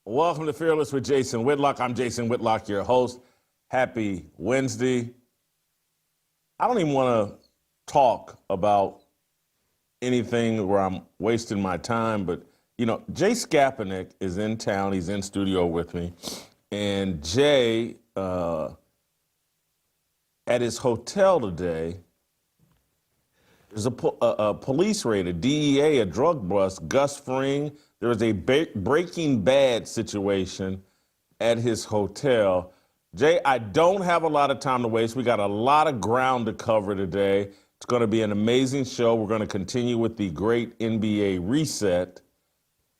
Welcome to Fearless with Jason Whitlock. I'm Jason Whitlock, your host. Happy Wednesday. I don't even want to talk about anything where I'm wasting my time, but, you know, Jay Skapinac is in town. He's in studio with me. And Jay, at his hotel today, there's a police raid, a DEA, a drug bust, Gus Fring. There was a Breaking Bad situation at his hotel. Jay, I don't have a lot of time to waste. We got a lot of ground to cover today. It's going to be an amazing show. We're going to continue with the great NBA reset.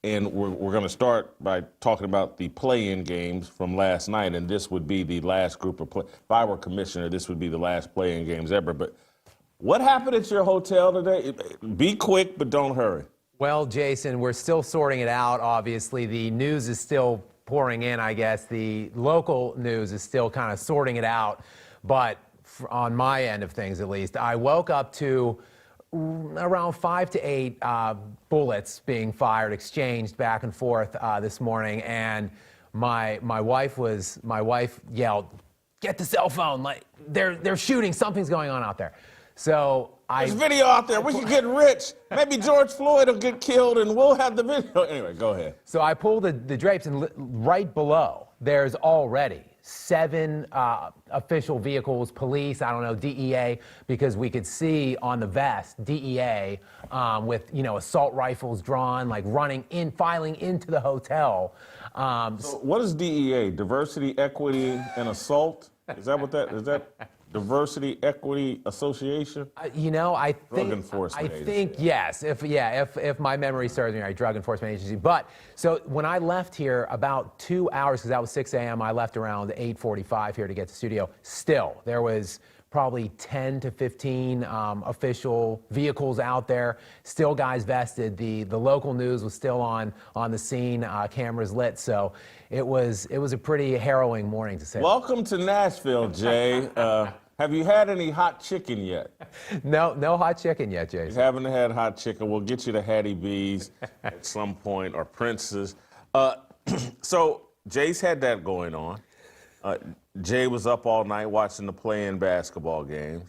And we're going to start by talking about the play-in games from last night. And this would be the last group of if I were commissioner, this would be the last play-in games ever. But what happened at your hotel today? Be quick, but don't hurry. Well, Jason, we're still sorting it out. Obviously, the news is still pouring in, I guess. The local news is still kind of sorting it out. But on my end of things, at least, I woke up to around 5 to 8 bullets being fired, exchanged back and forth this morning. And my wife yelled, "Get the cell phone! Like they're shooting! Something's going on out there." So there's video out there. We can get rich. Maybe George Floyd will get killed and we'll have the video. Anyway, go ahead. So I pulled the drapes, and right below, there's already 7 official vehicles, police, I don't know, DEA, because we could see on the vest, DEA, with, you know, assault rifles drawn, like filing into the hotel. So what is DEA? Diversity, Equity, and Assault? Is that Diversity Equity Association? You know, I think, Drug Enforcement Agency. I think yes. If my memory serves me right, Drug Enforcement Agency. But so when I left here about 2 hours, because that was 6 a.m., I left around 8:45 here to get to the studio. Still, there was probably 10 to 15 official vehicles out there. Still guys vested. The local news was still on the scene, cameras lit. So it was a pretty harrowing morning, to say. Welcome to Nashville, Jay. Have you had any hot chicken yet? No hot chicken yet, Jason. You haven't had hot chicken. We'll get you to Hattie B's at some point, or Prince's. So Jay's had that going on. Jay was up all night watching the play-in basketball games.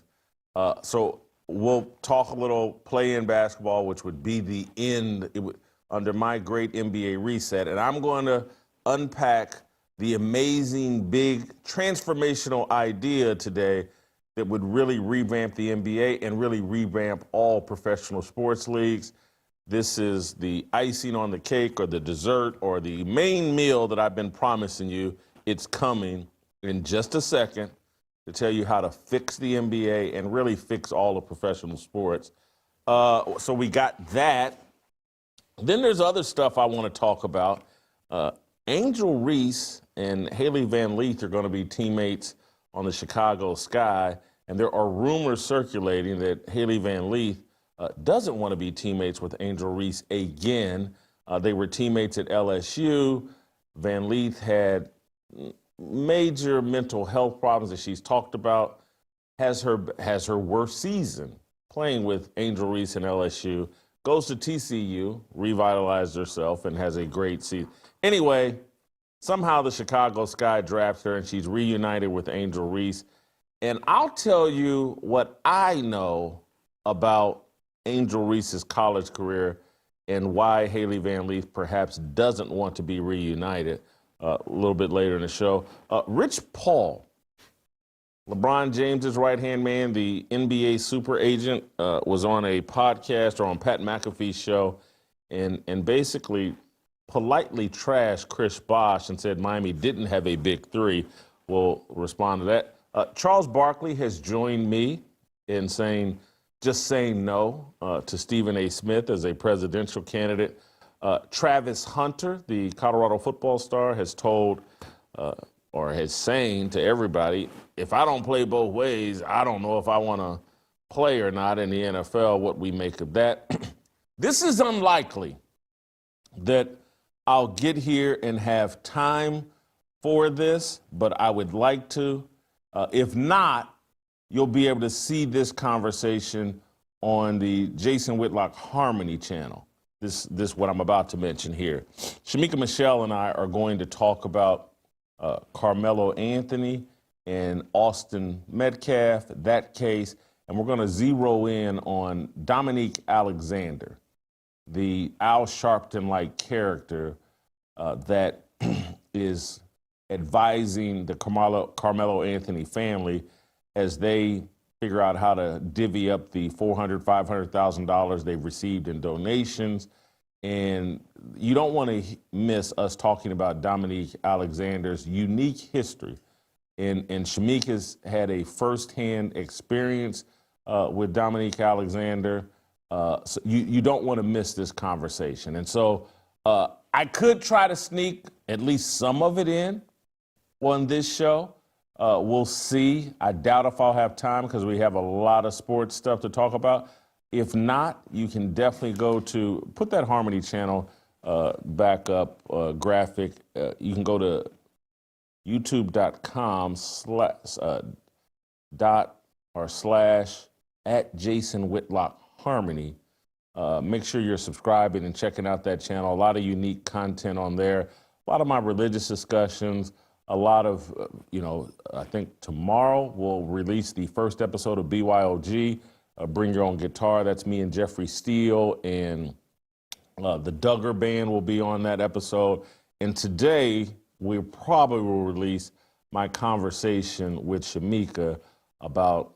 So we'll talk a little play-in basketball, which would be the end under my great NBA reset. And I'm going to unpack the amazing, big, transformational idea today that would really revamp the NBA and really revamp all professional sports leagues. This is the icing on the cake, or the dessert, or the main meal that I've been promising you. It's coming in just a second to tell you how to fix the NBA and really fix all of professional sports. So we got that. Then there's other stuff I want to talk about. Angel Reese and Hailey Van Lith are going to be teammates on the Chicago Sky, and there are rumors circulating that Hailey Van Lith doesn't want to be teammates with Angel Reese again. They were teammates at LSU. Van Lith had major mental health problems that she's talked about, has her worst season playing with Angel Reese and LSU, goes to TCU, revitalized herself, and has a great season. Anyway, somehow the Chicago Sky drafts her, and she's reunited with Angel Reese. And I'll tell you what I know about Angel Reese's college career and why Hailey Van Lith perhaps doesn't want to be reunited a little bit later in the show. Rich Paul, LeBron James's right-hand man, the NBA super agent, was on a podcast, or on Pat McAfee Show, and basically politely trashed Chris Bosh and said Miami didn't have a big three. We'll respond to that. Charles Barkley has joined me in saying no to Stephen A. Smith as a presidential candidate. Travis Hunter, the Colorado football star, has told or has saying to everybody, if I don't play both ways, I don't know if I want to play or not in the NFL. What we make of that. This is unlikely that I'll get here and have time for this, but I would like to. If not, you'll be able to see this conversation on the Jason Whitlock Harmony channel. This what I'm about to mention here. Shamika Michelle and I are going to talk about Carmelo Anthony and Austin Metcalf, that case, and we're going to zero in on Dominique Alexander, the Al Sharpton-like character that is advising the Carmelo Anthony family as they figure out how to divvy up the $400,000, $500,000 they've received in donations. And you don't want to miss us talking about Dominique Alexander's unique history. And Shamika's had a firsthand experience with Dominique Alexander. So you don't want to miss this conversation. And so I could try to sneak at least some of it in on this show. We'll see. I doubt if I'll have time because we have a lot of sports stuff to talk about. If not, you can definitely go to, put that Harmony channel back up, graphic. You can go to youtube.com/@JasonWhitlockHarmony. Make sure you're subscribing and checking out that channel. A lot of unique content on there. A lot of my religious discussions. A lot of, I think tomorrow we'll release the first episode of BYOG, Bring Your Own Guitar. That's me and Jeffrey Steele, and the Duggar Band will be on that episode. And today we probably will release my conversation with Shamika about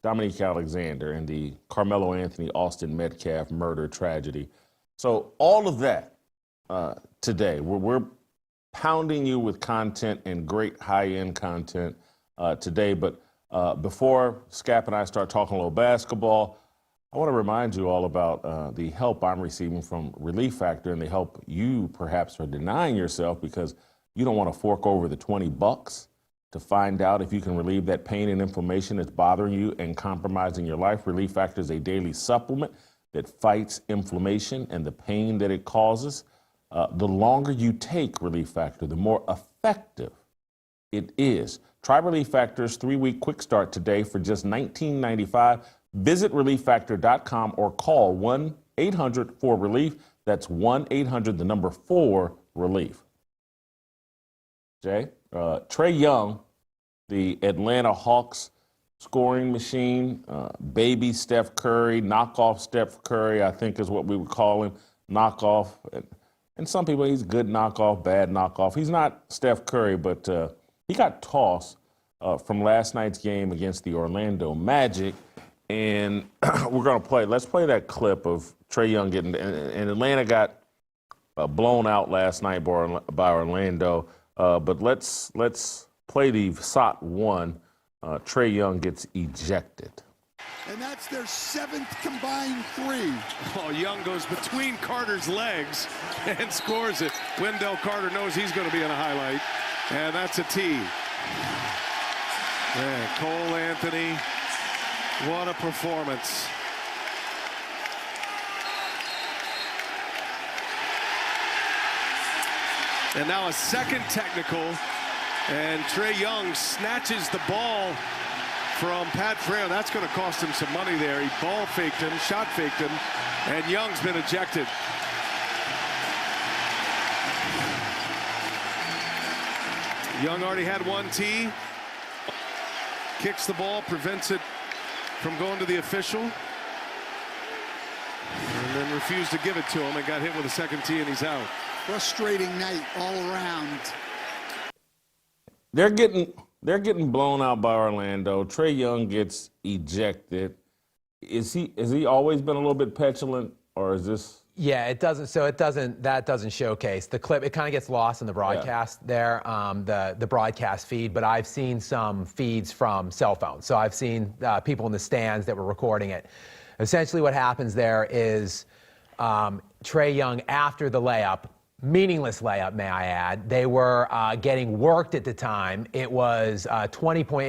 Dominique Alexander and the Carmelo Anthony Austin Metcalf murder tragedy. So all of that today. We're pounding you with content and great high-end content today. But before Skap and I start talking a little basketball, I want to remind you all about the help I'm receiving from Relief Factor and the help you perhaps are denying yourself because you don't want to fork over the $20 to find out if you can relieve that pain and inflammation that's bothering you and compromising your life. Relief Factor is a daily supplement that fights inflammation and the pain that it causes. The longer you take Relief Factor, the more effective it is. Try Relief Factor's 3-week quick start today for just $19.95. Visit ReliefFactor.com or call 1-800-4RELIEF. That's 1-800-4-RELIEF. Jay, Trae Young, the Atlanta Hawks scoring machine, baby Steph Curry, knockoff Steph Curry, I think is what we would call him, knockoff. And some people, he's good knockoff, bad knockoff. He's not Steph Curry, but he got tossed from last night's game against the Orlando Magic. And we're going to let's play that clip of Trae Young getting, and Atlanta got blown out last night by Orlando. But let's play the SOT 1. Trae Young gets ejected. And that's their 7th combined 3. Oh, Young goes between Carter's legs and scores it. Wendell Carter knows he's going to be in a highlight. And that's a tee. Yeah, Cole Anthony, what a performance. And now a second technical. And Trae Young snatches the ball from Pat Frere. That's going to cost him some money there. He ball faked him, shot faked him, and Young's been ejected. Young already had one tee. Kicks the ball, prevents it from going to the official. And then refused to give it to him and got hit with a second tee, and he's out. Frustrating night all around. They're getting blown out by Orlando. Trae Young gets ejected. Is he always been a little bit petulant, or is this? Yeah, it doesn't. So that doesn't showcase the clip. It kind of gets lost in the broadcast there, the broadcast feed. But I've seen some feeds from cell phones. So I've seen people in the stands that were recording it. Essentially, what happens there is Trae Young, after the layup, Meaningless layup, may I add. They were getting worked at the time. It was It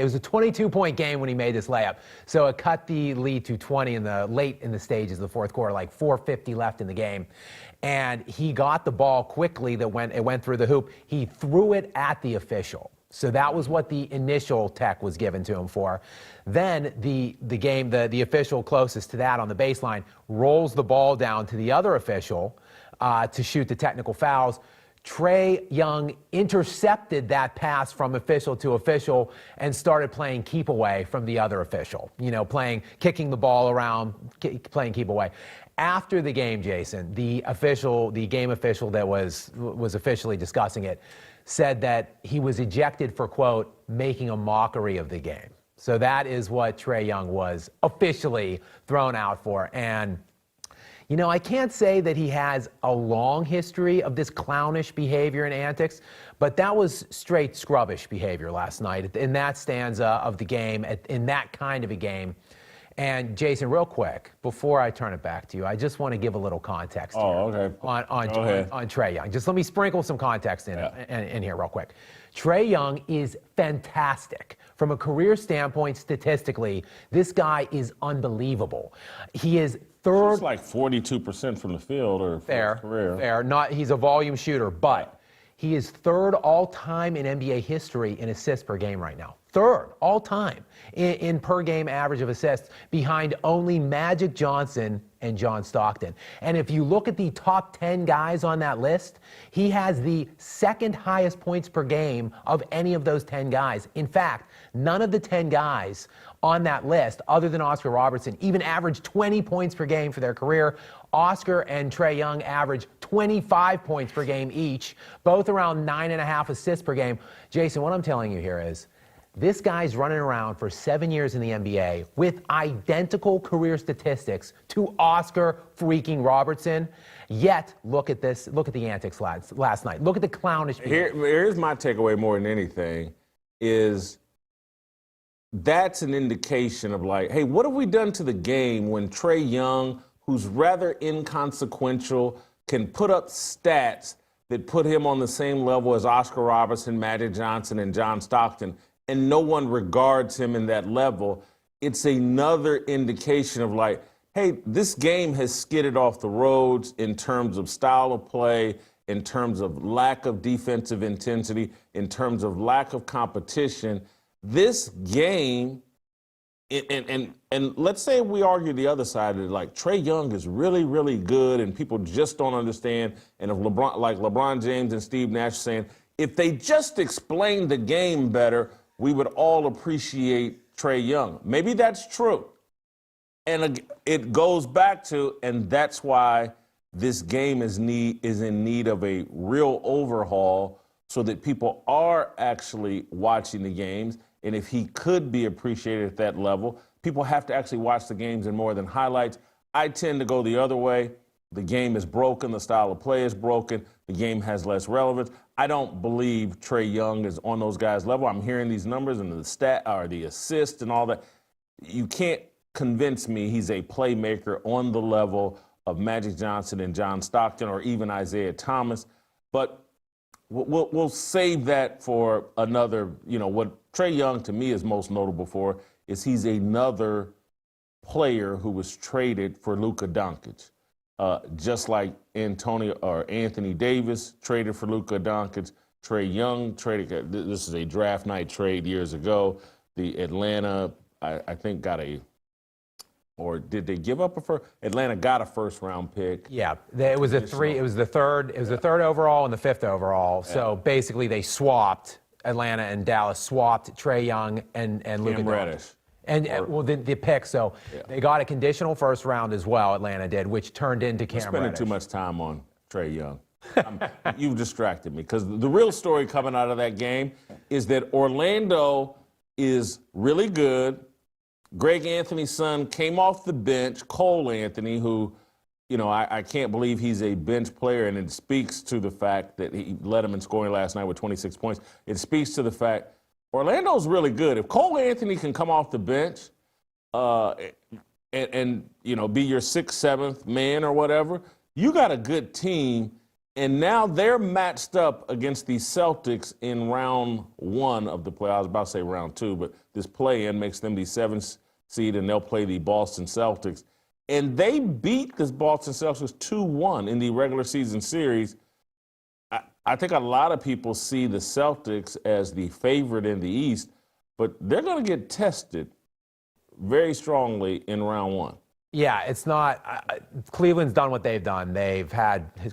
was a 22-point game when he made this layup. So it cut the lead to 20 late in the stages of the fourth quarter, like 4:50 left in the game. And he got the ball quickly. It went through the hoop. He threw it at the official. So that was what the initial tech was given to him for. Then the official closest to that on the baseline rolls the ball down to the other official to shoot the technical fouls. Trae Young intercepted that pass from official to official and started playing keep away from the other official. Kicking the ball around, playing keep away. After the game, Jason, the game official that was officially discussing it, said that he was ejected for, quote, making a mockery of the game. So that is what Trae Young was officially thrown out for. And I can't say that he has a long history of this clownish behavior and antics, but that was straight scrubbish behavior last night in that stanza of the game, in that kind of a game. And Jason, real quick, before I turn it back to you, I just want to give a little context okay. on Trae Young. Just let me sprinkle some context in here real quick. Trae Young is fantastic. From a career standpoint, statistically, this guy is unbelievable. He is third. It's like 42% from the field or fair career. Fair. He's a volume shooter, but he is third all-time in NBA history in assists per game right now. Third all-time in per-game average of assists, behind only Magic Johnson and John Stockton. And if you look at the top 10 guys on that list, he has the second highest points per game of any of those 10 guys. In fact, none of the 10 guys on that list, other than Oscar Robertson, even average 20 points per game for their career. Oscar and Trae Young average 25 points per game each, both around 9.5 assists per game. Jason, what I'm telling you here is, this guy's running around for 7 years in the NBA with identical career statistics to Oscar freaking Robertson. Yet, look at this. Look at the antics last night. Look at the clownish behavior. Here's my takeaway more than anything is that's an indication of like, hey, what have we done to the game when Trae Young, who's rather inconsequential, can put up stats that put him on the same level as Oscar Robertson, Magic Johnson, and John Stockton, and no one regards him in that level? It's another indication of like, hey, this game has skidded off the roads in terms of style of play, in terms of lack of defensive intensity, in terms of lack of competition. This game, and let's say we argue the other side of it, like Trae Young is really, really good and people just don't understand. And if LeBron James and Steve Nash are saying, if they just explained the game better, we would all appreciate Trae Young. Maybe that's true. And it goes back to, and that's why this game is in need of a real overhaul so that people are actually watching the games. And if he could be appreciated at that level, people have to actually watch the games in more than highlights. I tend to go the other way. The game is broken. The style of play is broken. The game has less relevance. I don't believe Trae Young is on those guys' level. I'm hearing these numbers and the stat or the assist and all that. You can't convince me he's a playmaker on the level of Magic Johnson and John Stockton or even Isaiah Thomas. But we'll save that for another. What Trae Young to me is most notable for is he's another player who was traded for Luka Doncic. Just like Anthony Davis traded for Luka Doncic, Trae Young traded. This is a draft night trade years ago. The Atlanta, I think, or did they give up a first? Atlanta got a first-round pick. Yeah, it was the third overall and the fifth overall. Yeah. So basically, they swapped. Atlanta and Dallas swapped Trae Young and Luka Doncic. The pick, so they got a conditional first round as well, Atlanta did, which turned into Cam Reddish. Spending too much time on Trae Young. You've distracted me, because the real story coming out of that game is that Orlando is really good. Greg Anthony's son came off the bench, Cole Anthony, who, I can't believe he's a bench player, and it speaks to the fact that he led him in scoring last night with 26 points. It speaks to the fact Orlando's really good. If Cole Anthony can come off the bench and be your 6th, 7th man or whatever, you got a good team. And now they're matched up against the Celtics in round 1 of the play. I was about to say round 2, but this play-in makes them the 7th seed, and they'll play the Boston Celtics. And they beat this Boston Celtics 2-1 in the regular season series. I think a lot of people see the Celtics as the favorite in the East, but they're going to get tested very strongly in round 1. Yeah, it's not. Cleveland's done what they've done.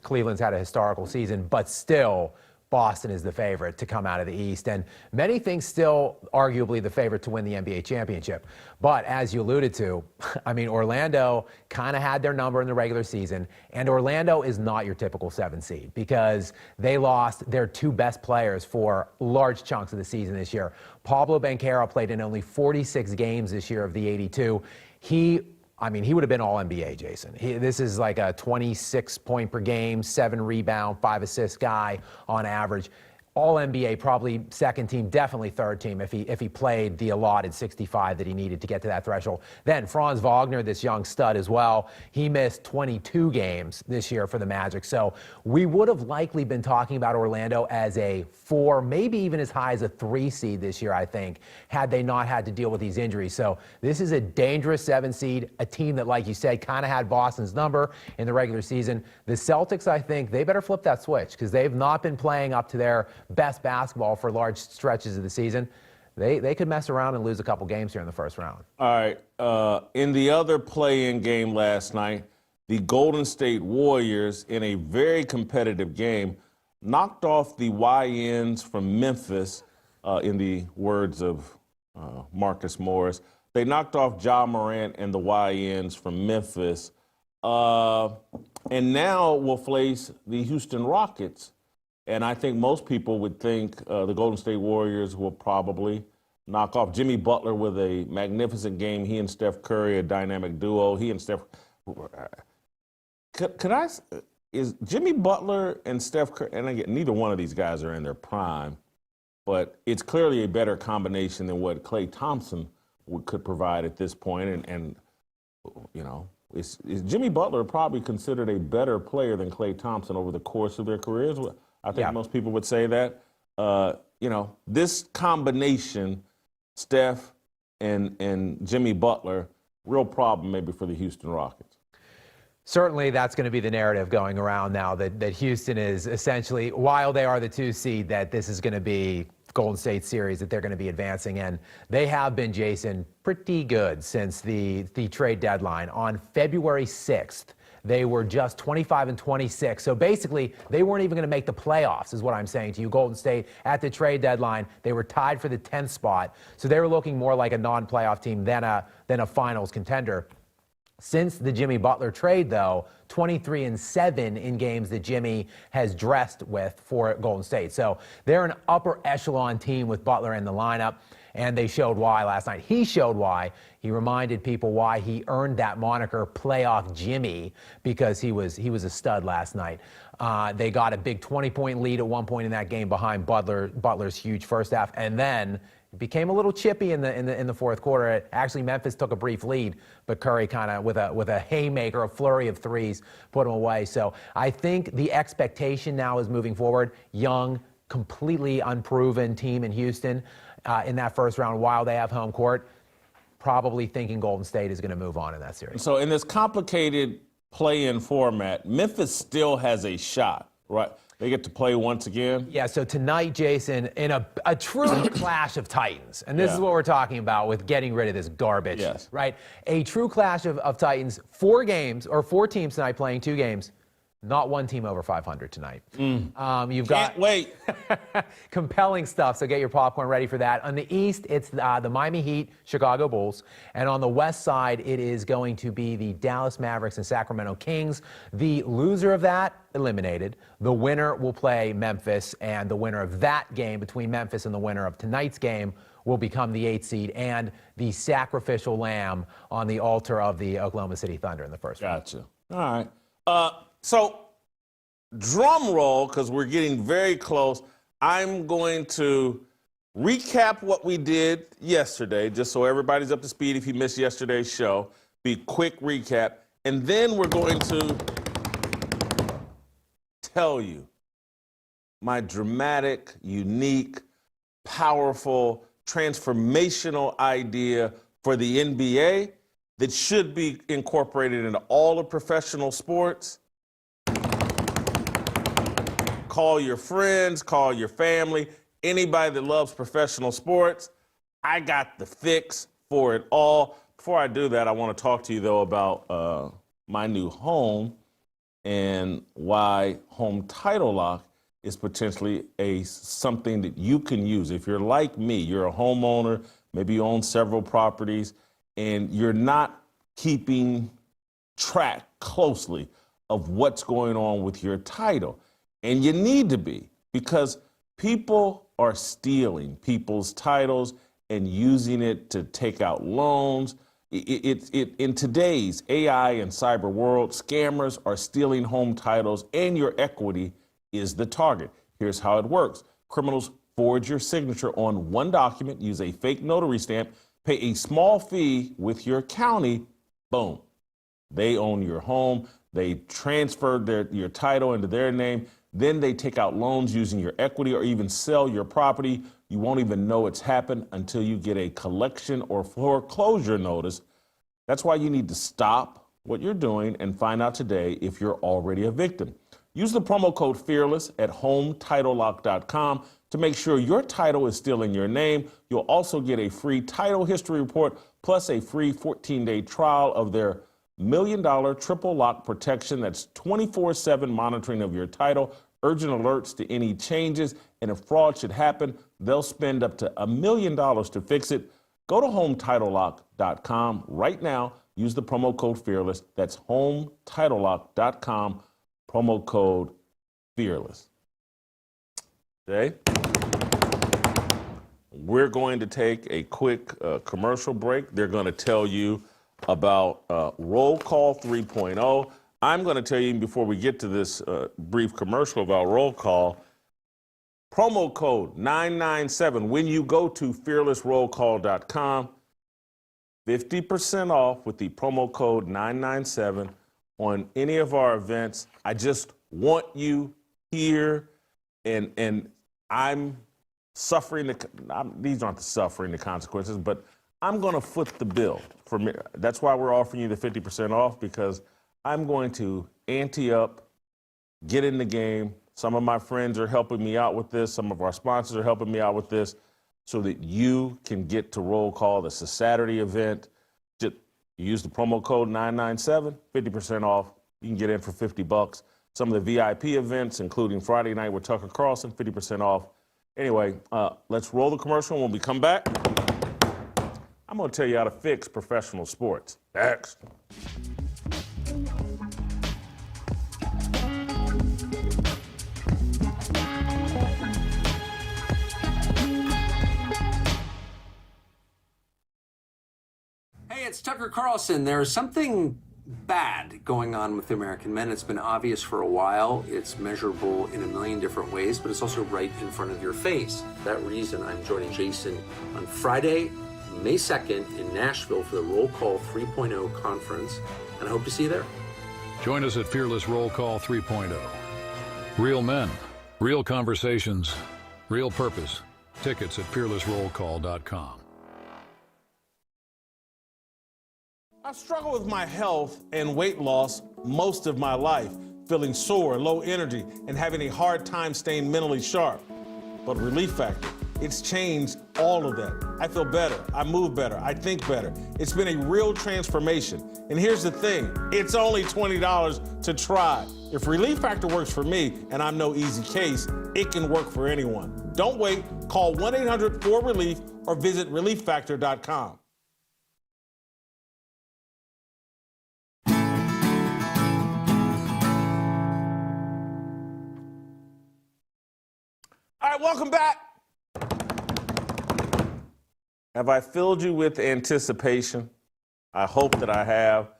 Cleveland's had a historical season, but still, Boston is the favorite to come out of the East, and many think still arguably the favorite to win the NBA championship. But as you alluded to, I mean, Orlando kind of had their number in the regular season, and Orlando is not your typical 7 seed because they lost their 2 best players for large chunks of the season this year. Pablo Banchero played in only 46 games this year of the 82. He would have been all NBA, Jason. This is like a 26 point per game, 7 rebound, 5 assist guy on average. All NBA, probably second team, definitely third team if he played the allotted 65 that he needed to get to that threshold. Then Franz Wagner, this young stud as well, he missed 22 games this year for the Magic. So we would have likely been talking about Orlando as a 4, maybe even as high as a 3 seed this year, I think, had they not had to deal with these injuries. So this is a dangerous 7 seed, a team that, like you said, kind of had Boston's number in the regular season. The Celtics, I think, they better flip that switch because they've not been playing up to their best basketball for large stretches of the season. They could mess around and lose a couple games here in the first round. All right. In the other play-in game last night, the Golden State Warriors, in a very competitive game, knocked off the YNs from Memphis, in the words of Marcus Morris. They knocked off Ja Morant and the YNs from Memphis, and now will face the Houston Rockets. And I think most people would think the Golden State Warriors will probably knock off Jimmy Butler with a magnificent game. He and Steph Curry, a dynamic duo. He and Steph. Is Jimmy Butler and Steph Curry, and again, neither one of these guys are in their prime, but it's clearly a better combination than what Klay Thompson could provide at this point. And you know, is Jimmy Butler probably considered a better player than Klay Thompson over the course of their careers? I think most people would say that. You know, this combination, Steph and Jimmy Butler, real problem maybe for the Houston Rockets. Certainly that's going to be the narrative going around now that Houston is essentially, while they are the 2 seed, that this is going to be Golden State series that they're going to be advancing. And they have been, Jason, pretty good since the trade deadline. On February 6th, they were just 25-26. So basically, they weren't even going to make the playoffs, is what I'm saying to you. Golden State, at the trade deadline, they were tied for the 10th spot. So they were looking more like a non-playoff team than a finals contender. Since the Jimmy Butler trade, though, 23-7 in games that Jimmy has dressed with for Golden State. So they're an upper echelon team with Butler in the lineup, and they showed why last night. He showed why. He reminded people why he earned that moniker Playoff Jimmy, because he was a stud last night. They got a big 20-point lead at one point in that game behind Butler's huge first half, and then it became a little chippy in the fourth quarter. Actually, Memphis took a brief lead, but Curry kind of with a haymaker, a flurry of threes, put them away. So I think the expectation now is moving forward. Young, completely unproven team in Houston in that first round while they have home court. Probably thinking Golden State is going to move on in that series. So in this complicated play-in format, Memphis still has a shot, right? They get to play once again? Yeah, so tonight, Jason, in a true clash of titans, and this is what we're talking about with getting rid of this garbage, right? A true clash of titans, 4 games, or 4 teams tonight playing 2 games. Not one team over 500 tonight. You've got Can't wait. compelling stuff, so get your popcorn ready for that. On the East, it's the Miami Heat, Chicago Bulls. And on the West side, it is going to be the Dallas Mavericks and Sacramento Kings. The loser of that, eliminated. The winner will play Memphis, and the winner of that game between Memphis and the winner of tonight's game will become the 8th seed and the sacrificial lamb on the altar of the Oklahoma City Thunder in the first round. Gotcha. All right. So, drum roll, because we're getting very close. I'm going to recap what we did yesterday, just so everybody's up to speed if you missed yesterday's show. Be quick recap. And then we're going to tell you my dramatic, unique, powerful, transformational idea for the NBA that should be incorporated into all of professional sports? Call your friends, call your family, anybody that loves professional sports. I got the fix for it all. Before I do that, I want to talk to you, though, about my new home and why home title lock is potentially something that you can use. If you're like me, you're a homeowner, maybe you own several properties, and you're not keeping track closely of what's going on with your title. And you need to be, because people are stealing people's titles and using it to take out loans. In today's AI and cyber world, scammers are stealing home titles, and your equity is the target. Here's how it works. Criminals forge your signature on one document, use a fake notary stamp, pay a small fee with your county, boom. They own your home. They transfer your title into their name. Then they take out loans using your equity or even sell your property. You won't even know it's happened until you get a collection or foreclosure notice. That's why you need to stop what you're doing and find out today if you're already a victim. Use the promo code FEARLESS at HomeTitleLock.com to make sure your title is still in your name. You'll also get a free title history report plus a free 14-day trial of their $1 million triple lock protection. That's 24/7 monitoring of your title, urgent alerts to any changes, and if fraud should happen, they'll spend up to $1 million to fix it. Go to HomeTitleLock.com right now. Use the promo code FEARLESS. That's HomeTitleLock.com, promo code FEARLESS. Jay? We're going to take a quick commercial break. They're going to tell you about Roll Call 3.0. I'm going to tell you, even before we get to this brief commercial about Roll Call, promo code 997 when you go to fearlessrollcall.com, 50% off with the promo code 997 on any of our events. I just want you here, and I'm suffering these aren't the consequences, but I'm going to foot the bill. For me, that's why we're offering you the 50% off, because I'm going to ante up, get in the game. Some of my friends are helping me out with this. Some of our sponsors are helping me out with this so that you can get to Roll Call. This is a Saturday event. Just use the promo code 997, 50% off. You can get in for $50. Some of the VIP events, including Friday night with Tucker Carlson, 50% off. Anyway, let's roll the commercial. When we come back, I'm going to tell you how to fix professional sports. Next. Hey, it's Tucker Carlson. There's something bad going on with the American men. It's been obvious for a while. It's measurable in a million different ways, but it's also right in front of your face. For that reason, I'm joining Jason on Friday, May 2nd in Nashville for the Roll Call 3.0 conference, and I hope to see you there. Join us at Fearless Roll Call 3.0. Real men, real conversations, real purpose. Tickets at fearlessrollcall.com. I've struggled with my health and weight loss most of my life, feeling sore, low energy, and having a hard time staying mentally sharp. But Relief Factor, it's changed all of that. I feel better, I move better, I think better. It's been a real transformation. And here's the thing, it's only $20 to try. If Relief Factor works for me, and I'm no easy case, it can work for anyone. Don't wait, call 1-800-4RELIEF or visit relieffactor.com. All right, welcome back. Have I filled you with anticipation? I hope that I have.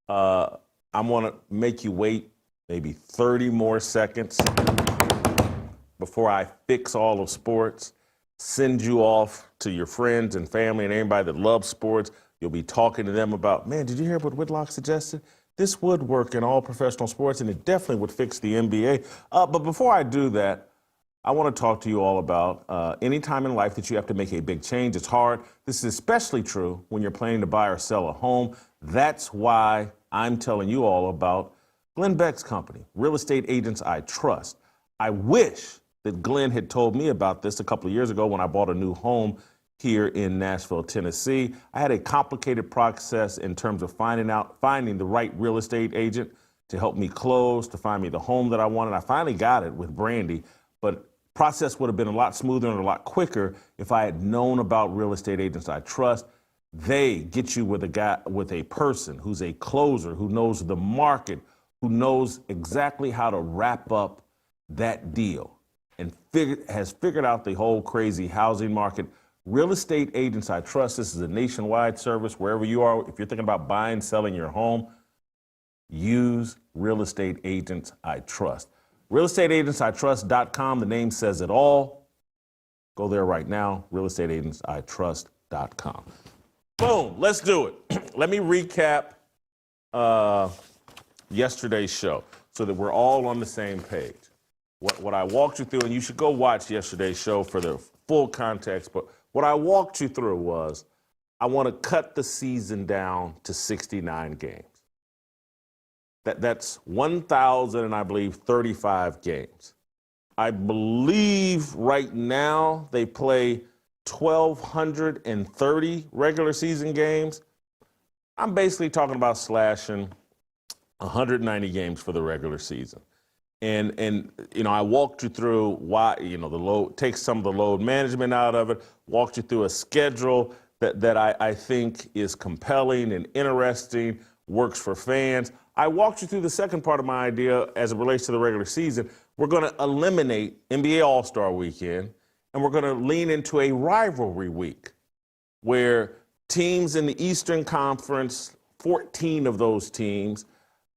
I'm going to make you wait maybe 30 more seconds before I fix all of sports, send you off to your friends and family and anybody that loves sports. You'll be talking to them about, man, did you hear what Whitlock suggested? this would work in all professional sports, and it definitely would fix the NBA. But before I do that, I want to talk to you all about any time in life that you have to make a big change. It's hard. This is especially true when you're planning to buy or sell a home. That's why I'm telling you all about Glenn Beck's company, Real Estate Agents I Trust. I wish that Glenn had told me about this a couple of years ago when I bought a new home here in Nashville, Tennessee. I had a complicated process in terms of finding the right real estate agent to help me close, to find me the home that I wanted. I finally got it with Brandy, but process would have been a lot smoother and a lot quicker if I had known about Real Estate Agents I Trust. They get you with a person who's a closer, who knows the market, who knows exactly how to wrap up that deal and has figured out the whole crazy housing market. Real Estate Agents I Trust, this is a nationwide service wherever you are. If you're thinking about buying, selling your home, use Real Estate Agents I Trust. realestateagentsitrust.com, the name says it all. Go there right now, realestateagentsitrust.com. Boom, let's do it. Let me recap yesterday's show so that we're all on the same page. What I walked you through, and you should go watch yesterday's show for the full context, but what I walked you through was I want to cut the season down to 69 games. That's 1,000 and I believe 35 games. I believe right now they play 1,230 regular season games. I'm basically talking about slashing 190 games for the regular season. And you know, I walked you through why, you know, the load, take some of the load management out of it, walked you through a schedule that I think is compelling and interesting, works for fans. I walked you through the second part of my idea as it relates to the regular season. We're going to eliminate NBA All-Star Weekend, and we're going to lean into a rivalry week where teams in the Eastern Conference, 14 of those teams,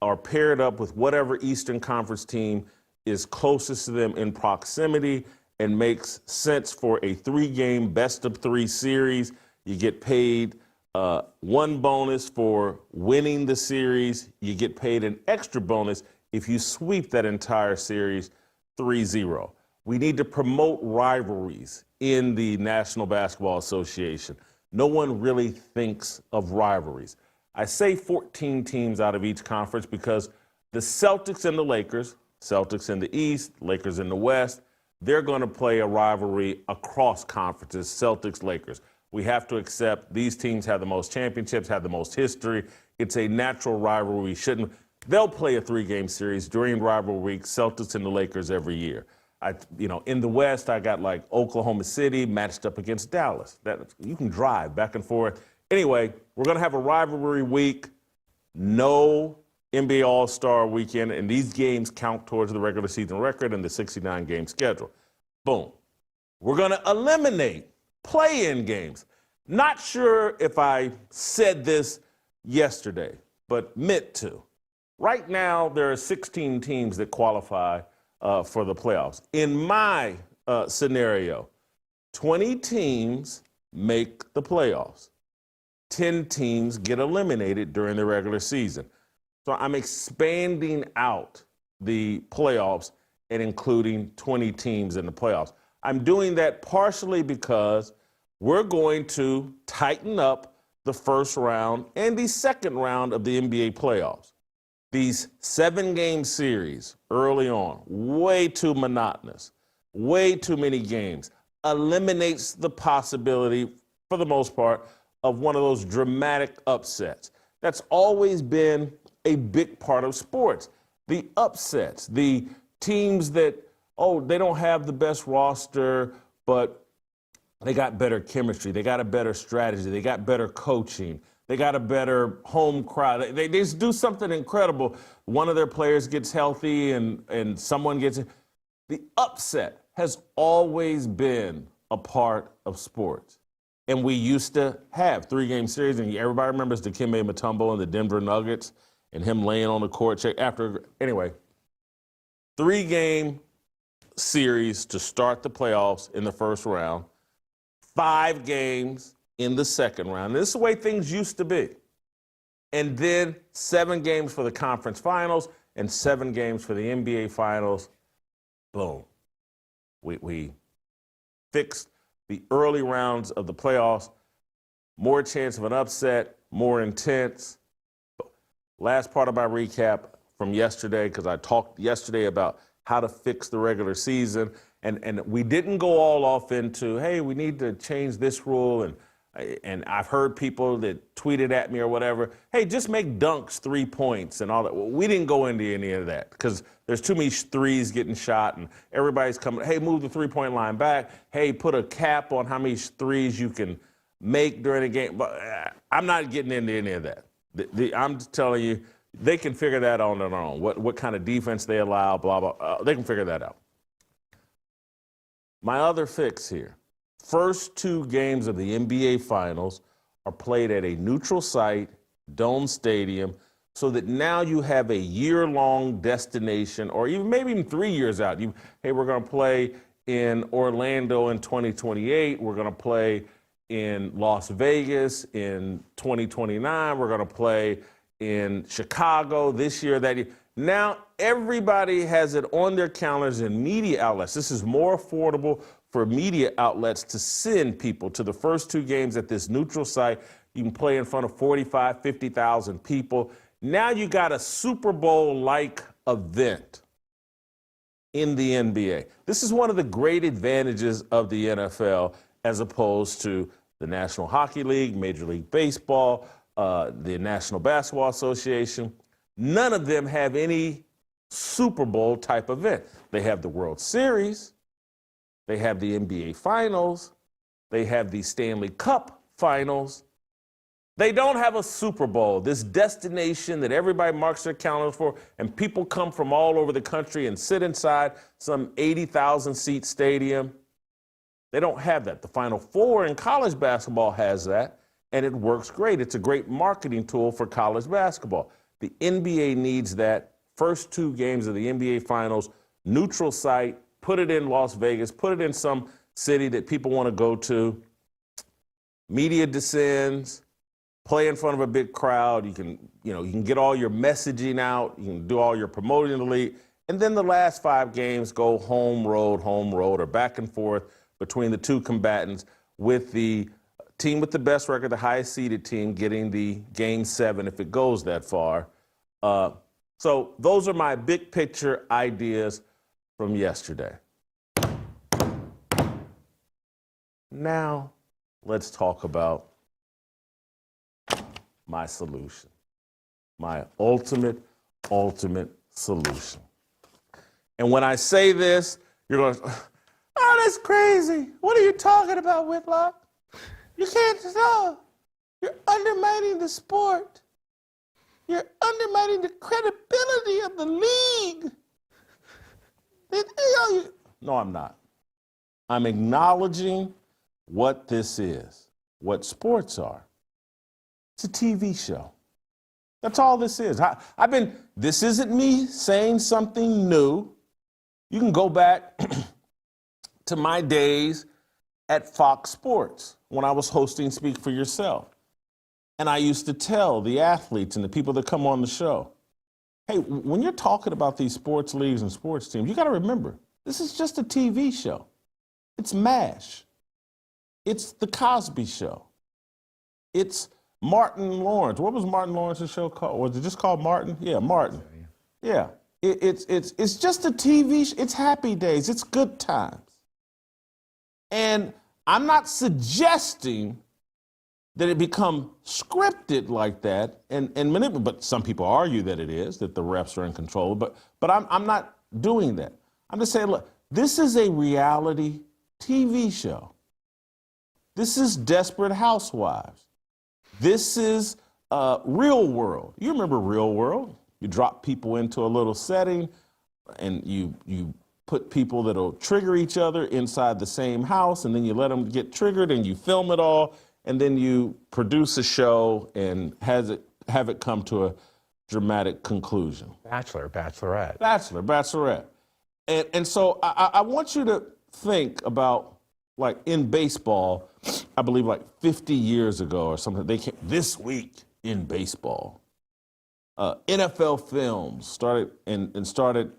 are paired up with whatever Eastern Conference team is closest to them in proximity and makes sense for a 3-game best-of-3 series. You get paid one bonus for winning the series. You get paid an extra bonus if you sweep that entire series 3-0. We need to promote rivalries in the National Basketball Association. No one really thinks of rivalries. I say 14 teams out of each conference because the Celtics and the Lakers, Celtics in the East, Lakers in the West, they're going to play a rivalry across conferences, Celtics, Lakers. We have to accept these teams have the most championships, have the most history. It's a natural rivalry. They'll play a 3-game series during rivalry week, Celtics and the Lakers every year. In the West, I got like Oklahoma City matched up against Dallas. You can drive back and forth. Anyway, we're going to have a rivalry week, no NBA All-Star Weekend, and these games count towards the regular season record and the 69-game schedule. Boom. We're going to eliminate play-in games. Not sure if I said this yesterday, but meant to. Right now, there are 16 teams that qualify for the playoffs. In my scenario, 20 teams make the playoffs. 10 teams get eliminated during the regular season. So I'm expanding out the playoffs and including 20 teams in the playoffs. I'm doing that partially because we're going to tighten up the first round and the second round of the NBA playoffs. These 7-game series early on, way too monotonous, way too many games, eliminates the possibility, for the most part, of one of those dramatic upsets. That's always been a big part of sports. The upsets, the teams that, they don't have the best roster, but they got better chemistry, they got a better strategy, they got better coaching, they got a better home crowd. They just do something incredible. One of their players gets healthy and someone gets it. The upset has always been a part of sports. And we used to have 3-game series, and everybody remembers Dikembe Mutombo and the Denver Nuggets and him laying on the court. Anyway, 3-game series to start the playoffs in the first round, 5 games in the second round. This is the way things used to be. and then 7 games for the conference finals and 7 games for the NBA finals. Boom. We fixed the early rounds of the playoffs. More chance of an upset, more intense. Last part of my recap from yesterday, because I talked yesterday about how to fix the regular season, and we didn't go all off into, hey, we need to change this rule, and I've heard people that tweeted at me or whatever, hey, just make dunks 3 points and all that. Well, we didn't go into any of that because there's too many threes getting shot, and everybody's coming, hey, move the three-point line back. Hey, put a cap on how many threes you can make during the game. But I'm not getting into any of that. I'm just telling you, they can figure that out on their own. What kind of defense they allow, blah, blah. They can figure that out. My other fix here. First 2 games of the NBA Finals are played at a neutral site, dome stadium, so that now you have a year-long destination, or even maybe even 3 years out. Hey, we're going to play in Orlando in 2028. We're going to play in Las Vegas in 2029. We're going to play in Chicago this year, that year. Now everybody has it on their calendars and media outlets. This is more affordable for media outlets to send people to the first 2 games at this neutral site. You can play in front of 45, 50,000 people. Now you got a Super Bowl-like event in the NBA. This is one of the great advantages of the NFL as opposed to the National Hockey League, Major League Baseball, the National Basketball Association. None of them have any Super Bowl type event. They have the World Series, they have the NBA Finals, they have the Stanley Cup Finals. They don't have a Super Bowl, this destination that everybody marks their calendar for, and people come from all over the country and sit inside some 80,000 seat stadium. They don't have that. The Final Four in college basketball has that, and it works great. It's a great marketing tool for college basketball. The NBA needs that. First 2 games of the NBA Finals, neutral site, put it in Las Vegas, put it in some city that people want to go to. Media descends, play in front of a big crowd. You can get all your messaging out. You can do all your promoting the league. And then the last 5 games go home, road, or back and forth between the 2 combatants, with the team with the best record, the highest seeded team, getting the Game 7 if it goes that far. So those are my big picture ideas from yesterday. Now let's talk about my solution, my ultimate solution. And when I say this, you're going, oh, that's crazy. What are you talking about, Whitlock? You can't know. You're undermining the sport. You're undermining the credibility of the league. No, I'm not. I'm acknowledging what this is, what sports are. It's a TV show. That's all this is. This isn't me saying something new. You can go back to my days at Fox Sports when I was hosting Speak for Yourself. And I used to tell the athletes and the people that come on the show, hey, when you're talking about these sports leagues and sports teams, you got to remember, this is just a TV show. It's MASH. It's The Cosby Show. It's Martin Lawrence. What was Martin Lawrence's show called? Was it just called Martin? Yeah, Martin. Yeah. It's just a TV show. It's Happy Days. It's Good Times. And I'm not suggesting that it become scripted like that and manipulated, but some people argue that it is, that the refs are in control, but I'm not doing that. I'm just saying, look, this is a reality TV show. This is Desperate Housewives. This is Real World. You remember Real World? You drop people into a little setting and you put people that'll trigger each other inside the same house, and then you let them get triggered and you film it all, and then you produce a show and have it come to a dramatic conclusion. Bachelor, Bachelorette. Bachelor, Bachelorette. And so I want you to think about, like in baseball, I believe like 50 years ago or something, they came, this week in baseball. NFL films started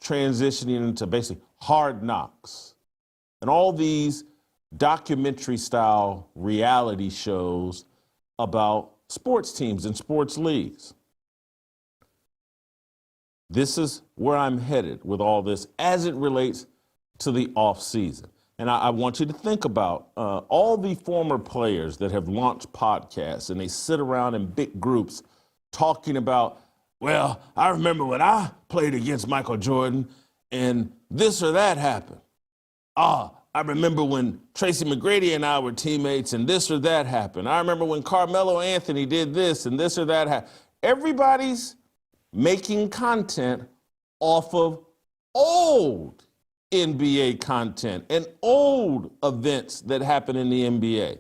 transitioning into basically Hard Knocks and all these documentary-style reality shows about sports teams and sports leagues. This is where I'm headed with all this as it relates to the offseason. And I want you to think about all the former players that have launched podcasts and they sit around in big groups talking about, well, I remember when I played against Michael Jordan and this or that happened. I remember when Tracy McGrady and I were teammates and this or that happened. I remember when Carmelo Anthony did this and this or that happened. Everybody's making content off of old NBA content and old events that happen in the NBA.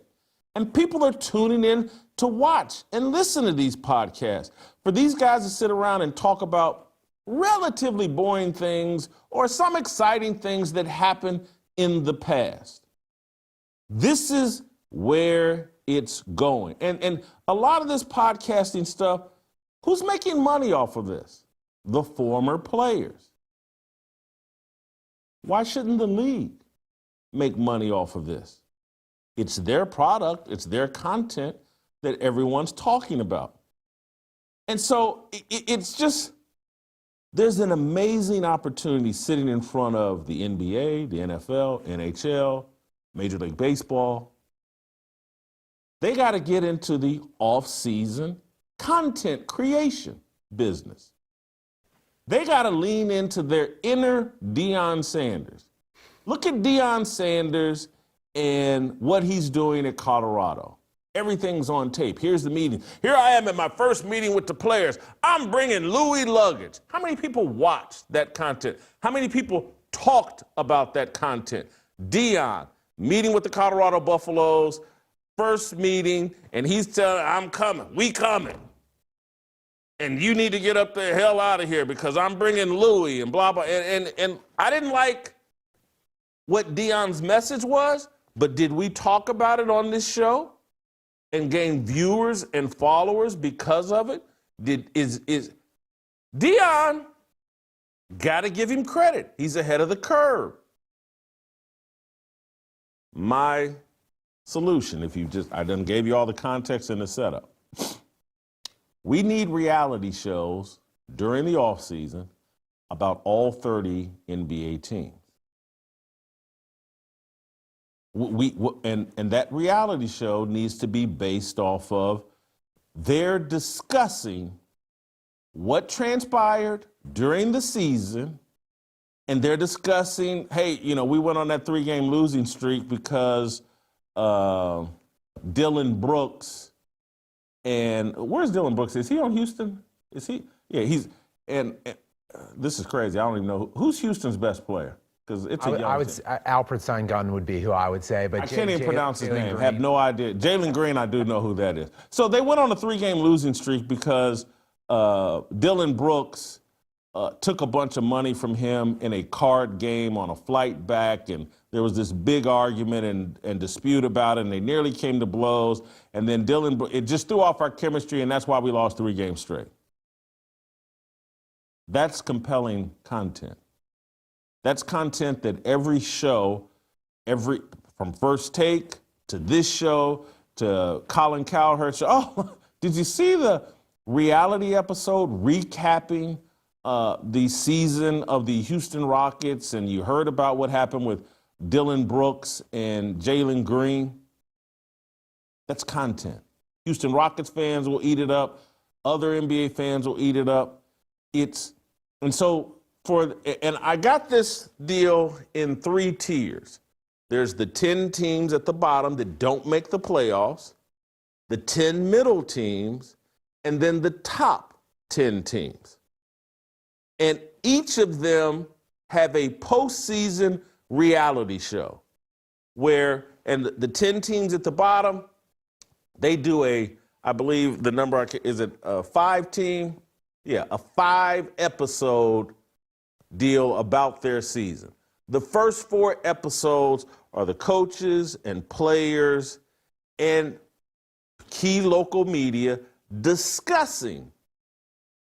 And people are tuning in to watch and listen to these podcasts. For these guys to sit around and talk about relatively boring things or some exciting things that happened in the past. This is where it's going. And a lot of this podcasting stuff, who's making money off of this? The former players. Why shouldn't the league make money off of this? It's their product, it's their content that everyone's talking about. And so it's just, there's an amazing opportunity sitting in front of the NBA, the NFL, NHL, Major League Baseball. They got to get into the off-season content creation business. They got to lean into their inner Deion Sanders. Look at Deion Sanders and what he's doing at Colorado. Everything's on tape. Here's the meeting. Here I am at my first meeting with the players. I'm bringing Louis luggage. How many people watched that content? How many people talked about that content? Deion, meeting with the Colorado Buffaloes, first meeting, and he's telling, I'm coming, we coming. And you need to get up the hell out of here because I'm bringing Louis and blah, blah. And I didn't like what Deion's message was, but did we talk about it on this show and gain viewers and followers because of it? Is Deion, got to give him credit. He's ahead of the curve. My solution, I done gave you all the context and the setup. We need reality shows during the offseason about all 30 NBA teams. And that reality show needs to be based off of they're discussing what transpired during the season, and they're discussing, hey, we went on that 3-game losing streak because Dylan Brooks. And where's Dylan Brooks? Is he on Houston? Is he? Yeah, he's. And this is crazy. I don't even know who's Houston's best player because it's a young. I would say Alfred Sengun would be who I would say, but I can't even pronounce his name. Have no idea. Jalen Green, I do know who that is. So they went on a 3-game losing streak because Dylan Brooks took a bunch of money from him in a card game on a flight back, and there was this big argument and dispute about it, and they nearly came to blows. And then it just threw off our chemistry, and that's why we lost 3 games straight. That's compelling content. That's content that every show, from First Take to this show to Colin Cowherd's show. Oh, did you see the reality episode recapping the season of the Houston Rockets, and you heard about what happened with Dylan Brooks and Jalen Green? That's content. Houston Rockets fans will eat it up. Other NBA fans will eat it up. And I got this deal in 3 tiers. There's the 10 teams at the bottom that don't make the playoffs, the 10 middle teams, and then the top 10 teams. And each of them have a postseason reality show and the 10 teams at the bottom, they do I believe the number, is it a 5-team? Yeah, a 5-episode deal about their season. The first 4 episodes are the coaches and players and key local media discussing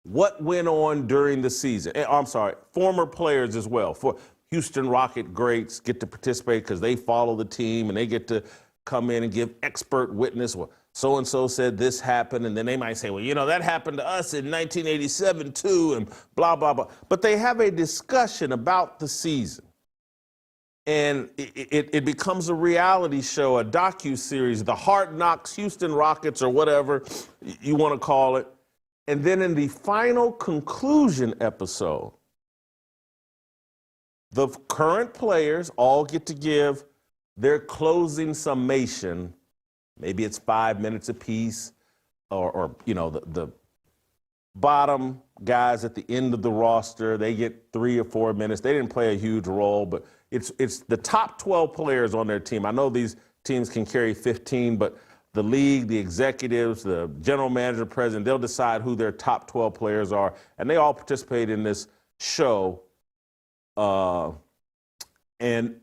what went on during the season. I'm sorry, former players as well. For Houston Rocket greats get to participate because they follow the team and they get to come in and give expert witness. Well, so-and-so said this happened, and then they might say, well, you know, that happened to us in 1987 too, and blah, blah, blah. But they have a discussion about the season. And it becomes a reality show, a docu-series, the Hard Knocks Houston Rockets or whatever you want to call it. And then in the final conclusion episode, the current players all get to give their closing summation. Maybe it's 5 minutes apiece, or you know, the bottom guys at the end of the roster, they get 3 or 4 minutes. They didn't play a huge role, but it's the top 12 players on their team. I know these teams can carry 15, but the league, the executives, the general manager, president, they'll decide who their top 12 players are, and they all participate in this show. And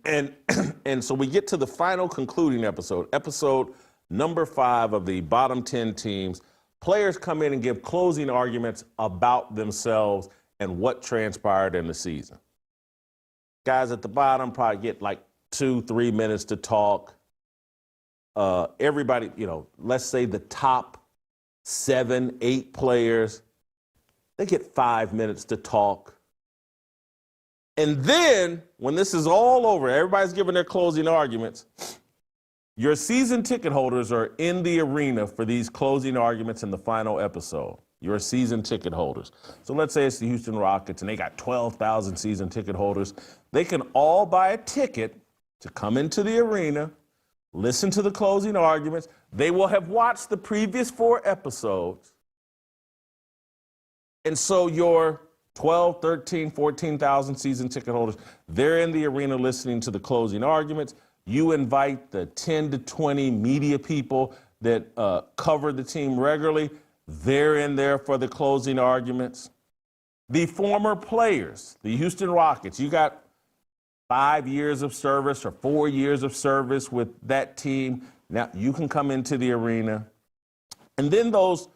so we get to the final concluding episode number 5 of the bottom 10 teams. Players come in and give closing arguments about themselves and what transpired in the season. Guys at the bottom probably get like 2-3 minutes to talk. Everybody, you know, let's say the top 7-8 players, they get 5 minutes to talk. And then when this is all over, everybody's giving their closing arguments, your season ticket holders are in the arena for these closing arguments in the final episode. Your season ticket holders. So let's say it's the Houston Rockets and they got 12,000 season ticket holders. They can all buy a ticket to come into the arena, listen to the closing arguments. They will have watched the previous 4 episodes. And so your 12, 13, 14,000 season ticket holders, they're in the arena listening to the closing arguments. You invite the 10 to 20 media people that cover the team regularly. They're in there for the closing arguments. The former players, the Houston Rockets, you got 5 years of service or 4 years of service with that team. Now you can come into the arena. And then those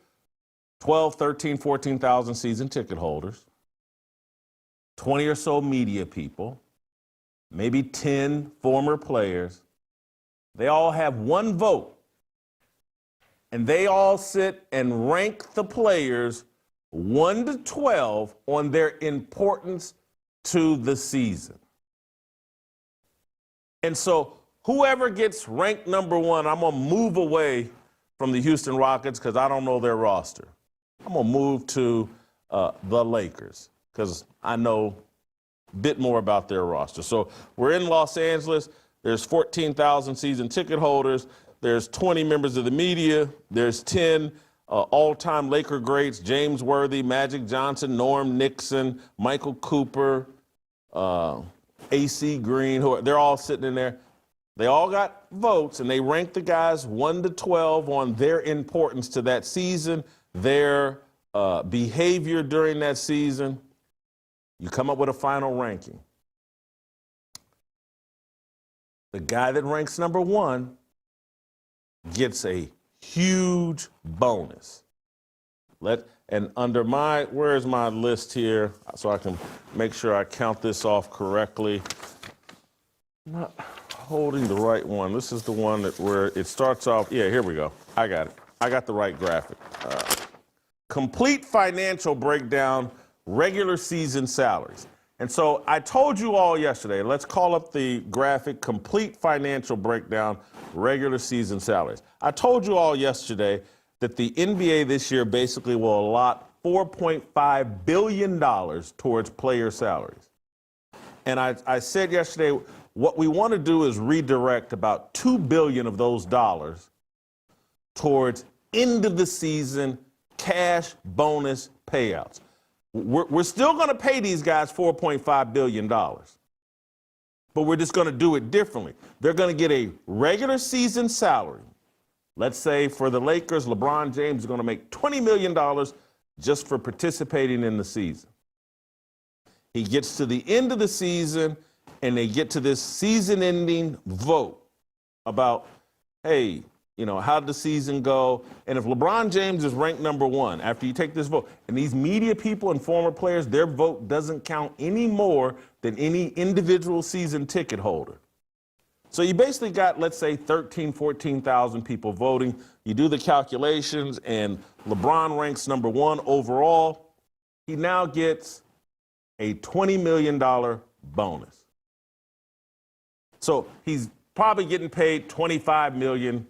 12, 13, 14,000 season ticket holders, 20 or so media people, maybe 10 former players, they all have one vote. And they all sit and rank the players 1 to 12 on their importance to the season. And so whoever gets ranked number 1, I'm going to move away from the Houston Rockets because I don't know their roster. I'm going to move to the Lakers because I know a bit more about their roster. So we're in Los Angeles. There's 14,000 season ticket holders. There's 20 members of the media. There's 10 all-time Laker greats, James Worthy, Magic Johnson, Norm Nixon, Michael Cooper, AC Green. They're all sitting in there. They all got votes, and they rank the guys 1 to 12 on their importance to that season, their behavior during that season. You come up with a final ranking. The guy that ranks number 1 gets a huge bonus. And under where's my list here so I can make sure I count this off correctly. I'm not holding the right one. This is the one where it starts off. Yeah, here we go. I got it. I got the right graphic. Complete financial breakdown, regular season salaries. And so I told you all yesterday, let's call up the graphic, complete financial breakdown, regular season salaries. I told you all yesterday that the NBA this year basically will allot $4.5 billion towards player salaries. And I said yesterday, what we want to do is redirect about $2 billion of those dollars towards end of the season cash bonus payouts. We're still going to pay these guys $4.5 billion, but we're just going to do it differently. They're going to get a regular season salary. Let's say for the Lakers, LeBron James is going to make $20 million just for participating in the season. He gets to the end of the season, and they get to this season-ending vote about, hey, how did the season go? And if LeBron James is ranked number 1 after you take this vote, and these media people and former players, their vote doesn't count any more than any individual season ticket holder. So you basically got, let's say, 13, 14,000 people voting. You do the calculations, and LeBron ranks number 1 overall. He now gets a $20 million bonus. So he's probably getting paid $25 million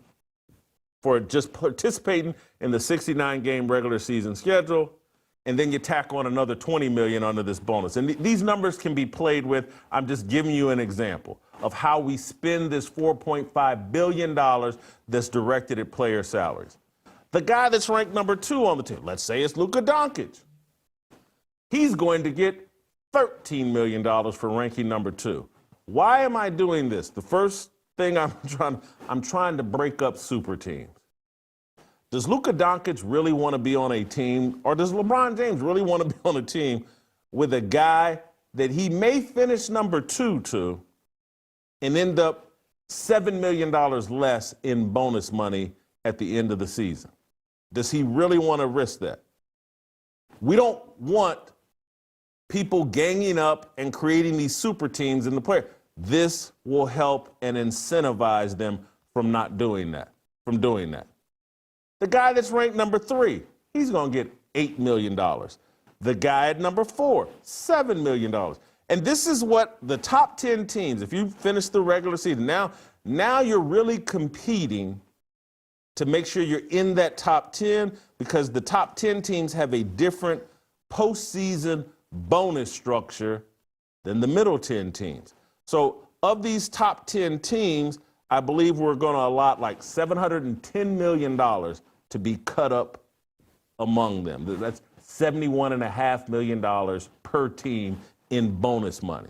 for just participating in the 69-game regular season schedule, and then you tack on another $20 million under this bonus. And these numbers can be played with. I'm just giving you an example of how we spend this $4.5 billion that's directed at player salaries. The guy that's ranked number 2 on the team, let's say it's Luka Doncic, he's going to get $13 million for ranking number 2. Why am I doing this? The first thing I'm trying to break up super teams. Does Luka Doncic really want to be on a team, or does LeBron James really want to be on a team with a guy that he may finish number 2 to and end up $7 million less in bonus money at the end of the season? Does he really want to risk that? We don't want people ganging up and creating these super teams in the player. This will help and incentivize them from not doing that, from doing that. The guy that's ranked number 3, he's going to get $8 million. The guy at number 4, $7 million. And this is what the top 10 teams, if you finish the regular season, now you're really competing to make sure you're in that top 10, because the top 10 teams have a different postseason bonus structure than the middle 10 teams. So of these top 10 teams, I believe we're going to allot like $710 million to be cut up among them. That's $71.5 million per team in bonus money.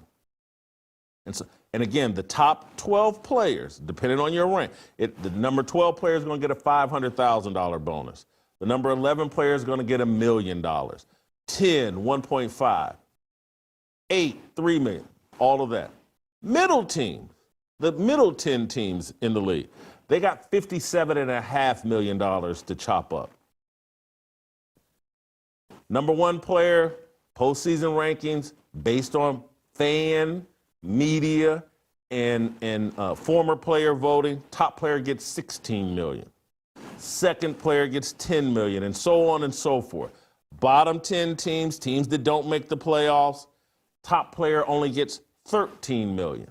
And again, the top 12 players, depending on your rank, the number 12 player is going to get a $500,000 bonus. The number 11 player is going to get $1 million. 10, 1.5. 8, $3 million. All of that. Middle teams, the middle 10 teams in the league, they got $57.5 million to chop up. Number 1 player, postseason rankings based on fan, media, and former player voting. Top player gets $16 million. Second player gets $10 million, and so on and so forth. Bottom 10 teams, teams that don't make the playoffs, top player only gets $13 million.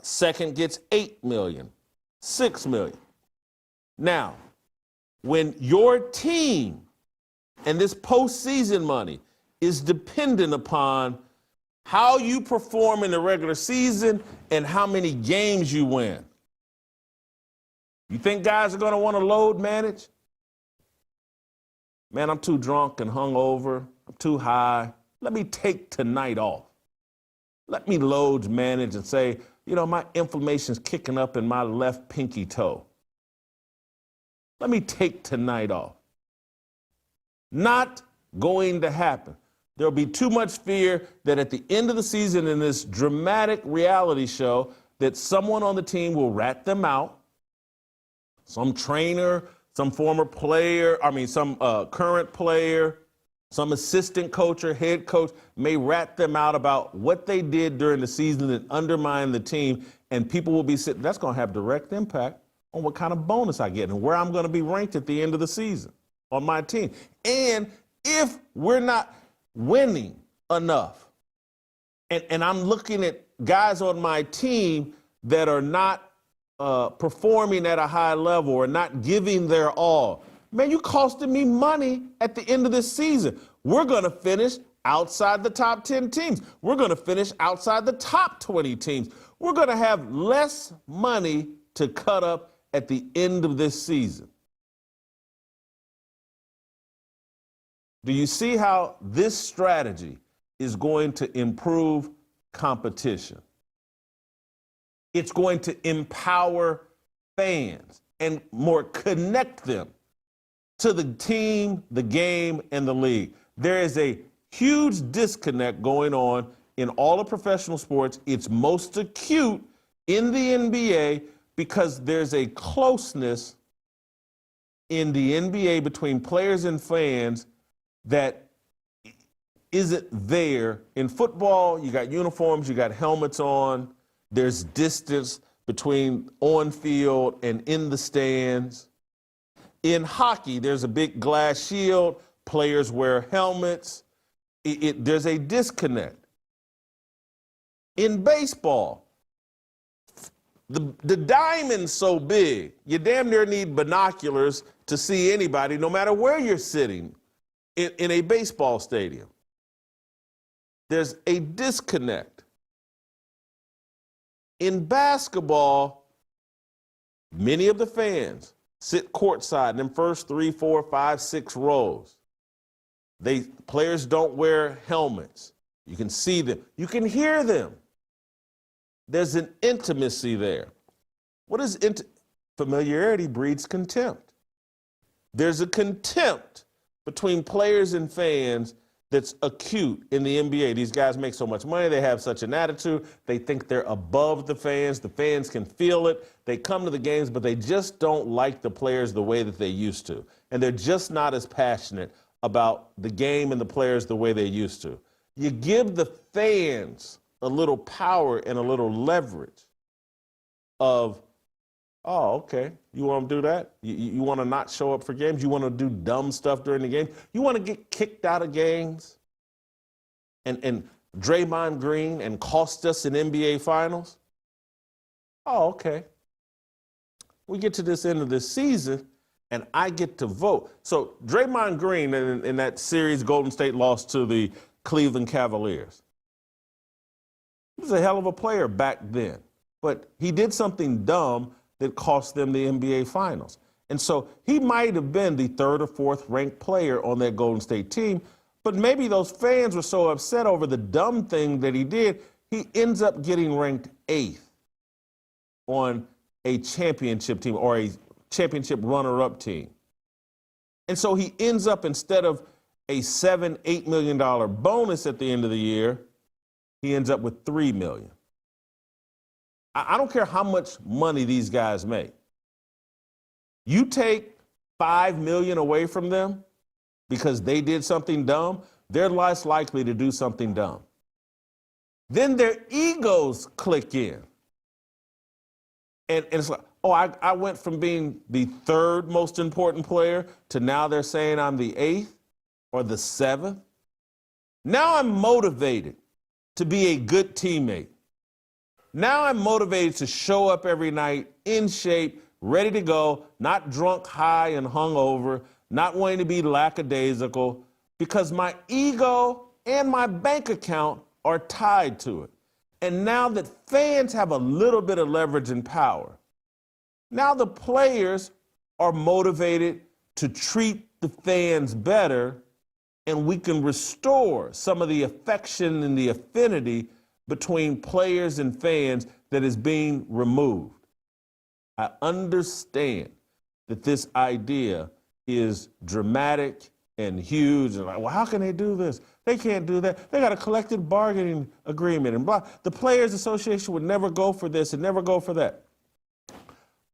Second gets $8 million, $6 million. Now, when your team and this postseason money is dependent upon how you perform in the regular season and how many games you win, you think guys are going to want to load manage? Man, I'm too drunk and hungover. I'm too high. Let me take tonight off. Let me load manage and say, my inflammation's kicking up in my left pinky toe. Let me take tonight off. Not going to happen. There'll be too much fear that at the end of the season in this dramatic reality show that someone on the team will rat them out. Some trainer, some former player, some current player, some assistant coach or head coach may rat them out about what they did during the season that undermined the team, and people will be sitting. That's going to have direct impact on what kind of bonus I get and where I'm going to be ranked at the end of the season on my team. And if we're not winning enough, and I'm looking at guys on my team that are not performing at a high level or not giving their all, man, you costing me money at the end of this season. We're going to finish outside the top 10 teams. We're going to finish outside the top 20 teams. We're going to have less money to cut up at the end of this season. Do you see how this strategy is going to improve competition? It's going to empower fans and more connect them to the team, the game, and the league. There is a huge disconnect going on in all of professional sports. It's most acute in the NBA because there's a closeness in the NBA between players and fans that isn't there. In football, you got uniforms, you got helmets on, there's distance between on field and in the stands. In hockey, there's a big glass shield, players wear helmets. There's a disconnect. In baseball, the diamond's so big, you damn near need binoculars to see anybody, no matter where you're sitting in a baseball stadium. There's a disconnect. In basketball, many of the fans sit courtside in them first 3, 4, 5, 6 rows. Players don't wear helmets. You can see them. You can hear them. There's an intimacy there. What is familiarity breeds contempt. There's a contempt between players and fans that's acute in the NBA. These guys make so much money. They have such an attitude. They think they're above the fans. The fans can feel it. They come to the games, but they just don't like the players the way that they used to. And they're just not as passionate about the game and the players the way they used to. You give the fans a little power and a little leverage of, oh, okay, you want to do that? You want to not show up for games? You want to do dumb stuff during the game? You want to get kicked out of games and Draymond Green and cost us an NBA Finals? Oh, okay. We get to this end of this season, and I get to vote. So Draymond Green in that series Golden State lost to the Cleveland Cavaliers. He was a hell of a player back then, but he did something dumb that cost them the NBA Finals. And so he might have been the 3rd or 4th ranked player on that Golden State team, but maybe those fans were so upset over the dumb thing that he did, he ends up getting ranked 8th on a championship team or a championship runner-up team. And so he ends up, instead of a $7, $8 million bonus at the end of the year, he ends up with $3 million. I don't care how much money these guys make. You take $5 million away from them because they did something dumb, they're less likely to do something dumb. Then their egos click in. And it's like, oh, I went from being the 3rd most important player to now they're saying I'm the 8th or the 7th. Now I'm motivated to be a good teammate. Now I'm motivated to show up every night in shape, ready to go, not drunk, high, and hungover, not wanting to be lackadaisical, because my ego and my bank account are tied to it. And now that fans have a little bit of leverage and power, now the players are motivated to treat the fans better, and we can restore some of the affection and the affinity between players and fans that is being removed. I understand that this idea is dramatic and huge. And like, well, how can they do this? They can't do that. They got a collective bargaining agreement and blah. The Players Association would never go for this and never go for that.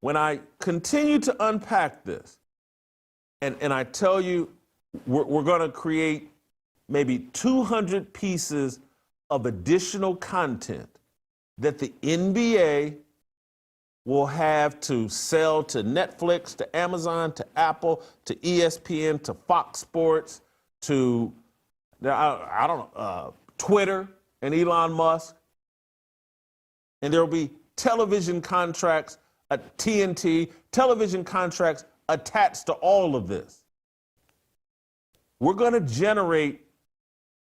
When I continue to unpack this, and I tell you, we're going to create maybe 200 pieces of additional content that the NBA will have to sell to Netflix, to Amazon, to Apple, to ESPN, to Fox Sports, to, I don't know, Twitter and Elon Musk. And there will be television contracts at TNT, television contracts attached to all of this. We're going to generate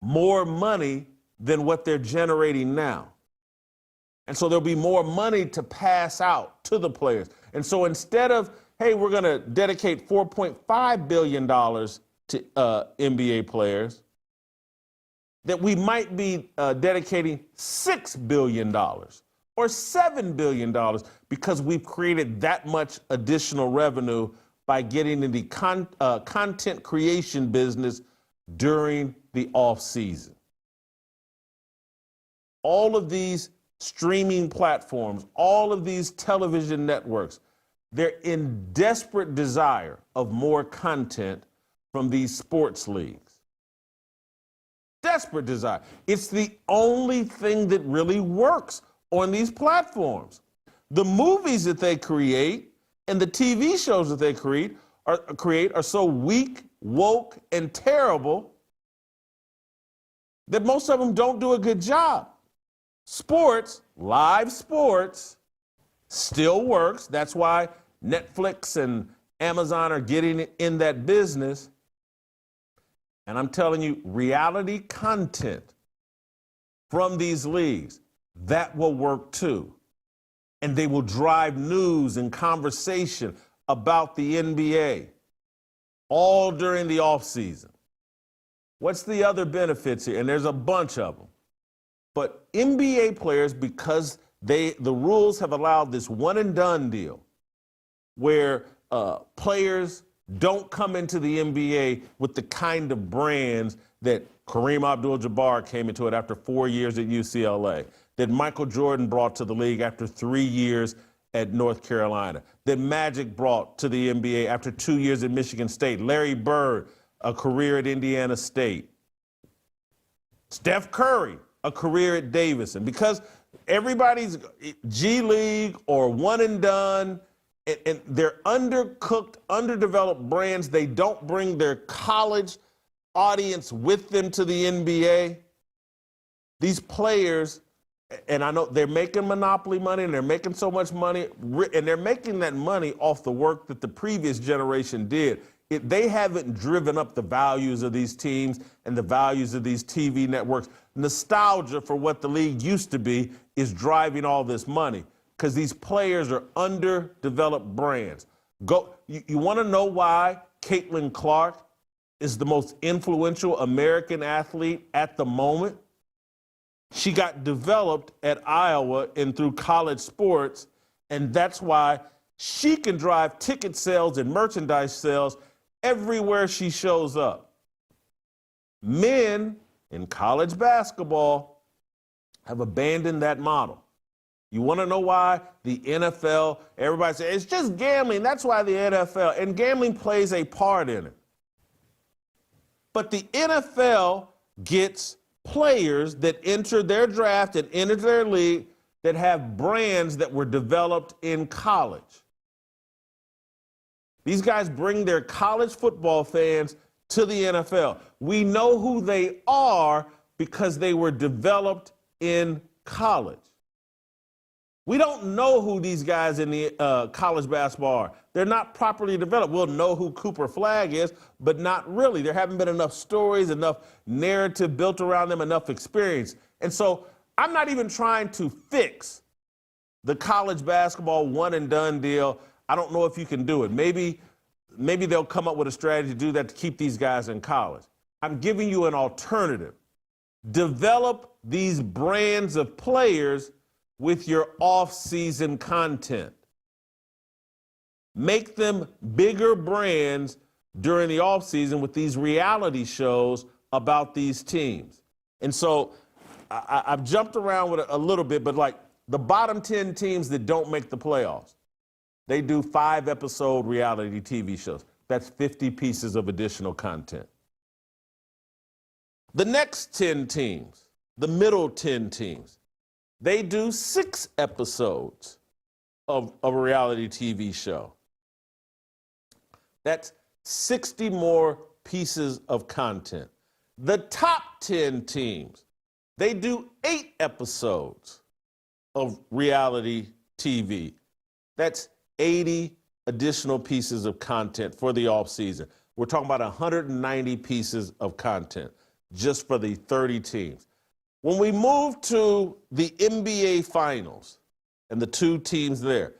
more money than what they're generating now. And so there'll be more money to pass out to the players. And so instead of, hey, we're going to dedicate $4.5 billion to NBA players, that we might be dedicating $6 billion or $7 billion because we've created that much additional revenue by getting in the content creation business during the off season. All of these streaming platforms, all of these television networks, they're in desperate desire of more content from these sports leagues. Desperate desire. It's the only thing that really works on these platforms. The movies that they create and the TV shows that they create are so weak, woke, and terrible that most of them don't do a good job. Sports, live sports, still works. That's why Netflix and Amazon are getting in that business. And I'm telling you, reality content from these leagues, that will work too. And they will drive news and conversation about the NBA all during the offseason. What's the other benefits here? And there's a bunch of them. But NBA players, because the rules have allowed this one and done deal where players don't come into the NBA with the kind of brands that Kareem Abdul-Jabbar came into it after 4 years at UCLA, that Michael Jordan brought to the league after 3 years at North Carolina, that Magic brought to the NBA after 2 years at Michigan State, Larry Bird, a career at Indiana State, Steph Curry, a career at Davidson. Because everybody's G League or one and done, and they're undercooked, underdeveloped brands. They don't bring their college audience with them to the NBA. These players, and I know they're making monopoly money and they're making so much money, and they're making that money off the work that the previous generation did. They haven't driven up the values of these teams and the values of these TV networks. Nostalgia for what the league used to be is driving all this money because these players are underdeveloped brands. You want to know why Caitlin Clark is the most influential American athlete at the moment? She got developed at Iowa and through college sports, and that's why she can drive ticket sales and merchandise sales everywhere she shows up. Men in college basketball have abandoned that model. You want to know why the NFL, everybody says, it's just gambling. That's why the NFL, and gambling plays a part in it. But the NFL gets players that enter their draft and enter their league that have brands that were developed in college. These guys bring their college football fans to the NFL. We know who they are because they were developed in college. We don't know who these guys in the college basketball are. They're not properly developed. We'll know who Cooper Flagg is, but not really. There haven't been enough stories, enough narrative built around them, enough experience. And so I'm not even trying to fix the college basketball one and done deal. I don't know if you can do it. Maybe they'll come up with a strategy to do that to keep these guys in college. I'm giving you an alternative. Develop these brands of players with your off-season content. Make them bigger brands during the off-season with these reality shows about these teams. And so I've jumped around with it a little bit, but like the bottom 10 teams that don't make the playoffs, they do 5-episode reality TV shows. That's 50 pieces of additional content. The next 10 teams, the middle 10 teams, they do 6 episodes of a reality TV show. That's 60 more pieces of content. The top 10 teams, they do 8 episodes of reality TV. That's 80 additional pieces of content for the offseason. We're talking about 190 pieces of content just for the 30 teams. When we move to the NBA Finals and the 2 teams there,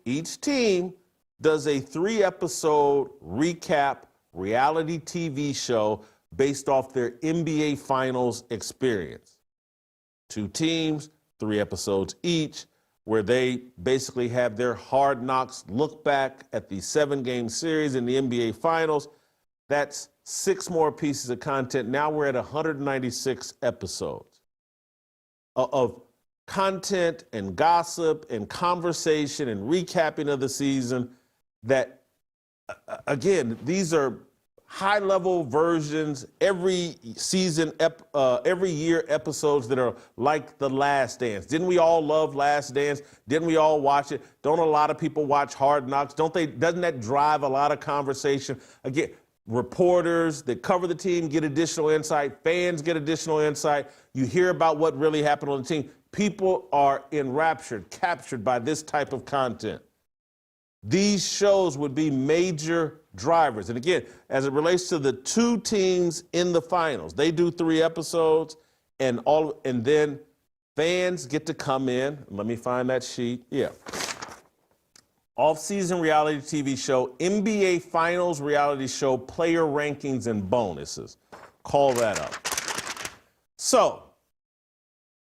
each team does a 3-episode recap reality TV show based off their NBA Finals experience. 2 teams, 3 episodes each, where they basically have their hard knocks look back at the 7-game series in the NBA Finals. That's 6 more pieces of content. Now we're at 196 episodes of content and gossip and conversation and recapping of the season that, again, these are high-level versions, every season, every year episodes that are like The Last Dance. Didn't we all love Last Dance? Didn't we all watch it? Don't a lot of people watch Hard Knocks? Doesn't that drive a lot of conversation? Again, reporters that cover the team get additional insight. Fans get additional insight. You hear about what really happened on the team. People are enraptured, captured by this type of content. These shows would be major drivers. And again, as it relates to the two teams in the finals, they do 3 episodes, and then fans get to come in. Let me find that sheet. Yeah. Off-season reality TV show, NBA Finals reality show, player rankings and bonuses. Call that up. So,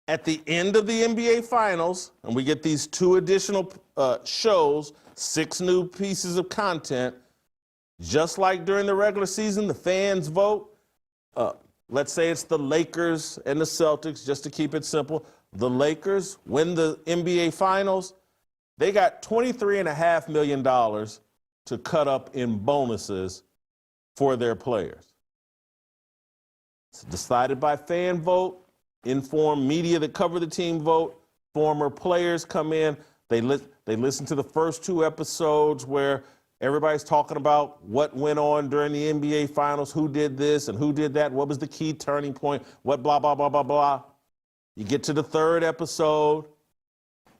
at the end of the NBA Finals, and we get these 2 additional shows, 6 new pieces of content, just like during the regular season, the fans vote. Let's say it's the Lakers and the Celtics, just to keep it simple. The Lakers win the NBA Finals. They got $23.5 million to cut up in bonuses for their players. It's decided by fan vote, informed media that cover the team vote, former players come in. They listen to the first 2 episodes where everybody's talking about what went on during the NBA Finals, who did this and who did that, what was the key turning point, what blah, blah, blah, blah, blah. You get to the 3rd episode,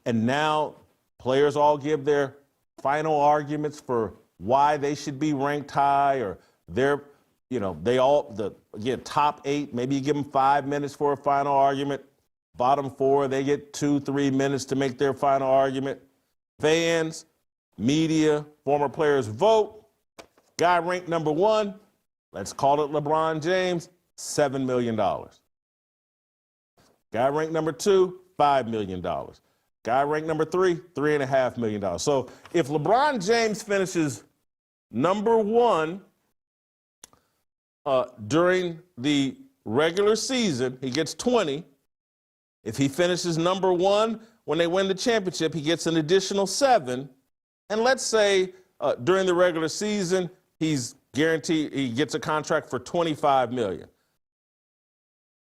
and now players all give their final arguments for why they should be ranked high, or they're, again, top 8, maybe you give them 5 minutes for a final argument. Bottom 4, they get 2-3 minutes to make their final argument. Fans, media, former players vote. Guy ranked number 1, let's call it LeBron James, $7 million. Guy ranked number 2, $5 million. Guy ranked number 3, $3.5 million. So if LeBron James finishes number 1 during the regular season, he gets 20. If he finishes number 1 when they win the championship, he gets an additional 7. And let's say during the regular season, he's guaranteed, he gets a contract for $25 million.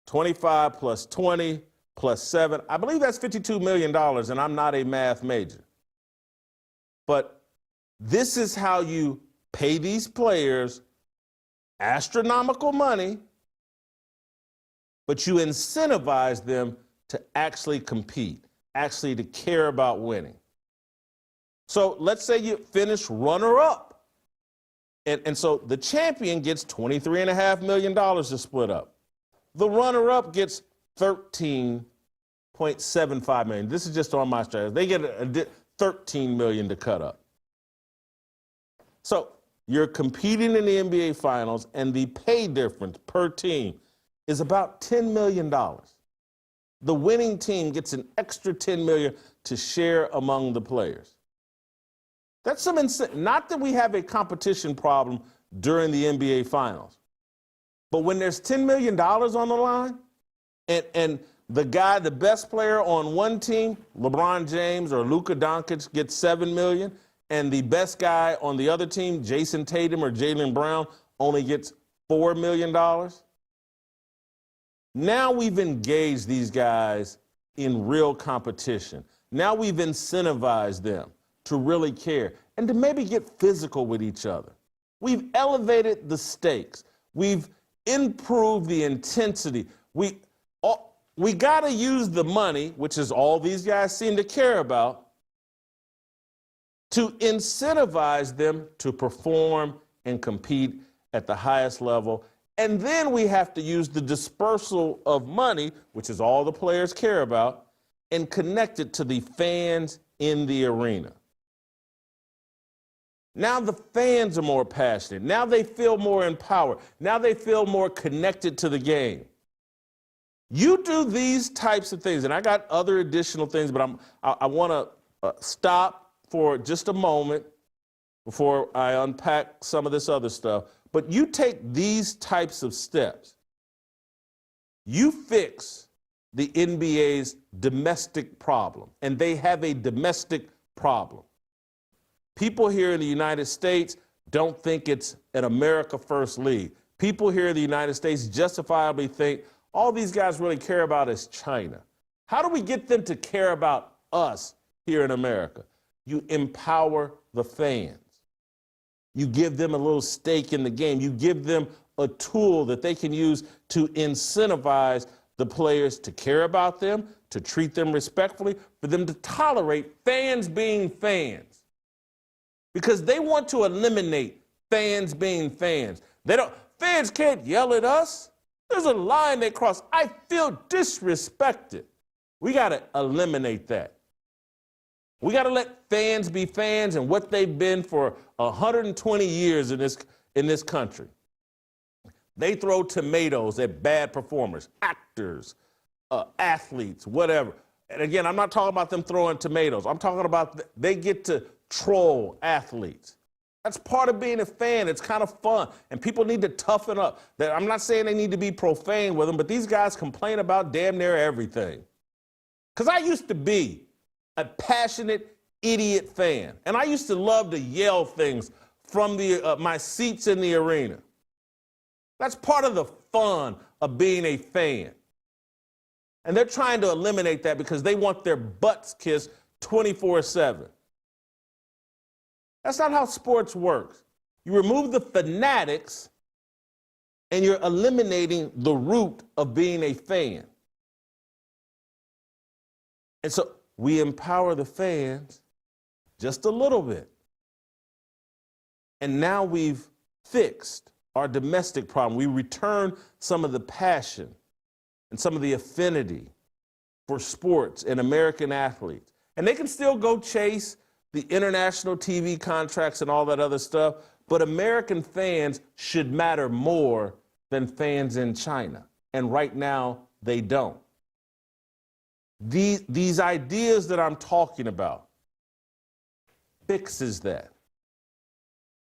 25 plus 20 plus 7, I believe that's $52 million, and I'm not a math major. But this is how you pay these players astronomical money, but you incentivize them to actually compete, actually to care about winning. So let's say you finish runner-up. And so the champion gets $23.5 million to split up. The runner-up gets $13.75 million. This is just on my strategy. They get $13 million to cut up. So you're competing in the NBA Finals, and the pay difference per team is about $10 million. The winning team gets an extra $10 million to share among the players. That's some not that we have a competition problem during the NBA Finals, but when there's $10 million on the line, and the best player on one team, LeBron James or Luka Doncic, gets $7 million, and the best guy on the other team, Jason Tatum or Jaylen Brown, only gets $4 million. Now we've engaged these guys in real competition. Now we've incentivized them to really care and to maybe get physical with each other. We've elevated the stakes. We've improved the intensity. We got to use the money, which is all these guys seem to care about, to incentivize them to perform and compete at the highest level. And then we have to use the dispersal of money, which is all the players care about, and connect it to the fans in the arena. Now the fans are more passionate. Now they feel more empowered. Now they feel more connected to the game. You do these types of things, and I got other additional things, but I want to stop for just a moment before I unpack some of this other stuff. But you take these types of steps. You fix the NBA's domestic problem, and they have a domestic problem. People here in the United States don't think it's an America First league. People here in the United States justifiably think all these guys really care about is China. How do we get them to care about us here in America? You empower the fans. You give them a little stake in the game. You give them a tool that they can use to incentivize the players to care about them, to treat them respectfully, for them to tolerate fans being fans. Because they want to eliminate fans being fans. Fans can't yell at us. There's a line they cross. I feel disrespected. We got to eliminate that. We got to let fans be fans and what they've been for 120 years in this country. They throw tomatoes at bad performers, actors, athletes, whatever. And again, I'm not talking about them throwing tomatoes. I'm talking about they get to troll athletes. That's part of being a fan. It's kind of fun. And people need to toughen up. I'm not saying they need to be profane with them, but these guys complain about damn near everything. Because I used to be a passionate idiot fan. And I used to love to yell things from my seats in the arena. That's part of the fun of being a fan. And they're trying to eliminate that because they want their butts kissed 24/7. That's not how sports works. You remove the fanatics and you're eliminating the root of being a fan. And so we empower the fans just a little bit. And now we've fixed our domestic problem. We return some of the passion and some of the affinity for sports and American athletes. And they can still go chase the international TV contracts and all that other stuff, but American fans should matter more than fans in China. And right now, they don't. These ideas that I'm talking about fixes that.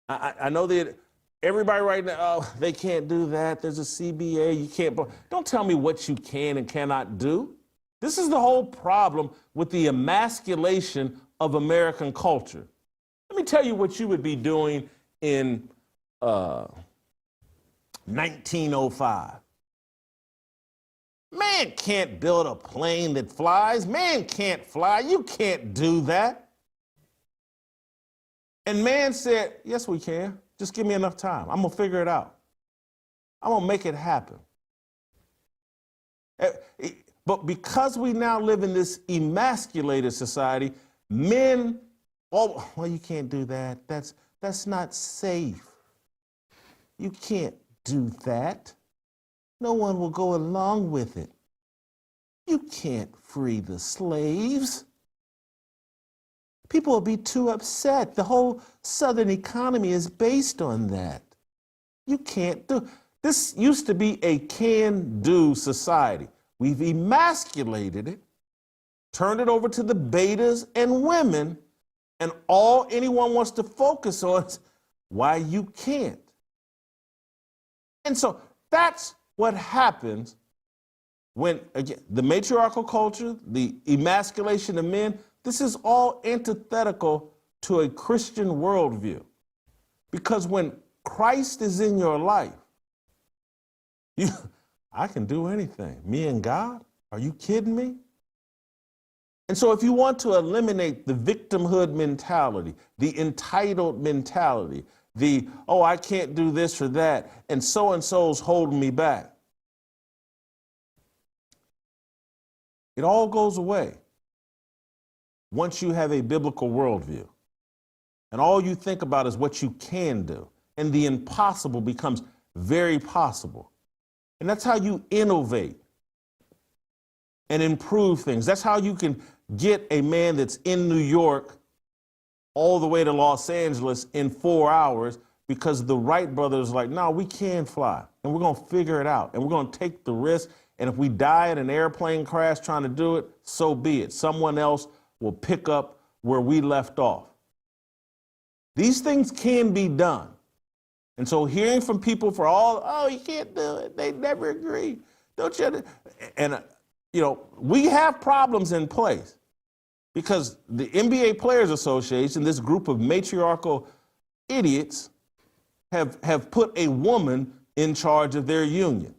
I know that everybody right now, oh, they can't do that. There's a CBA. You can't. Don't tell me what you can and cannot do. This is the whole problem with the emasculation of American culture. Let me tell you what you would be doing in 1905. Man can't build a plane that flies. Man can't fly. You can't do that. And man said, yes, we can. Just give me enough time. I'm going to figure it out. I'm going to make it happen. But because we now live in this emasculated society, men, oh, well, you can't do that. That's not safe. You can't do that. No one will go along with it. You can't free the slaves. People will be too upset. The whole Southern economy is based on that. You can't do. This used to be a can-do society. We've emasculated it, turned it over to the betas and women, and all anyone wants to focus on is why you can't. And so that's what happens when, again, the matriarchal culture, the emasculation of men, this is all antithetical to a Christian worldview. Because when Christ is in your life, I can do anything. Me and God? Are you kidding me? And so if you want to eliminate the victimhood mentality, the entitled mentality, the, oh, I can't do this or that, and so-and-so's holding me back, it all goes away once you have a biblical worldview. And all you think about is what you can do. And the impossible becomes very possible. And that's how you innovate and improve things. That's how you can get a man that's in New York all the way to Los Angeles in 4 hours, because the Wright brothers are like, no, we can fly, and we're going to figure it out, and we're going to take the risk, and if we die in an airplane crash trying to do it, so be it. Someone else will pick up where we left off. These things can be done. And so hearing from people for all, oh, you can't do it, they never agree. Don't you? And, we have problems in place because the NBA Players Association, this group of matriarchal idiots, have put a woman in charge of their union.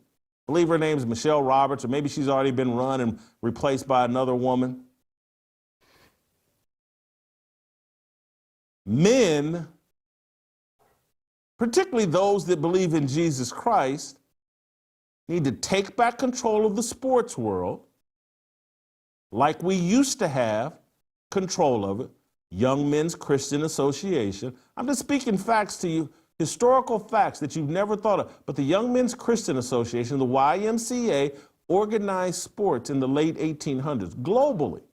I believe her name is Michelle Roberts, or maybe she's already been run and replaced by another woman. Men, particularly those that believe in Jesus Christ, need to take back control of the sports world like we used to have control of it. Young Men's Christian Association. I'm just speaking facts to you, historical facts that you've never thought of. But the Young Men's Christian Association, the YMCA, organized sports in the late 1800s globally.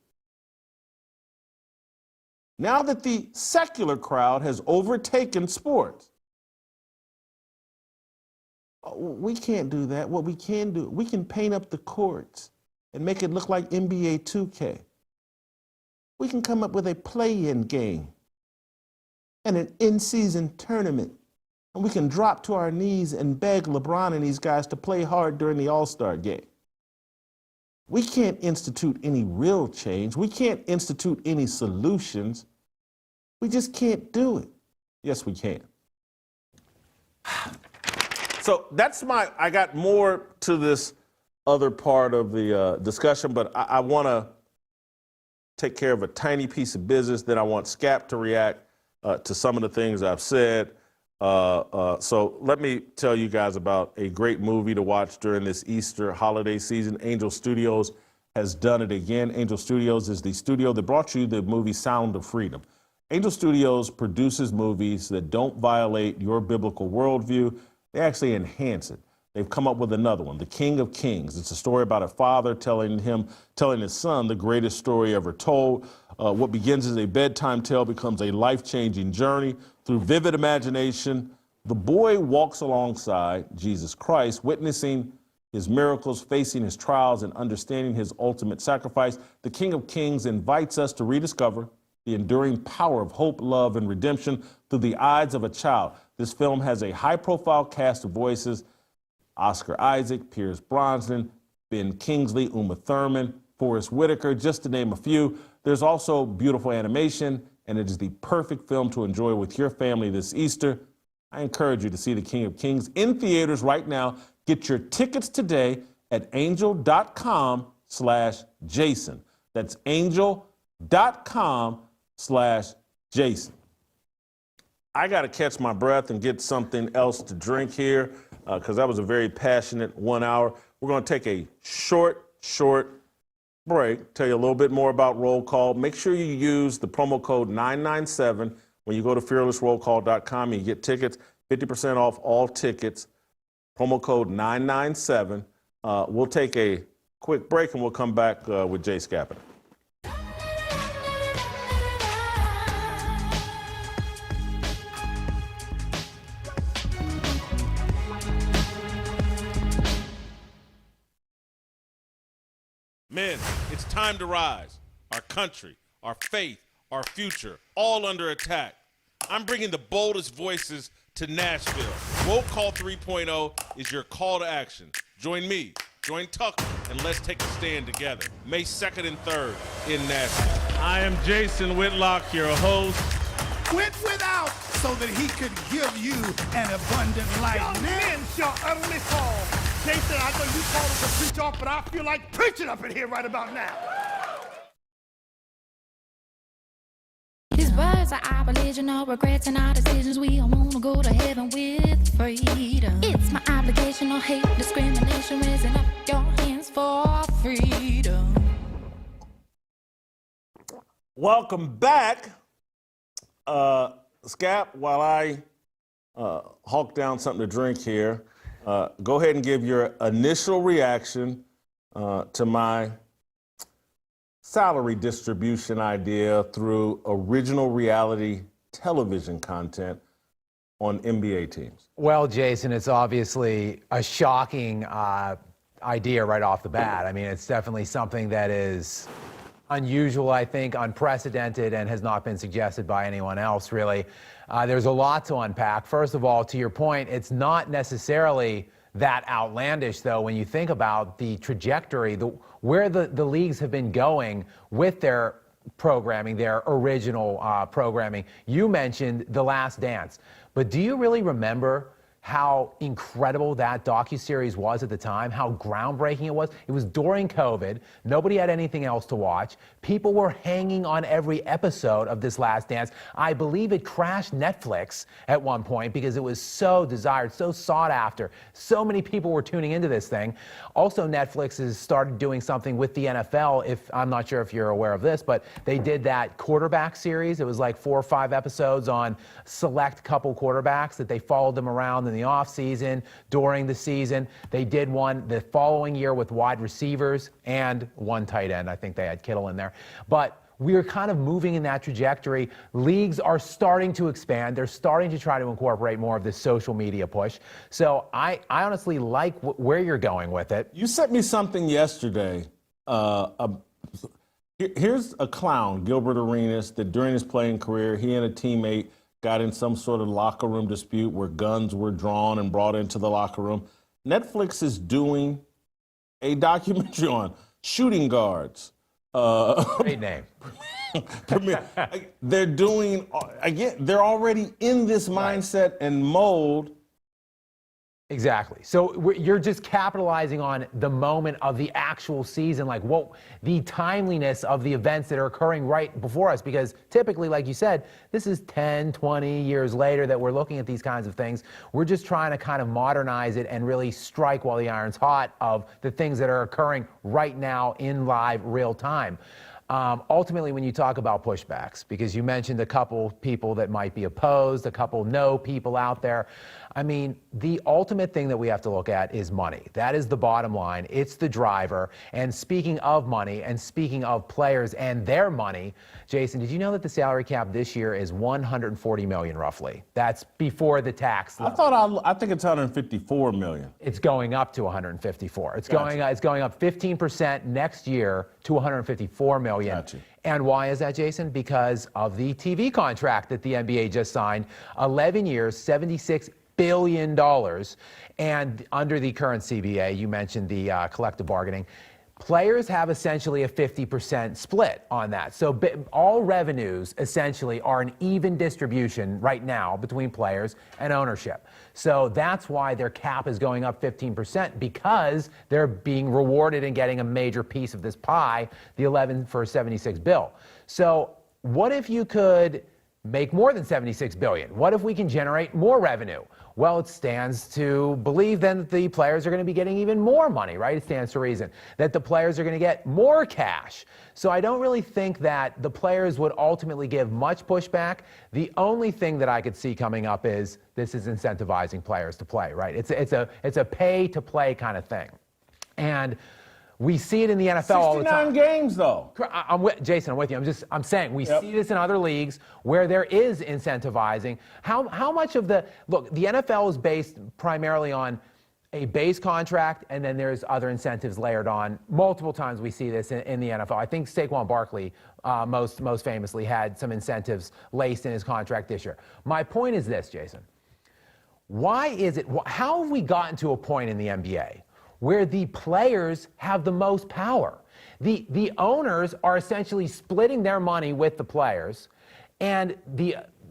Now that the secular crowd has overtaken sports, we can't do that. What we can do, we can paint up the courts and make it look like NBA 2K. We can come up with a play-in game and an in-season tournament, and we can drop to our knees and beg LeBron and these guys to play hard during the All-Star game. We can't institute any real change. We can't institute any solutions. We just can't do it. Yes, we can. So that's I got more to this other part of the discussion, but I want to take care of a tiny piece of business. Then I want Skap to react to some of the things I've said. So let me tell you guys about a great movie to watch during this Easter holiday season. Angel Studios has done it again. Angel Studios is the studio that brought you the movie Sound of Freedom. Angel Studios produces movies that don't violate your biblical worldview. They actually enhance it. They've come up with another one, The King of Kings. It's a story about a father telling his son the greatest story ever told. What begins as a bedtime tale becomes a life-changing journey. Through vivid imagination, the boy walks alongside Jesus Christ, witnessing his miracles, facing his trials, and understanding his ultimate sacrifice. The King of Kings invites us to rediscover the enduring power of hope, love, and redemption through the eyes of a child. This film has a high-profile cast of voices: Oscar Isaac, Pierce Brosnan, Ben Kingsley, Uma Thurman, Forrest Whitaker, just to name a few. There's also beautiful animation, and it is the perfect film to enjoy with your family this Easter. I encourage you to see The King of Kings in theaters right now. Get your tickets today at angel.com/Jason. That's angel.com/Jason. I got to catch my breath and get something else to drink here because that was a very passionate 1 hour. We're going to take a short break, tell you a little bit more about Roll Call. Make sure you use the promo code 997 when you go to fearlessrollcall.com and you get tickets, 50% off all tickets, promo code 997. We'll take a quick break and we'll come back with Jay Skapinac. Men, it's time to rise. Our country, our faith, our future, all under attack. I'm bringing the boldest voices to Nashville. Roll Call 3.0 is your call to action. Join me, join Tucker, and let's take a stand together. May 2nd and 3rd in Nashville. I am Jason Whitlock, your host. Went without so that he could give you an abundant life. Young men shall utterly fall. Jason, I know you called us to preach off, but I feel like preaching up in here right about now. These words are our religion, no regrets in our decisions. We all want to go to heaven with freedom. It's my obligation, no hate, discrimination, raising up your hands for freedom. Welcome back. Skap, while I hawk down something to drink here, go ahead and give your initial reaction to my salary distribution idea through original reality television content on NBA teams. Well, Jason, it's obviously a shocking idea right off the bat. I mean, it's definitely something that is unusual, I think, unprecedented, and has not been suggested by anyone else, really. There's a lot to unpack. First of all, to your point, it's not necessarily that outlandish, though, when you think about the trajectory, where the leagues have been going with their programming, their original programming. You mentioned The Last Dance, but do you really remember how incredible that docuseries was at the time, how groundbreaking it was? It was during COVID. Nobody had anything else to watch. People were hanging on every episode of this Last Dance. I believe it crashed Netflix at one point because it was so desired, so sought after. So many people were tuning into this thing. Also, Netflix has started doing something with the NFL. I'm not sure if you're aware of this, but they did that quarterback series. It was like 4 or 5 episodes on select couple quarterbacks that they followed them around in the off season, during the season. They did one the following year with wide receivers and one tight end. I think they had Kittle in there. But we are kind of moving in that trajectory. Leagues are starting to expand. They're starting to try to incorporate more of this social media push. So I honestly like where you're going with it. You sent me something yesterday. Here's a clown, Gilbert Arenas, that during his playing career, he and a teammate got in some sort of locker room dispute where guns were drawn and brought into the locker room. Netflix is doing a documentary on shooting guards. Great name. They're doing, again, they're already in this mindset and mold. Exactly. So you're just capitalizing on the moment of the actual season, like what the timeliness of the events that are occurring right before us, because typically, like you said, this is 10, 20 years later that we're looking at these kinds of things. We're just trying to kind of modernize it and really strike while the iron's hot of the things that are occurring right now in live real time. Ultimately, when you talk about pushbacks, because you mentioned a couple people that might be opposed, a couple no people out there. I mean, the ultimate thing that we have to look at is money. That is the bottom line. It's the driver. And speaking of money and speaking of players and their money, Jason, did you know that the salary cap this year is $140 million roughly? That's before the tax. I think it's 154 million. It's going up to 154. It's going up 15% next year to 154 million. Gotcha. And why is that, Jason? Because of the TV contract that the NBA just signed, 11 years, $76 billion. And under the current CBA, you mentioned the collective bargaining, players have essentially a 50% split on that. So all revenues essentially are an even distribution right now between players and ownership. So that's why their cap is going up 15%, because they're being rewarded and getting a major piece of this pie, the 11 for 76 bill. So what if you could make more than 76 billion? What if we can generate more revenue? Well, it stands to believe then that the players are going to be getting even more money, right? It stands to reason that the players are going to get more cash. So I don't really think that the players would ultimately give much pushback. The only thing that I could see coming up is this is incentivizing players to play, right? It's a pay to play kind of thing. And we see it in the NFL all the time. 69 games, though. Jason, I'm with you. I'm saying we see this in other leagues where there is incentivizing. How much of the NFL is based primarily on a base contract, and then there's other incentives layered on. Multiple times we see this in the NFL. I think Saquon Barkley most famously had some incentives laced in his contract this year. My point is this, Jason. How have we gotten to a point in the NBA where the players have the most power? The owners are essentially splitting their money with the players, and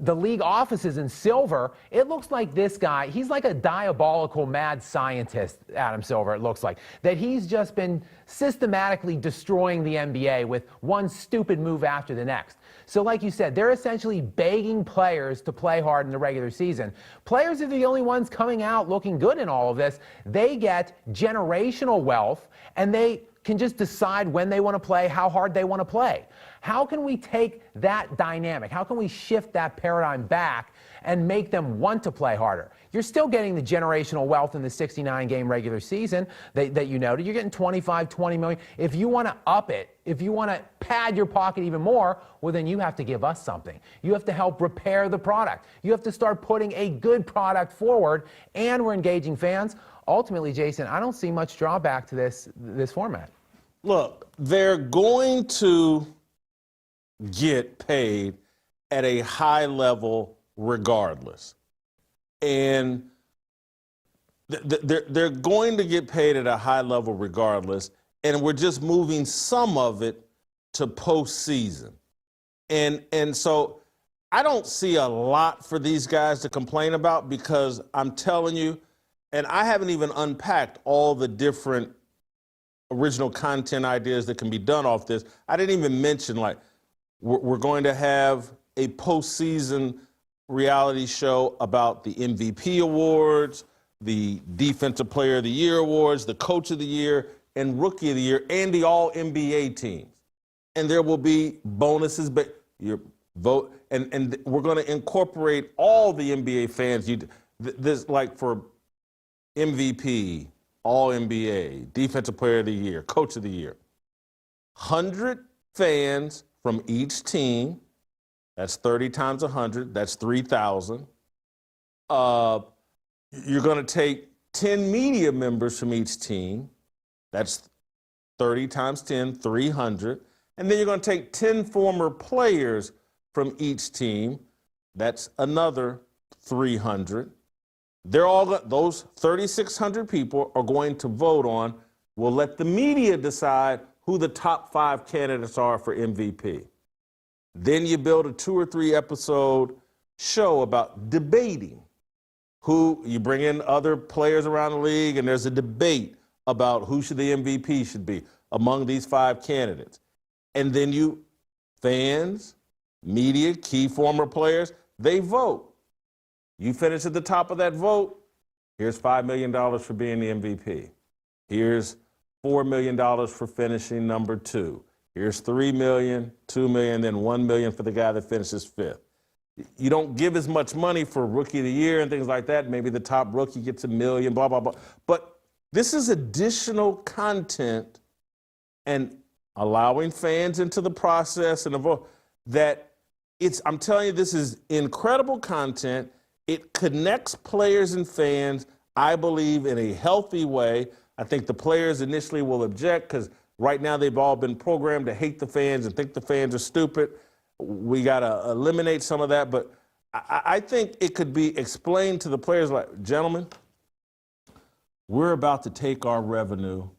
the league offices in Silver, it looks like this guy, he's like a diabolical mad scientist, Adam Silver, it looks like, that he's just been systematically destroying the NBA with one stupid move after the next. So like you said, they're essentially begging players to play hard in the regular season. Players are the only ones coming out looking good in all of this. They get generational wealth, and they can just decide when they want to play, how hard they want to play. How can we take that dynamic? How can we shift that paradigm back and make them want to play harder? You're still getting the generational wealth in the 69-game regular season that you noted. You're getting 25, 20 million. If you want to up it, if you want to pad your pocket even more, well, then you have to give us something. You have to help repair the product. You have to start putting a good product forward, and we're engaging fans. Ultimately, Jason, I don't see much drawback to this format. Look, they're going to get paid at a high level regardless. And they're going to get paid at a high level regardless, and we're just moving some of it to postseason. And so I don't see a lot for these guys to complain about, because I'm telling you, and I haven't even unpacked all the different original content ideas that can be done off this. I didn't even mention, like, we're going to have a postseason reality show about the MVP awards, the Defensive Player of the Year awards, the Coach of the Year, and Rookie of the Year, and the All-NBA teams. And there will be bonuses, but your vote, and we're going to incorporate all the NBA fans. This, like, for MVP, All-NBA, Defensive Player of the Year, Coach of the Year, 100 fans from each team. That's 30 times 100. That's 3,000. You're going to take 10 media members from each team. That's 30 times 10, 300. And then you're going to take 10 former players from each team. That's another 300. They're all, those 3,600 people are going to vote on. We'll let the media decide who the top 5 candidates are for MVP. Then you build a 2 or 3 episode show about debating who, you bring in other players around the league, and there's a debate about who should the MVP should be among these 5 candidates. And then you, fans, media, key former players, they vote. You finish at the top of that vote, here's $5 million for being the MVP. Here's $4 million for finishing number 2. Here's $3 million, $2 million, then $1 million for the guy that finishes 5th. You don't give as much money for Rookie of the Year and things like that. Maybe the top rookie gets $1 million, blah, blah, blah. But this is additional content and allowing fans into the process and the vote that I'm telling you, this is incredible content. It connects players and fans, I believe, in a healthy way. I think the players initially will object because right now they've all been programmed to hate the fans and think the fans are stupid. We got to eliminate some of that. But I think it could be explained to the players like, gentlemen, we're about to take our revenue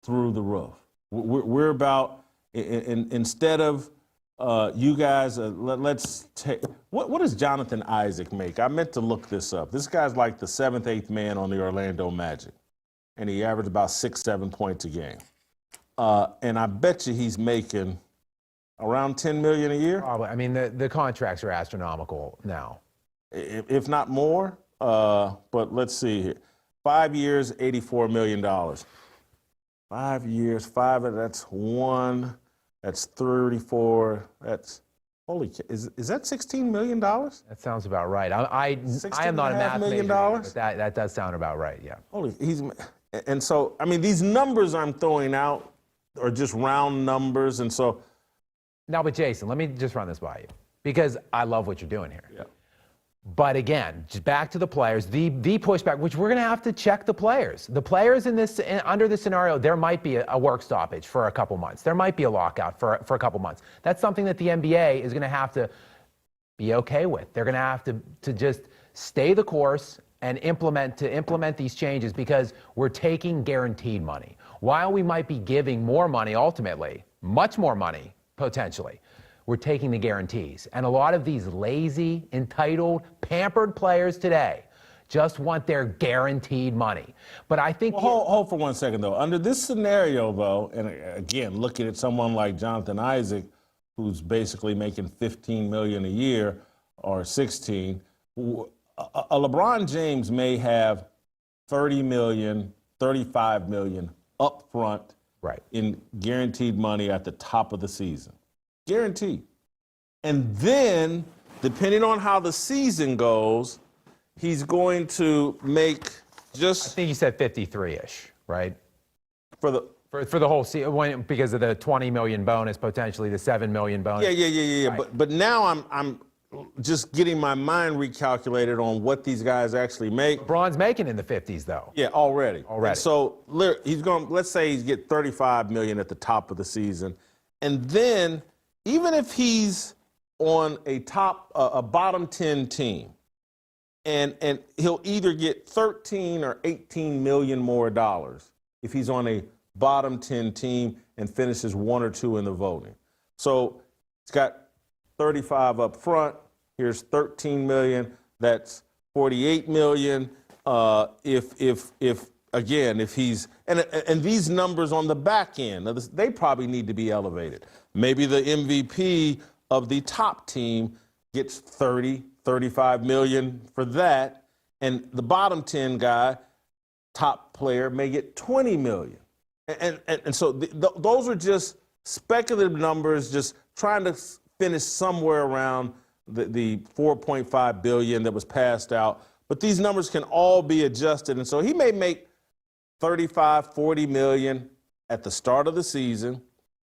through the roof. We're about, instead of you guys, let's take, what does Jonathan Isaac make? I meant to look this up. This guy's like the 7th, 8th man on the Orlando Magic, and he averaged about 6, 7 points a game. And I bet you he's making around $10 million a year. Probably. I mean, the contracts are astronomical now. If not more, but let's see here. 5 years, $84 million. 5 years, that's 1, that's 34, that's, holy, is that $16 million? That sounds about right. I am not a math major, but that does sound about right, yeah. Holy, and so, I mean, these numbers I'm throwing out are just round numbers, and so. Now, but Jason, let me just run this by you, because I love what you're doing here. Yeah. But again, just back to the players, the pushback, which we're going to have to check the players. The players under this scenario, there might be a work stoppage for a couple months. There might be a lockout for a couple months. That's something that the NBA is going to have to be okay with. They're going to have to just stay the course and implement these changes, because we're taking guaranteed money. While we might be giving more money ultimately, much more money potentially, we're taking the guarantees. And a lot of these lazy, entitled, pampered players today just want their guaranteed money. But I think... Well, hold for 1 second, though. Under this scenario, though, and again, looking at someone like Jonathan Isaac, who's basically making $15 million a year, or 16, a LeBron James may have $30 million, $35 million up front, right, in guaranteed money at the top of the season. Guaranteed. And then, depending on how the season goes, he's going to make just... I think you said 53-ish, right? For the whole season, because of the $20 million bonus, potentially the $7 million bonus. Yeah. Right. But now I'm just getting my mind recalculated on what these guys actually make. LeBron's making in the 50s, though. Yeah, already. And so he's going, let's say he's get $35 million at the top of the season. And then, even if he's on a bottom 10 team, and he'll either get 13 or 18 million more dollars if he's on a bottom 10 team and finishes 1 or 2 in the voting. So he's got 35 up front. Here's 13 million. That's 48 million. If he's and these numbers on the back end, they probably need to be elevated. Maybe the MVP of the top team gets 30, 35 million for that, and the bottom 10 guy, top player, may get 20 million. And so those are just speculative numbers, just trying to finish somewhere around the 4.5 billion that was passed out. But these numbers can all be adjusted, and so he may make 35, 40 million at the start of the season,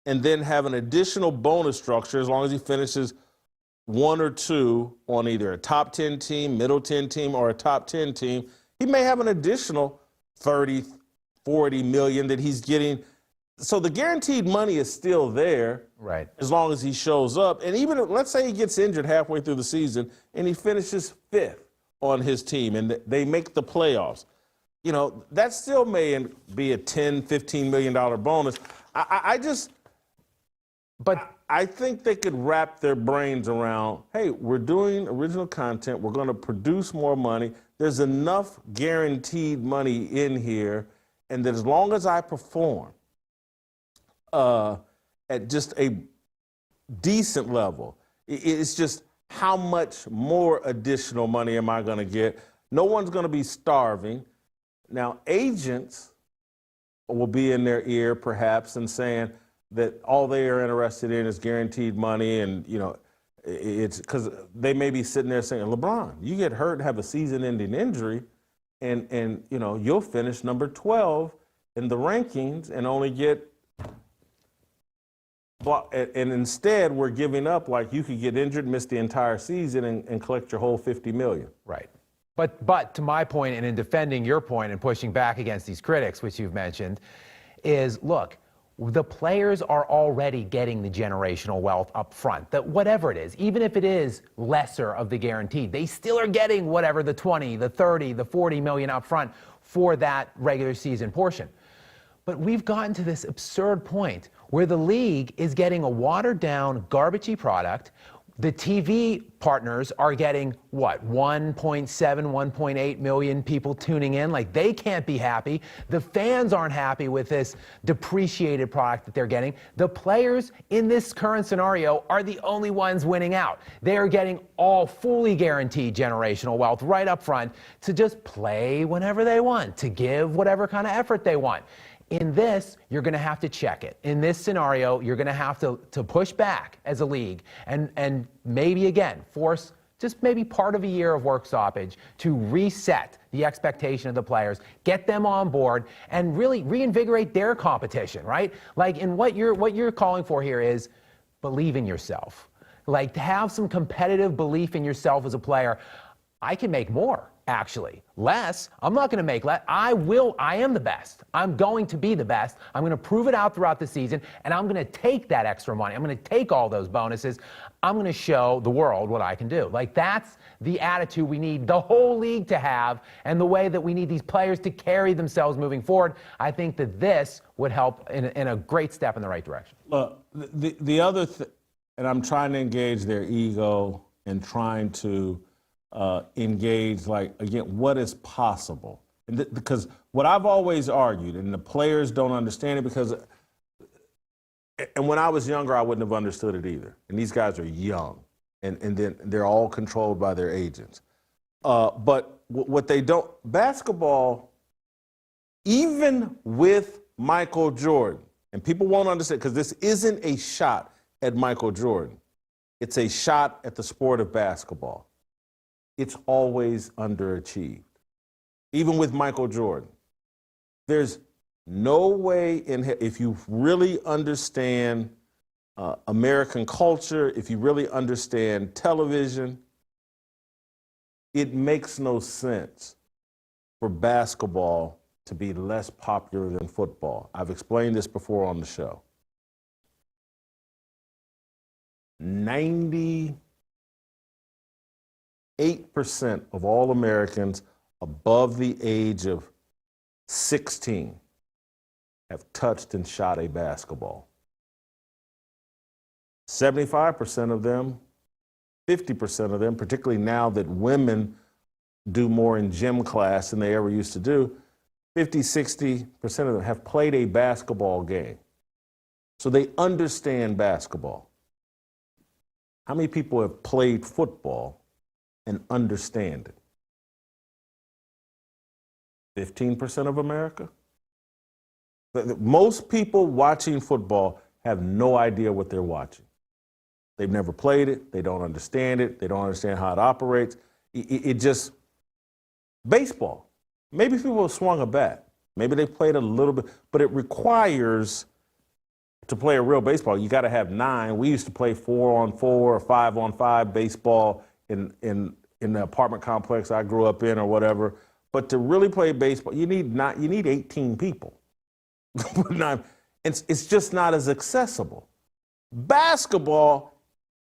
and then have an additional bonus structure as long as he finishes 1 or 2 on either a top 10 team, middle 10 team, or a top 10 team. He may have an additional 30, 40 million that he's getting. So the guaranteed money is still there, right, as long as he shows up. And even if, let's say he gets injured halfway through the season and he finishes 5th on his team and they make the playoffs, you know, that still may be a $10, $15 million bonus. I think they could wrap their brains around, hey, we're doing original content, we're going to produce more money, there's enough guaranteed money in here, and that as long as I perform at just a decent level, it's just how much more additional money am I going to get? No one's going to be starving. Now, agents will be in their ear, perhaps, and saying that all they are interested in is guaranteed money, and, you know, it's because they may be sitting there saying, LeBron, you get hurt and have a season-ending injury, and you know, you'll finish number 12 in the rankings and only get, and instead we're giving up, like, you could get injured, miss the entire season, and collect your whole 50 million. Right. But to my point, and in defending your point and pushing back against these critics, which you've mentioned, is, look, the players are already getting the generational wealth up front, that whatever it is, even if it is lesser of the guaranteed, they still are getting whatever, the 20, the 30, the 40 million up front for that regular season portion. But we've gotten to this absurd point where the league is getting a watered down, garbagey product. The TV partners are getting, what, 1.7, 1.8 million people tuning in? Like, they can't be happy. The fans aren't happy with this depreciated product that they're getting. The players in this current scenario are the only ones winning out. They are getting all fully guaranteed generational wealth right up front to just play whenever they want, to give whatever kind of effort they want. In this, you're going to have to check it. In this scenario, you're going to have to push back as a league and maybe, again, force just maybe part of a year of work stoppage to reset the expectation of the players, get them on board, and really reinvigorate their competition, right? Like, and what you're calling for here is believe in yourself. Like, to have some competitive belief in yourself as a player. I can make more, actually. Less, I'm not going to make less. I am the best. I'm going to be the best. I'm going to prove it out throughout the season, and I'm going to take that extra money. I'm going to take all those bonuses. I'm going to show the world what I can do. Like, that's the attitude we need the whole league to have, and the way that we need these players to carry themselves moving forward. I think that this would help in a great step in the right direction. Look, the other thing, and I'm trying to engage their ego and trying to engage, like, again, what is possible. Because what I've always argued, and the players don't understand it, because, and when I was younger, I wouldn't have understood it either. And these guys are young, and then they're all controlled by their agents. But what they don't, basketball, even with Michael Jordan, and people won't understand, because this isn't a shot at Michael Jordan. It's a shot at the sport of basketball. It's always underachieved. Even with Michael Jordan. There's no way if you really understand American culture, if you really understand television, it makes no sense for basketball to be less popular than football. I've explained this before on the show. 90 8% of all Americans above the age of 16 have touched and shot a basketball. 75% of them, 50% of them, particularly now that women do more in gym class than they ever used to do, 50, 60% of them have played a basketball game. So they understand basketball. How many people have played football and understand it? 15% of America? Most people watching football have no idea what they're watching. They've never played it. They don't understand it. They don't understand how it operates. It just, baseball. Maybe people have swung a bat. Maybe they played a little bit, but it requires, to play a real baseball, you got to have 9. We used to play 4-on-4 or 5-on-5 baseball in the apartment complex I grew up in or whatever. But to really play baseball, you need 18 people. It's just not as accessible. Basketball,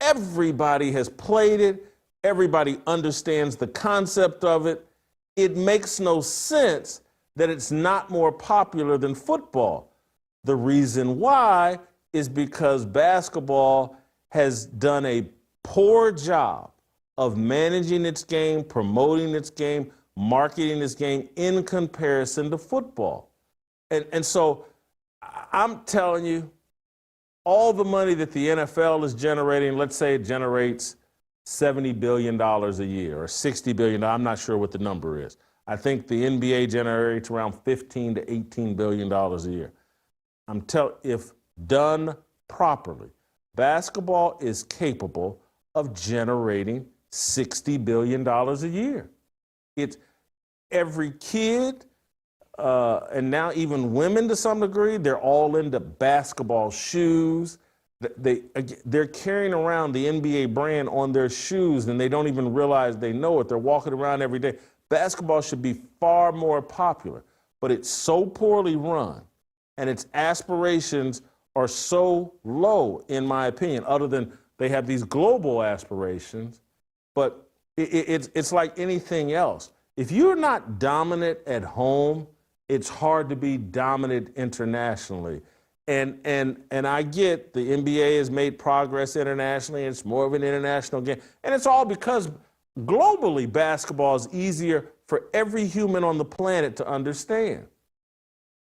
everybody has played it. Everybody understands the concept of it. It makes no sense that it's not more popular than football. The reason why is because basketball has done a poor job of managing its game, promoting its game, marketing its game in comparison to football. And so I'm telling you, all the money that the NFL is generating, let's say it generates $70 billion a year or $60 billion. I'm not sure what the number is. I think the NBA generates around $15 to $18 billion a year. If done properly, basketball is capable of generating $60 billion a year. It's every kid, and now even women to some degree, they're all into basketball shoes. They're carrying around the NBA brand on their shoes and they don't even realize they know it. They're walking around every day. Basketball should be far more popular, but it's so poorly run and its aspirations are so low, in my opinion, other than they have these global aspirations. But it's like anything else. If you're not dominant at home, it's hard to be dominant internationally. And I get the NBA has made progress internationally. It's more of an international game. And it's all because globally basketball is easier for every human on the planet to understand.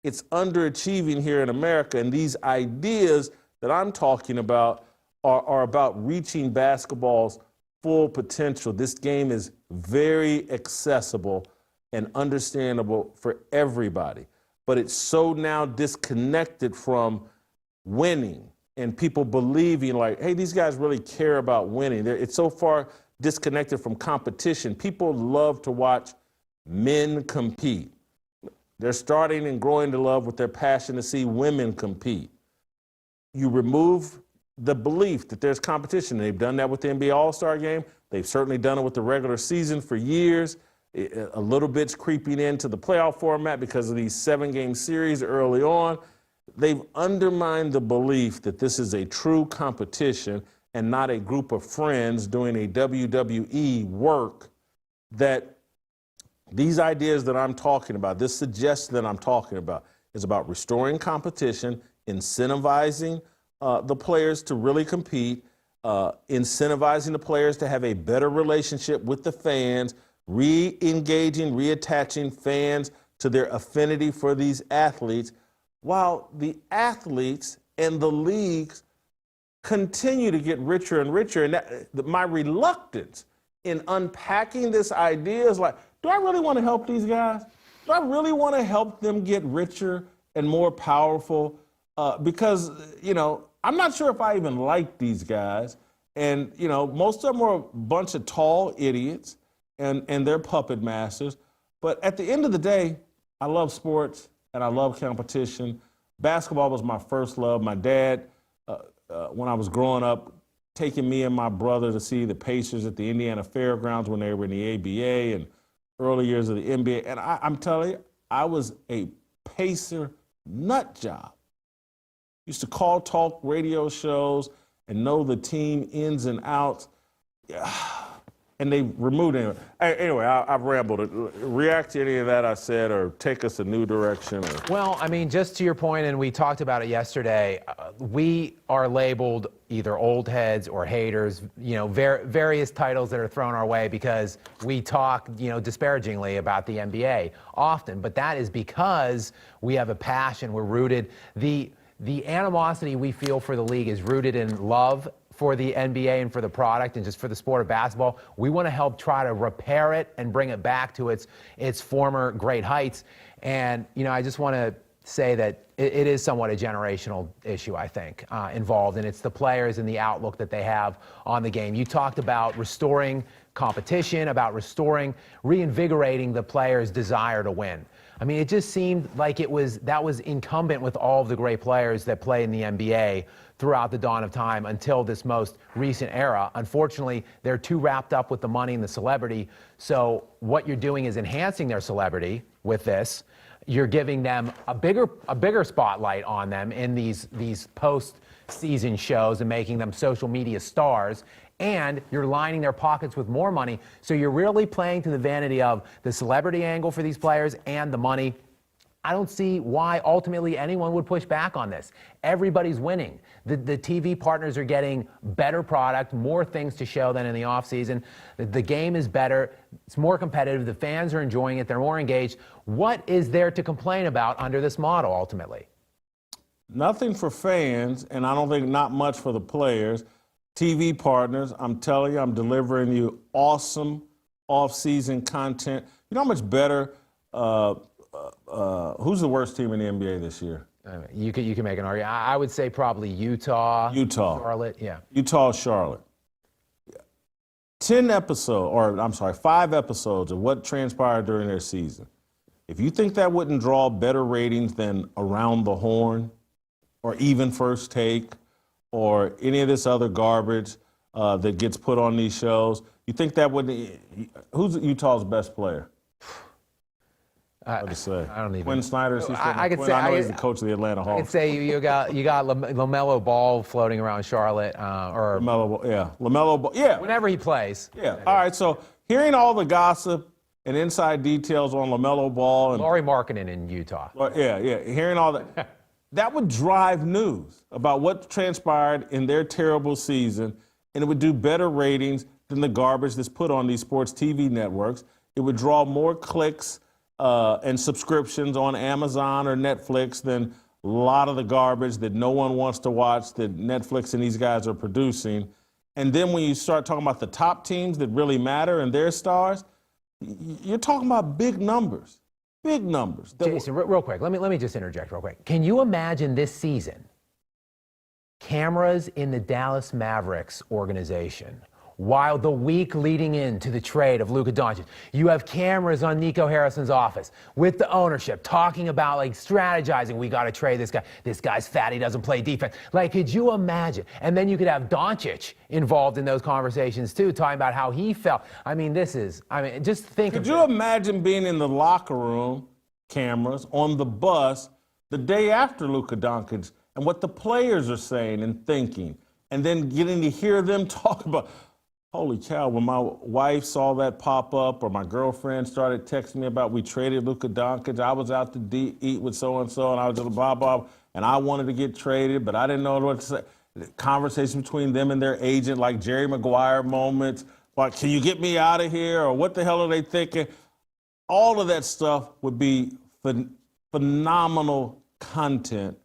It's underachieving here in America. And these ideas that I'm talking about are about reaching basketball's full potential. This game is very accessible and understandable for everybody. But it's so now disconnected from winning and people believing like, hey, these guys really care about winning. It's so far disconnected from competition. People love to watch men compete. They're starting and growing to love with their passion to see women compete. You remove the belief that there's competition. They've done that with the NBA All-Star Game. They've certainly done it with the regular season for years. A little bit's creeping into the playoff format because of these 7-game series early on. They've undermined the belief that this is a true competition and not a group of friends doing a WWE work. That these ideas that I'm talking about, this suggestion that I'm talking about, is about restoring competition, incentivizing the players to really compete, incentivizing the players to have a better relationship with the fans, re-engaging, reattaching fans to their affinity for these athletes, while the athletes and the leagues continue to get richer and richer. And my reluctance in unpacking this idea is like, do I really want to help these guys? Do I really want to help them get richer and more powerful? Because, I'm not sure if I even like these guys. And, most of them are a bunch of tall idiots. And they're puppet masters. But at the end of the day, I love sports and I love competition. Basketball was my first love. My dad, when I was growing up, taking me and my brother to see the Pacers at the Indiana Fairgrounds when they were in the ABA and early years of the NBA. And I'm telling you, I was a Pacer nut job. Used to call talk radio shows and know the team ins and outs. and they removed him. Anyway, I've rambled. React to any of that I said, or take us a new direction? Or... Well, I mean, just to your point, and we talked about it yesterday, we are labeled either old heads or haters, various titles that are thrown our way because we talk, disparagingly about the NBA often. But that is because we have a passion. We're rooted. The animosity we feel for the league is rooted in love for the NBA and for the product and just for the sport of basketball. We want to help try to repair it and bring it back to its former great heights. And, I just want to say that it is somewhat a generational issue, I think, involved, and it's the players and the outlook that they have on the game. You talked about restoring competition, about reinvigorating the players' desire to win. I mean, it just seemed like that was incumbent with all of the great players that play in the NBA throughout the dawn of time until this most recent era. Unfortunately, they're too wrapped up with the money and the celebrity. So what you're doing is enhancing their celebrity with this. You're giving them a bigger spotlight on them in these post-season shows and making them social media stars. And you're lining their pockets with more money. So you're really playing to the vanity of the celebrity angle for these players and the money. I don't see why ultimately anyone would push back on this. Everybody's winning. The TV partners are getting better product, more things to show than in the offseason. The game is better. It's more competitive. The fans are enjoying it. They're more engaged. What is there to complain about under this model ultimately? Nothing for fans, and I don't think not much for the players. TV partners, I'm telling you, I'm delivering you awesome off-season content. You know how much better, who's the worst team in the NBA this year? You can make an argument. I would say probably Utah. Charlotte, yeah. Utah, Charlotte. 5 episodes of what transpired during their season. If you think that wouldn't draw better ratings than Around the Horn or even First Take or any of this other garbage that gets put on these shows, you think that wouldn't... Who's Utah's best player? What to say? I don't even. Quinn Snyder. I could say. I know he's the coach of the Atlanta Hawks. I could say you got LaMelo Ball floating around Charlotte, or LaMelo Ball. Yeah. Whenever he plays. Yeah. All right. So hearing all the gossip and inside details on LaMelo Ball and Lauri Markkanen in Utah. Yeah. Hearing all that, that would drive news about what transpired in their terrible season, and it would do better ratings than the garbage that's put on these sports TV networks. It would draw more clicks and subscriptions on Amazon or Netflix than a lot of the garbage that no one wants to watch that Netflix and these guys are producing. And then when you start talking about the top teams that really matter and their stars, you're talking about big numbers. Big numbers. Jason, real quick, let me just interject real quick. Can you imagine this season cameras in the Dallas Mavericks organization while the week leading into the trade of Luka Doncic, you have cameras on Nico Harrison's office with the ownership talking about, like, strategizing, we got to trade this guy. This guy's fat, he doesn't play defense. Like, could you imagine? And then you could have Doncic involved in those conversations too, talking about how he felt. Just think. Could you imagine being in the locker room, cameras, on the bus, the day after Luka Doncic, and what the players are saying and thinking, and then getting to hear them talk about, holy cow, when my wife saw that pop up or my girlfriend started texting me about we traded Luka Doncic, I was out to eat with so-and-so and I was just blah, blah, and I wanted to get traded, but I didn't know what to say. Conversation between them and their agent, like Jerry Maguire moments, like, can you get me out of here? Or what the hell are they thinking? All of that stuff would be phenomenal content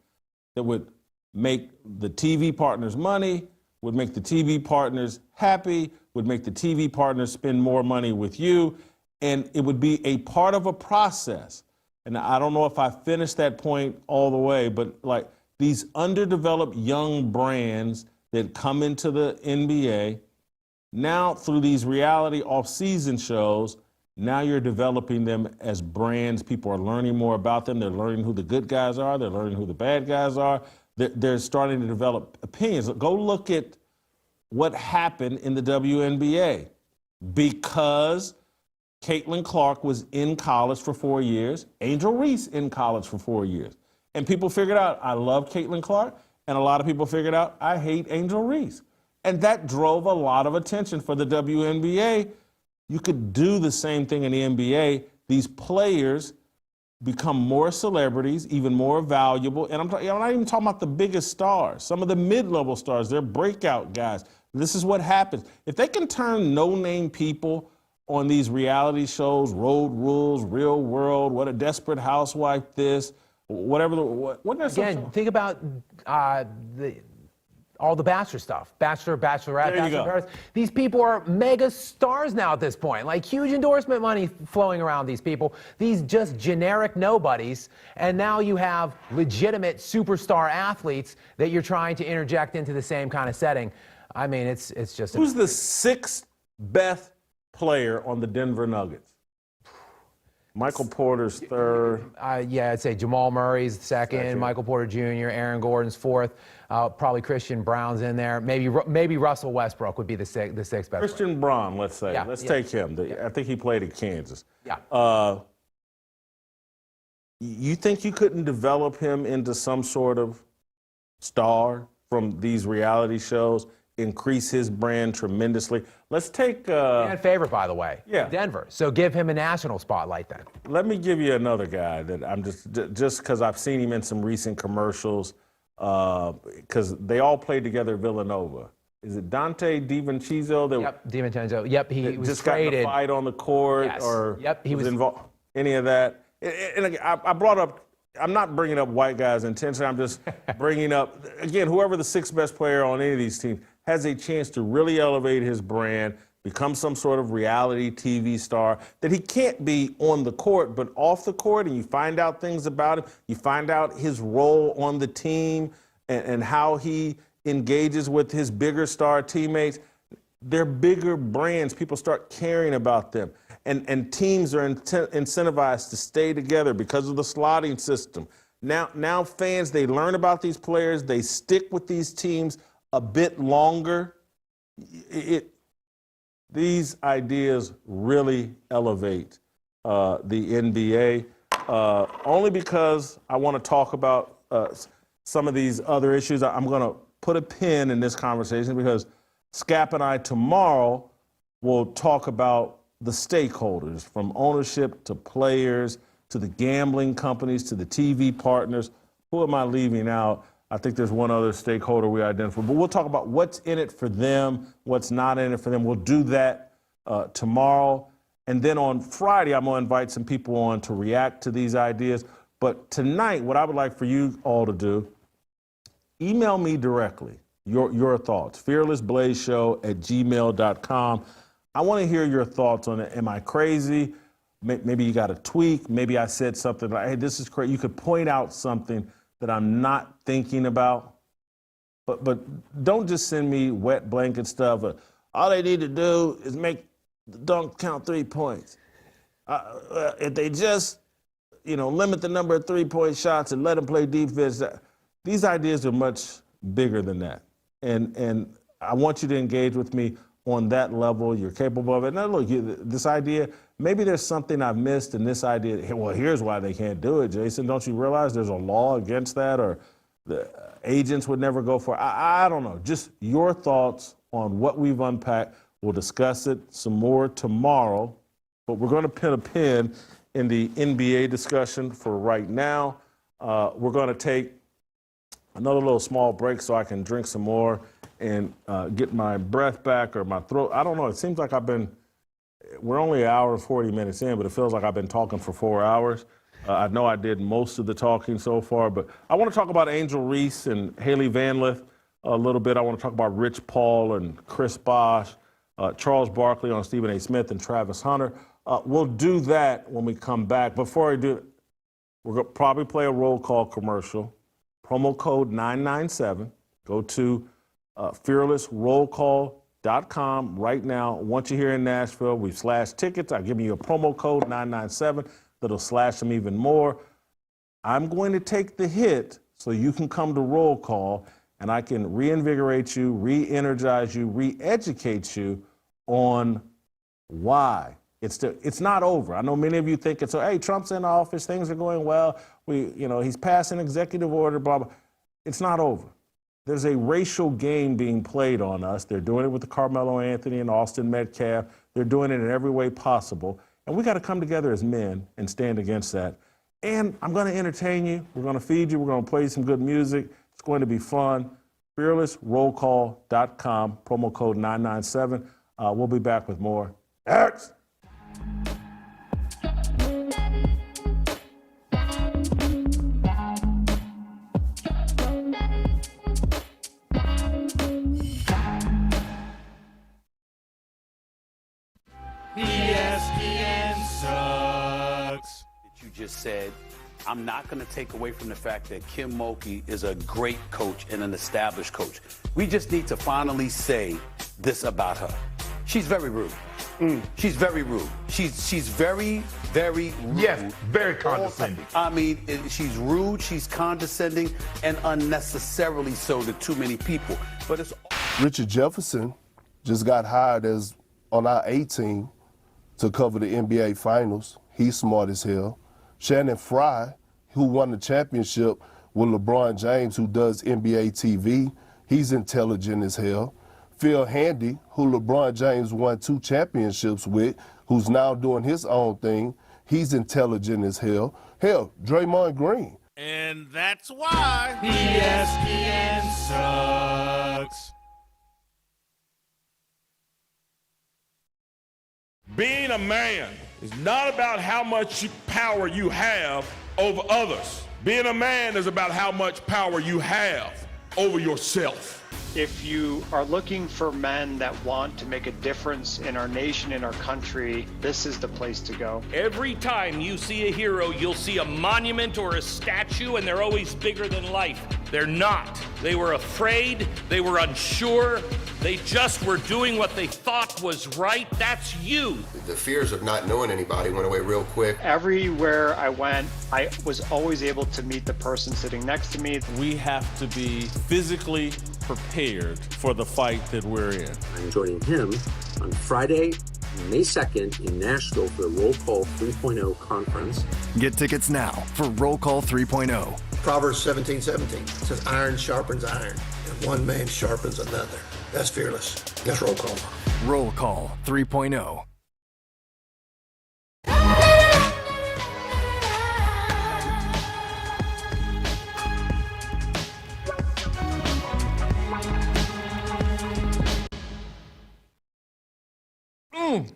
that would make the TV partners money, would make the TV partners happy, would make the TV partners spend more money with you, and it would be a part of a process. And I don't know if I finished that point all the way, but like these underdeveloped young brands that come into the NBA, now through these reality off-season shows, now you're developing them as brands. People are learning more about them. They're learning who the good guys are. They're learning who the bad guys are. They're starting to develop opinions. Go look at what happened in the WNBA. Because Caitlin Clark was in college for 4 years, Angel Reese in college for 4 years. And people figured out, I love Caitlin Clark, and a lot of people figured out, I hate Angel Reese. And that drove a lot of attention for the WNBA You could do the same thing in the NBA. These players become more celebrities, even more valuable. And I'm not even talking about the biggest stars. Some of the mid-level stars, they're breakout guys. This is what happens. If they can turn no-name people on these reality shows, Road Rules, Real World, What a Desperate Housewife, this, whatever. Again, think about all the Bachelor stuff. Bachelor, Bachelorette, Bachelor in Paris. These people are mega stars now at this point. Like huge endorsement money flowing around these people. These just generic nobodies. And now you have legitimate superstar athletes that you're trying to interject into the same kind of setting. I mean, it's just... Who's the sixth best player on the Denver Nuggets? Michael Porter's third. Yeah, I'd say Jamal Murray's second, Michael Porter Jr., Aaron Gordon's fourth, probably Christian Brown's in there. Maybe Russell Westbrook would be the sixth best Christian player. Brown, let's say. Yeah, let's take him. I think he played at Kansas. Yeah. You think you couldn't develop him into some sort of star from these reality shows, increase his brand tremendously? Let's take... Fan favorite, by the way. Yeah. Denver. So give him a national spotlight then. Let me give you another guy that I'm just because I've seen him in some recent commercials, because they all played together at Villanova. Is it Dante DiVincenzo? Yep, DiVincenzo. Yep, he was just traded. got in a fight on the court, Yes. or yep, he was involved any of that. And again, I brought up. I'm not bringing up white guys intentionally. I'm just bringing up, again, whoever the sixth best player on any of these teams has a chance to really elevate his brand, become some sort of reality TV star that he can't be on the court, but off the court, and you find out things about him. You find out his role on the team and how he engages with his bigger star teammates. They're bigger brands. People start caring about them. And teams are incentivized to stay together because of the slotting system. Now fans, they learn about these players. They stick with these teams a bit longer. These ideas really elevate the NBA, only because I want to talk about some of these other issues. I'm going to put a pin in this conversation because Skap and I tomorrow will talk about the stakeholders, from ownership to players to the gambling companies to the TV partners. Who am I leaving out? I think there's one other stakeholder we identified, but we'll talk about what's in it for them, what's not in it for them. We'll do that tomorrow. And then on Friday, I'm going to invite some people on to react to these ideas. But tonight, what I would like for you all to do, email me directly your thoughts, fearlessblazeshow@gmail.com. I want to hear your thoughts on it. Am I crazy? Maybe you got a tweak. Maybe I said something like, hey, this is crazy. You could point out something that I'm not thinking about. But don't just send me wet blanket stuff. All they need to do is make the dunk count 3 points. If they just, limit the number of 3-point shots and let them play defense. These ideas are much bigger than that. And I want you to engage with me on that level. You're capable of it. Now, look, this idea, maybe there's something I've missed in this idea. Well, here's why they can't do it, Jason. Don't you realize there's a law against that, or the agents would never go for it? I don't know. Just your thoughts on what we've unpacked. We'll discuss it some more tomorrow, but we're going to pin a pin in the NBA discussion for right now. We're going to take another little small break so I can drink some more and get my breath back or my throat. I don't know. It seems like we're only an hour and 40 minutes in, but it feels like I've been talking for 4 hours. I know I did most of the talking so far, but I want to talk about Angel Reese and Hailey Van Lith a little bit. I want to talk about Rich Paul and Chris Bosh, Charles Barkley on Stephen A. Smith and Travis Hunter. We'll do that when we come back. Before I do it, we're going to probably play a roll call commercial. Promo code 997. Go to fearlessrollcall.com right now. Once you're here in Nashville, we've slashed tickets. I've given you a promo code 997 that'll slash them even more. I'm going to take the hit so you can come to roll call and I can reinvigorate you, re-energize you, re-educate you on why. It's not over. I know many of you think it's, hey, Trump's in office, things are going well. He's passing executive order, blah, blah. It's not over. There's a racial game being played on us. They're doing it with the Carmelo Anthony and Austin Metcalf. They're doing it in every way possible. And we got to come together as men and stand against that. And I'm going to entertain you. We're going to feed you. We're going to play some good music. It's going to be fun. FearlessRollCall.com, promo code 997. We'll be back with more. Next. ESPN sucks. You just said, I'm not going to take away from the fact that Kim Mulkey is a great coach and an established coach. We just need to finally say this about her. She's very rude. She's very rude. She's very, very rude. Yes, very condescending. I mean, she's rude, she's condescending, and unnecessarily so to too many people. But it's Richard Jefferson just got hired as on our A team to cover the NBA Finals. He's smart as hell. Shannon Fry, who won the championship with LeBron James, who does NBA TV, he's intelligent as hell. Phil Handy, who LeBron James won 2 championships with, who's now doing his own thing, he's intelligent as hell. Hell, Draymond Green. And that's why ESPN sucks. Being a man is not about how much power you have over others. Being a man is about how much power you have over yourself. If you are looking for men that want to make a difference in our nation, in our country, this is the place to go. Every time you see a hero, you'll see a monument or a statue, and they're always bigger than life. They're not. They were afraid. They were unsure. They just were doing what they thought was right. That's you. The fears of not knowing anybody went away real quick. Everywhere I went, I was always able to meet the person sitting next to me. We have to be physically prepared for the fight that we're in. I'm joining him on Friday, May 2nd in Nashville for the Roll Call 3.0 conference. Get tickets now for Roll Call 3.0. Proverbs 17:17 says, iron sharpens iron, and one man sharpens another. That's fearless. That's roll call. Roll Call 3.0.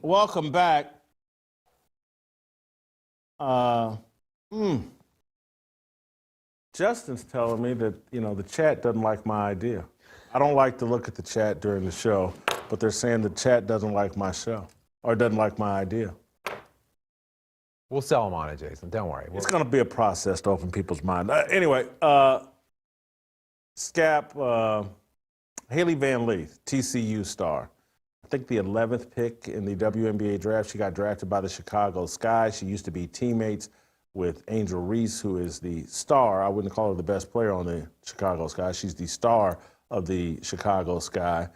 Welcome back. Justin's telling me that, the chat doesn't like my idea. I don't like to look at the chat during the show, but they're saying the chat doesn't like my show or doesn't like my idea. We'll sell them on it, Jason. Don't worry. It's going to be a process to open people's minds. Anyway, Skap, Hailey Van Lith, TCU star. I think the 11th pick in the WNBA Draft. She got drafted by the Chicago Sky. She used to be teammates with Angel Reese, who is the star. I wouldn't call her the best player on the Chicago Sky. She's the star of the Chicago Sky.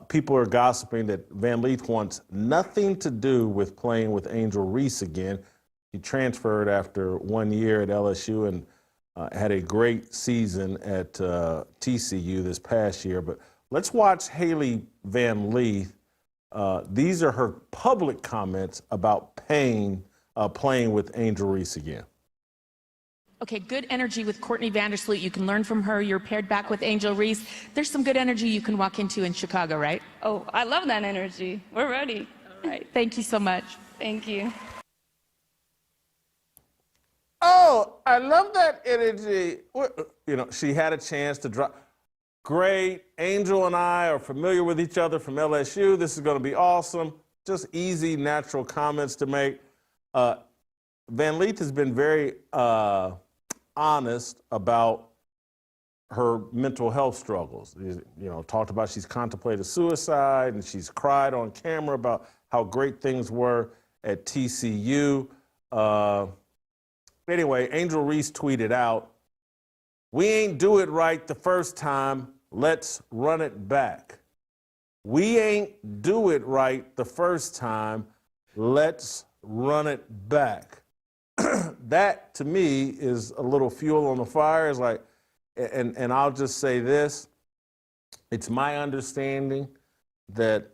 People are gossiping that Van Lith wants nothing to do with playing with Angel Reese again. He transferred after 1 year at LSU and had a great season at TCU this past year. But let's watch Hailey Van Lith. These are her public comments about playing with Angel Reese again. Okay, good energy with Courtney Vandersloot. You can learn from her. You're paired back with Angel Reese. There's some good energy you can walk into in Chicago, right? Oh, I love that energy. We're ready. All right. Thank you so much. Thank you. Oh, I love that energy. She had a chance to drop. Great. Angel and I are familiar with each other from LSU. This is going to be awesome. Just easy, natural comments to make. Van Lith has been very honest about her mental health struggles. Talked about she's contemplated suicide and she's cried on camera about how great things were at TCU. Anyway, Angel Reese tweeted out, "We ain't do it right the first time. Let's run it back. We ain't do it right the first time. Let's run it back." That, to me, is a little fuel on the fire. It's like, and I'll just say this. It's my understanding that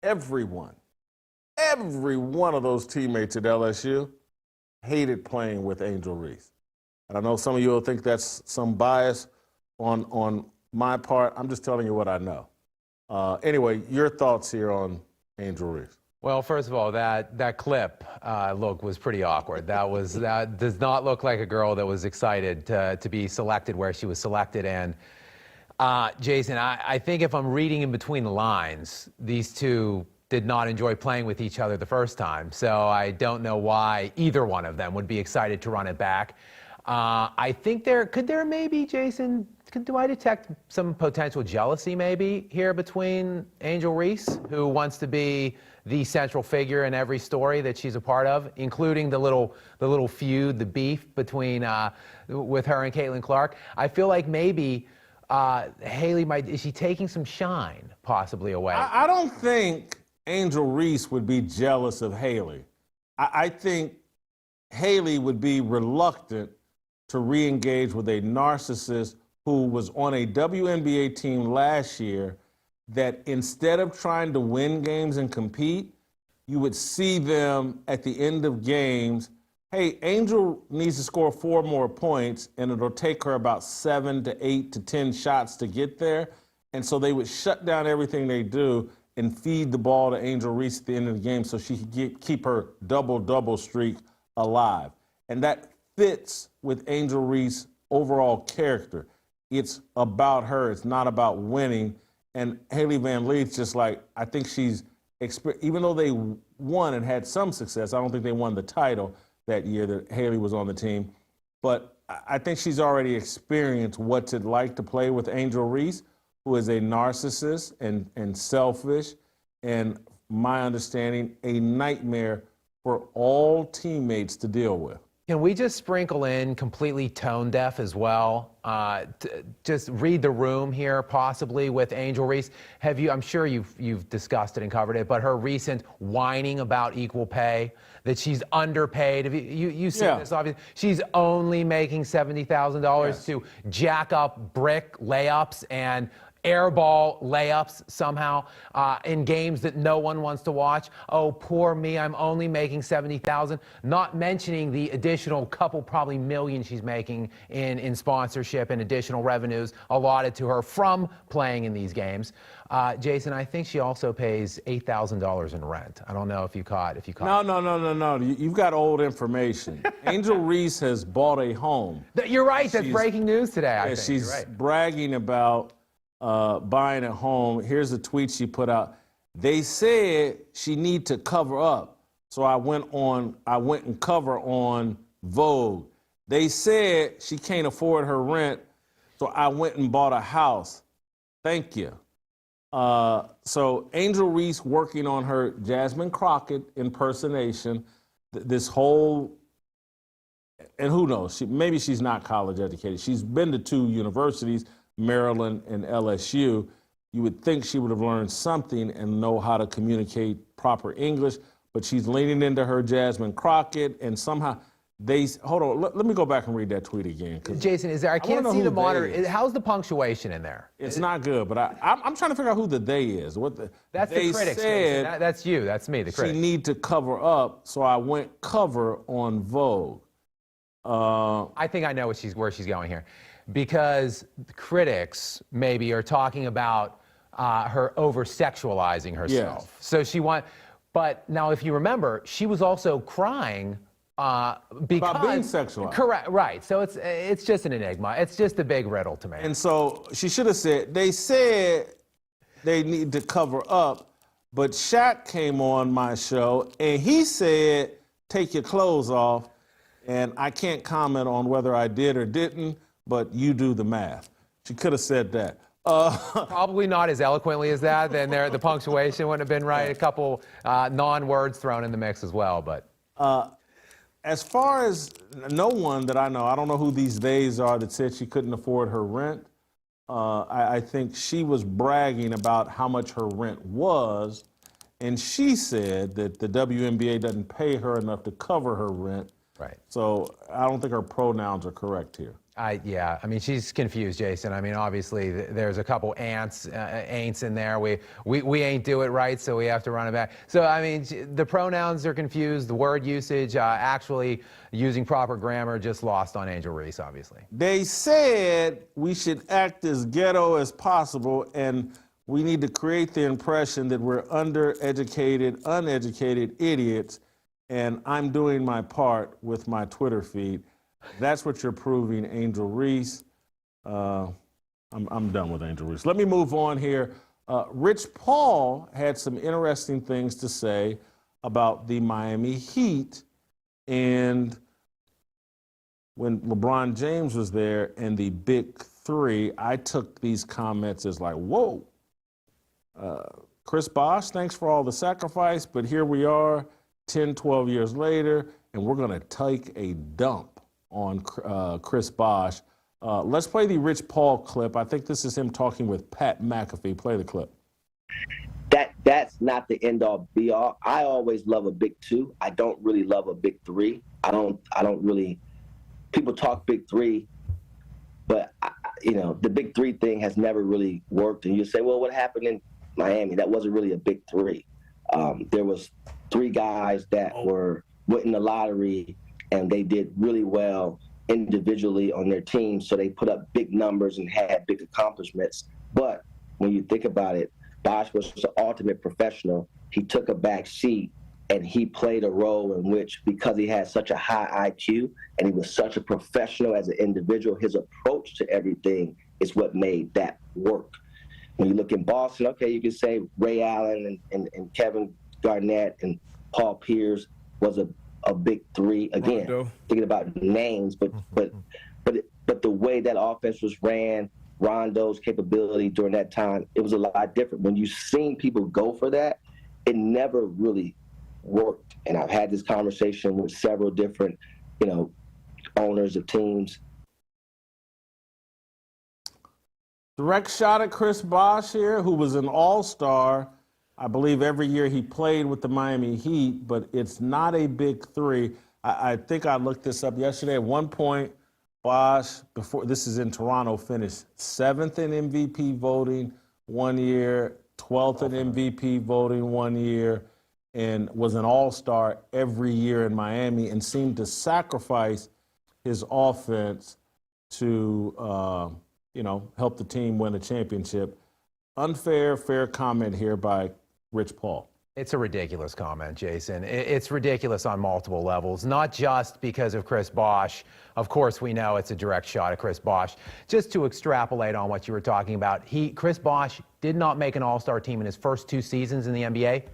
everyone every one of those teammates at LSU hated playing with Angel Reese. And I know some of you will think that's some bias on my part. I'm just telling you what I know. Anyway, your thoughts here on Angel Reese? Well, first of all, that clip look was pretty awkward. That does not look like a girl that was excited to be selected where she was selected. And Jason, I think if I'm reading in between the lines, these two did not enjoy playing with each other the first time. So I don't know why either one of them would be excited to run it back. I think could there maybe, Jason, do I detect some potential jealousy maybe here between Angel Reese, who wants to be the central figure in every story that she's a part of, including the little feud, the beef between with her and Caitlin Clark? I feel like maybe Hailey is she taking some shine possibly away? I don't think Angel Reese would be jealous of Hailey. I think Hailey would be reluctant to re-engage with a narcissist who was on a WNBA team last year that instead of trying to win games and compete, you would see them at the end of games, hey, Angel needs to score 4 more points, and it'll take her about 7 to 8 to 10 shots to get there. And so they would shut down everything they do and feed the ball to Angel Reese at the end of the game so she could keep her double-double streak alive. And that fits with Angel Reese's overall character. It's about her. It's not about winning. And Hailey Van Leith's just like, I think she's, even though they won and had some success, I don't think they won the title that year that Hailey was on the team. But I think she's already experienced what's it like to play with Angel Reese, who is a narcissist and selfish, and my understanding, a nightmare for all teammates to deal with. Can we just sprinkle in completely tone deaf as well? Just read the room here, possibly with Angel Reese. I'm sure you've discussed it and covered it, but her recent whining about equal pay, that she's underpaid. You see this obviously. She's only making $70,000 to jack up brick layups and airball layups somehow in games that no one wants to watch. Oh, poor me, I'm only making $70,000. Not mentioning the additional couple, probably million she's making in sponsorship and additional revenues allotted to her from playing in these games. Jason, I think she also pays $8,000 in rent. I don't know if you caught. No. You've got old information. Angel Reese has bought a home. You're right. That's breaking news today. I think she's bragging about buying a home. Here's a tweet she put out. They said she need to cover up, so I went and cover on Vogue. They said she can't afford her rent, so I went and bought a house. Thank you. So Angel Reese working on her Jasmine Crockett impersonation. This whole, and who knows? Maybe she's not college educated. She's been to 2 universities. Maryland and LSU, you would think she would have learned something and know how to communicate proper English, but she's leaning into her Jasmine Crockett, and somehow hold on, let me go back and read that tweet again. Jason, I can't see the monitor. How's the punctuation in there? It's not good, but I'm trying to figure out who the they is. That's the critics. Said that's you, that's me, the critics. She need to cover up, so I went cover on Vogue. I think I know where she's going here. Because the critics maybe are talking about her over-sexualizing herself. Yes. So but now if you remember, she was also crying because about being sexualized. Correct, right. So it's just an enigma. It's just a big riddle to me. And so she should have said, they said they need to cover up, but Shaq came on my show and he said, take your clothes off, and I can't comment on whether I did or didn't, but you do the math. She could have said that. Probably not as eloquently as that. Then the punctuation wouldn't have been right. A couple non-words thrown in the mix as well. But as far as no one that I know, I don't know who these theys are that said she couldn't afford her rent. I think she was bragging about how much her rent was, and she said that the WNBA doesn't pay her enough to cover her rent. Right. So I don't think her pronouns are correct here. Yeah, I mean, she's confused, Jason. I mean, obviously, there's a couple ain'ts in there. We ain't do it right, so we have to run it back. So, I mean, the pronouns are confused. The word usage, actually using proper grammar, just lost on Angel Reese, obviously. They said we should act as ghetto as possible, and we need to create the impression that we're undereducated, uneducated idiots, and I'm doing my part with my Twitter feed. That's what you're proving, Angel Reese. I'm done with Angel Reese. Let me move on here. Rich Paul had some interesting things to say about the Miami Heat, and when LeBron James was there and the Big Three, I took these comments as like, whoa. Chris Bosh, thanks for all the sacrifice, but here we are 10, 12 years later, and we're going to take a dump on Chris Bosh. Let's play the Rich Paul clip. I think this is him talking with Pat McAfee. Play the clip. That's not the end all be all. I always love a big two. I don't really love a big three. I don't really. People talk big three, but the big three thing has never really worked. And you say, well, what happened in Miami? That wasn't really a big three. There was three guys that went in the lottery, and they did really well individually on their team, so they put up big numbers and had big accomplishments. But when you think about it, Bosh was the ultimate professional. He took a back seat, and he played a role in which, because he had such a high IQ and he was such a professional as an individual, his approach to everything is what made that work. When you look in Boston, okay, you can say Ray Allen and Kevin Garnett and Paul Pierce was a big three. Again, thinking about names, but the way that offense was ran, Rondo's capability during that time, it was a lot different. When you've seen people go for that, it never really worked. And I've had this conversation with several different, owners of teams. Direct shot at Chris Bosh here, who was an all-star. I believe every year he played with the Miami Heat, but it's not a big three. I think I looked this up yesterday. At one point, Bosh, this is in Toronto, finished 7th in MVP voting one year, 12th in MVP voting one year, and was an all-star every year in Miami, and seemed to sacrifice his offense to, help the team win a championship. Unfair, fair comment here by Rich Paul. It's a ridiculous comment, Jason. It's ridiculous on multiple levels, not just because of Chris Bosh. Of course, we know it's a direct shot at Chris Bosh. Just to extrapolate on what you were talking about, Chris Bosh did not make an all-star team in his first 2 seasons in the NBA.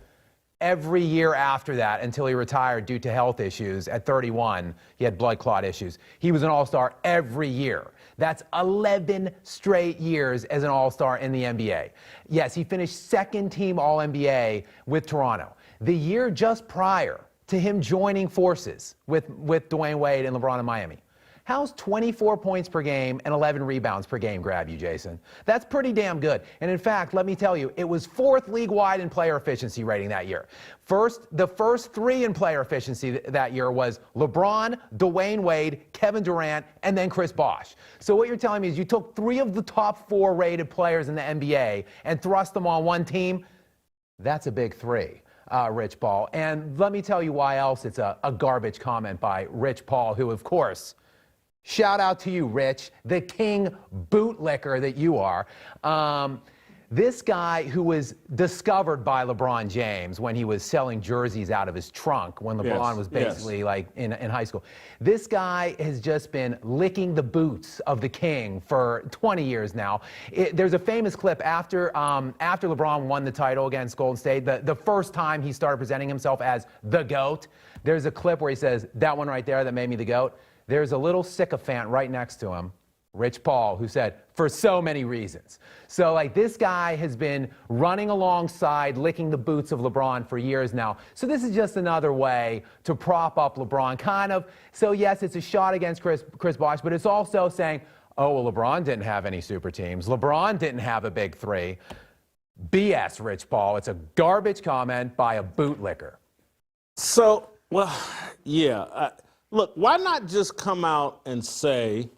Every year after that, until he retired due to health issues at 31, he had blood clot issues. He was an all-star every year. That's 11 straight years as an all-star in the NBA. Yes, he finished second team All-NBA with Toronto. The year just prior to him joining forces with Dwayne Wade and LeBron in Miami. How's 24 points per game and 11 rebounds per game grab you, Jason? That's pretty damn good. And in fact, let me tell you, it was 4th league-wide in player efficiency rating that year. The first 3 in player efficiency that year was LeBron, Dwayne Wade, Kevin Durant, and then Chris Bosh. So what you're telling me is you took 3 of the top 4 rated players in the NBA and thrust them on one team? That's a big 3. Rich Paul. And let me tell you why else it's a garbage comment by Rich Paul, who, of course, shout out to you, Rich, the king bootlicker that you are. This guy who was discovered by LeBron James when he was selling jerseys out of his trunk when LeBron was basically like in high school. This guy has just been licking the boots of the king for 20 years now. There's a famous clip after LeBron won the title against Golden State, the first time he started presenting himself as the GOAT. There's a clip where he says, that one right there that made me the GOAT. There's a little sycophant right next to him, Rich Paul, who said, for so many reasons. So, like, this guy has been running alongside, licking the boots of LeBron for years now. So this is just another way to prop up LeBron, kind of. So, yes, it's a shot against Chris Bosh, but it's also saying, oh, well, LeBron didn't have any super teams. LeBron didn't have a big 3. BS, Rich Paul. It's a garbage comment by a bootlicker. So, well, yeah. Look, why not just come out and say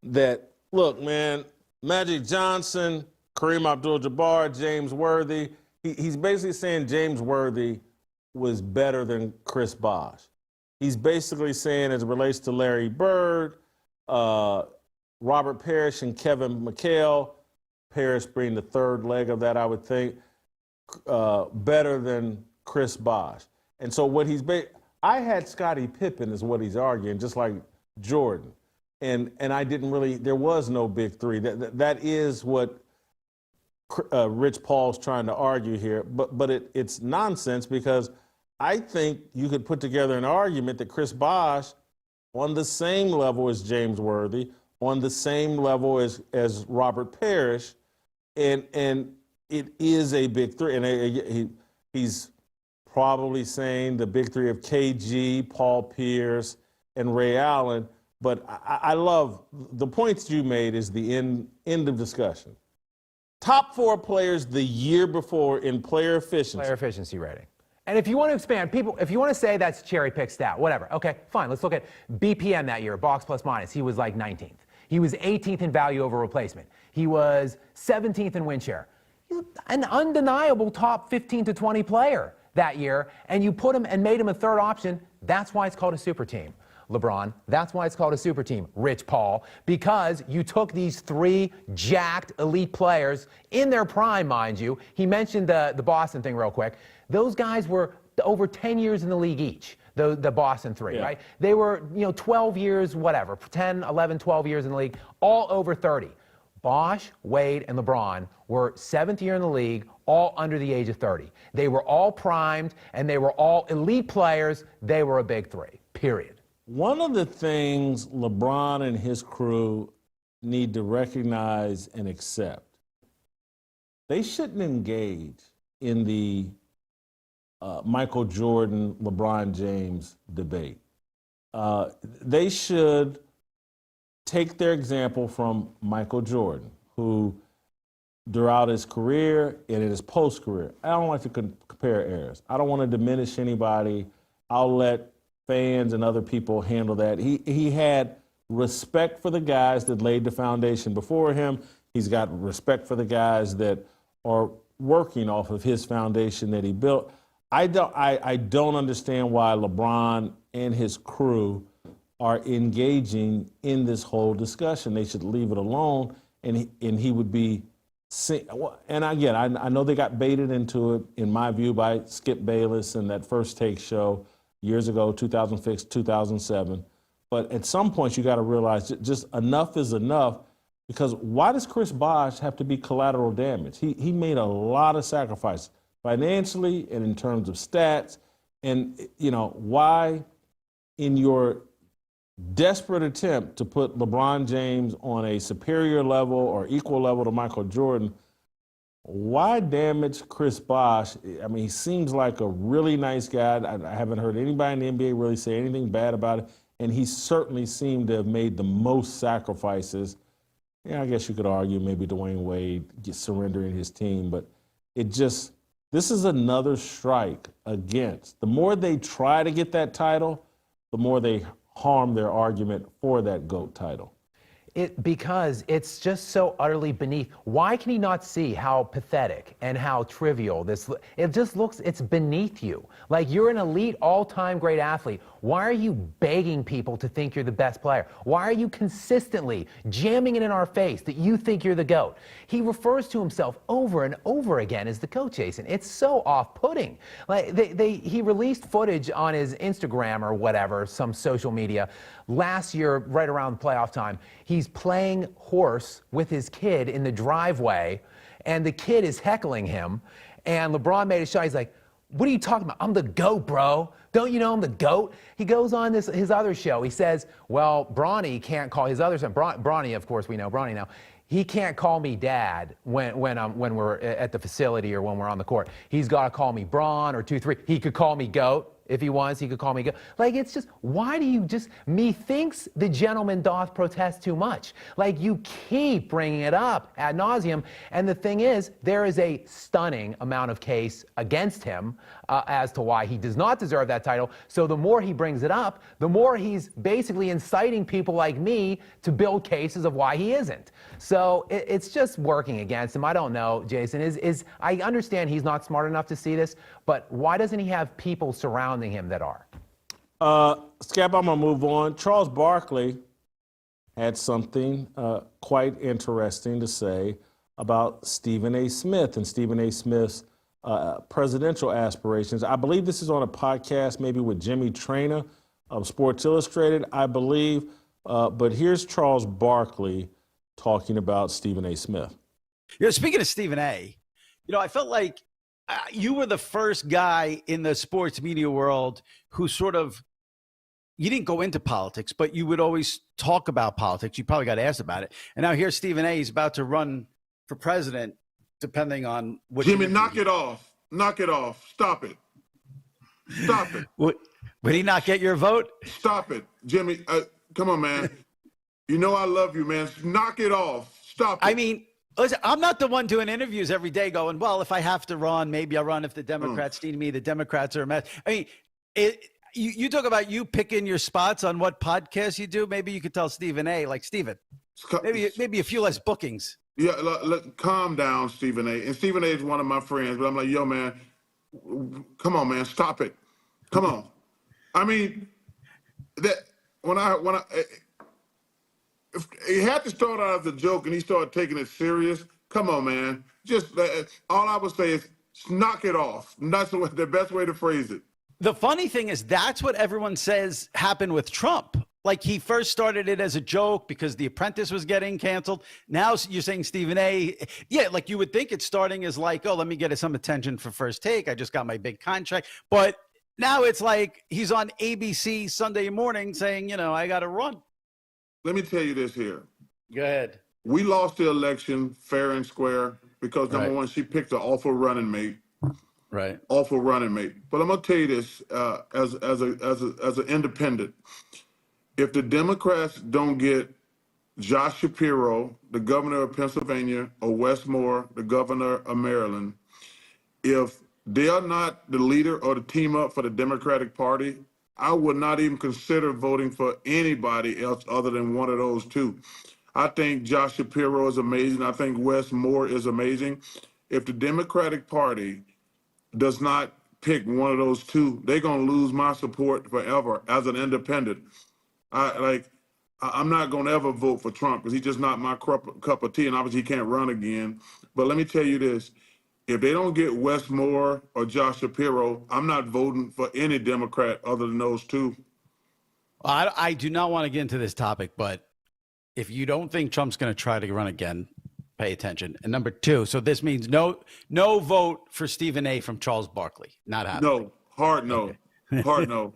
that, look, man, Magic Johnson, Kareem Abdul-Jabbar, James Worthy, he's basically saying James Worthy was better than Chris Bosh. He's basically saying, as it relates to Larry Bird, Robert Parrish and Kevin McHale, Parrish being the third leg of that, I would think, better than Chris Bosh. And so what I had Scottie Pippen is what he's arguing, just like Jordan. And I didn't really, there was no big three. That is what Rich Paul's trying to argue here. But it's nonsense, because I think you could put together an argument that Chris Bosh, on the same level as James Worthy, on the same level as Robert Parrish, and it is a big three. And he's probably saying the big three of KG, Paul Pierce, and Ray Allen. But I love the points you made is the end of discussion. Top 4 players the year before in player efficiency. Player efficiency rating. And if you want to expand, people, if you want to say that's cherry pick stat, whatever. Okay, fine. Let's look at BPM that year, box plus minus. He was like 19th. He was 18th in value over replacement. He was 17th in win share. He's an undeniable top 15 to 20 player that year. And you put him and made him a third option. That's why it's called a super team. LeBron, that's why it's called a super team, Rich Paul, because you took these 3 jacked elite players in their prime, mind you. He mentioned the Boston thing real quick. Those guys were over 10 years in the league each, the Boston 3, yeah. Right? They were, 12 years, whatever, 10, 11, 12 years in the league, all over 30. Bosh, Wade, and LeBron were 7th year in the league, all under the age of 30. They were all primed, and they were all elite players. They were a big 3, period. One of the things LeBron and his crew need to recognize and accept, they shouldn't engage in the Michael Jordan, LeBron James debate. They should take their example from Michael Jordan, who throughout his career and in his post-career, I don't like to compare eras. I don't want to diminish anybody. I'll let fans and other people handle that. He had respect for the guys that laid the foundation before him. He's got respect for the guys that are working off of his foundation that he built. I don't understand why LeBron and his crew are engaging in this whole discussion. They should leave it alone, and he would be. And again, I know they got baited into it, in my view, by Skip Bayless and that First Take show years ago, 2006, 2007. But at some point, you got to realize just enough is enough, because why does Chris Bosh have to be collateral damage? He made a lot of sacrifices financially and in terms of stats. And, why in your desperate attempt to put LeBron James on a superior level or equal level to Michael Jordan, why damage Chris Bosh? I mean, he seems like a really nice guy. I haven't heard anybody in the NBA really say anything bad about it. And he certainly seemed to have made the most sacrifices. Yeah, I guess you could argue maybe Dwayne Wade surrendering his team, but this is another strike against. The more they try to get that title, the more they harm their argument for that GOAT title. Because it's just so utterly beneath. Why can he not see how pathetic and how trivial it just looks? It's beneath you. Like, you're an elite, all-time great athlete. Why are you begging people to think you're the best player? Why are you consistently jamming it in our face that you think you're the GOAT? He refers to himself over and over again as the GOAT, Jason. It's so off-putting. Like, he released footage on his Instagram or whatever, some social media, last year, right around the playoff time. He's playing horse with his kid in the driveway, and the kid is heckling him. And LeBron made a shot. He's like, "What are you talking about? I'm the GOAT, bro. Don't you know I'm the GOAT?" He goes on his other show. He says, "Well, Bronny can't call his other son." Bronny, of course, we know Bronny now. He can't call me dad when we're at the facility or when we're on the court. He's got to call me Bron or 2-3. He could call me GOAT. If he wants, he could call me. Like, it's just, why do you just, methinks the gentleman doth protest too much. Like, you keep bringing it up ad nauseum. And the thing is, there is a stunning amount of case against him as to why he does not deserve that title. So the more he brings it up, the more he's basically inciting people like me to build cases of why he isn't. So it's just working against him. I don't know, Jason. I understand he's not smart enough to see this, but why doesn't he have people surrounding him that are? Skap, I'm going to move on. Charles Barkley had something quite interesting to say about Stephen A. Smith and Stephen A. Smith's presidential aspirations. I believe this is on a podcast, maybe with Jimmy Traynor of Sports Illustrated, I believe. But here's Charles Barkley talking about Stephen A. Smith. Speaking of Stephen A., I felt like you were the first guy in the sports media world who sort of, you didn't go into politics, but you would always talk about politics. You probably got asked about it. And now here's Stephen A. He's about to run for president, depending on what. Jimmy, knock it off. Knock it off. Stop it. Stop it. Would he not get your vote? Stop it. Jimmy, come on, man. You know I love you, man. Knock it off. Stop it. I mean, listen, I'm not the one doing interviews every day going, well, if I have to run, maybe I'll run if the Democrats need me. The Democrats are a mess. I mean, you talk about you picking your spots on what podcast you do. Maybe you could tell Stephen A. Like, Stephen, maybe a few less bookings. Yeah, calm down, Stephen A. And Stephen A. is one of my friends, but I'm like, yo, man, come on, man, stop it. Come on. I mean, that when I if he had to start out as a joke and he started taking it serious, come on, man. Just all I would say is knock it off. And that's the best way to phrase it. The funny thing is that's what everyone says happened with Trump. Like, he first started it as a joke because The Apprentice was getting canceled. Now you're saying Stephen A. Yeah, like you would think it's starting as like, oh, let me get some attention for First Take. I just got my big contract. But now it's like he's on ABC Sunday morning saying, I got to run. Let me tell you this here. Go ahead. We lost the election fair and square because, number one, she picked an awful running mate. Right. Awful running mate. But I'm going to tell you this as an independent. If the Democrats don't get Josh Shapiro, the governor of Pennsylvania, or Wes Moore, the governor of Maryland, if they are not the leader or the team up for the Democratic Party, I would not even consider voting for anybody else other than one of those two. I think Josh Shapiro is amazing. I think Wes Moore is amazing. If the Democratic Party does not pick one of those two, they're going to lose my support forever as an independent. I'm not going to ever vote for Trump because he's just not my cup of tea, and obviously he can't run again. But let me tell you this. If they don't get Wes Moore or Josh Shapiro, I'm not voting for any Democrat other than those two. I do not want to get into this topic, but if you don't think Trump's going to try to run again, pay attention. And number two, so this means no vote for Stephen A. from Charles Barkley. Not happening. No, hard no. Okay. Hard no.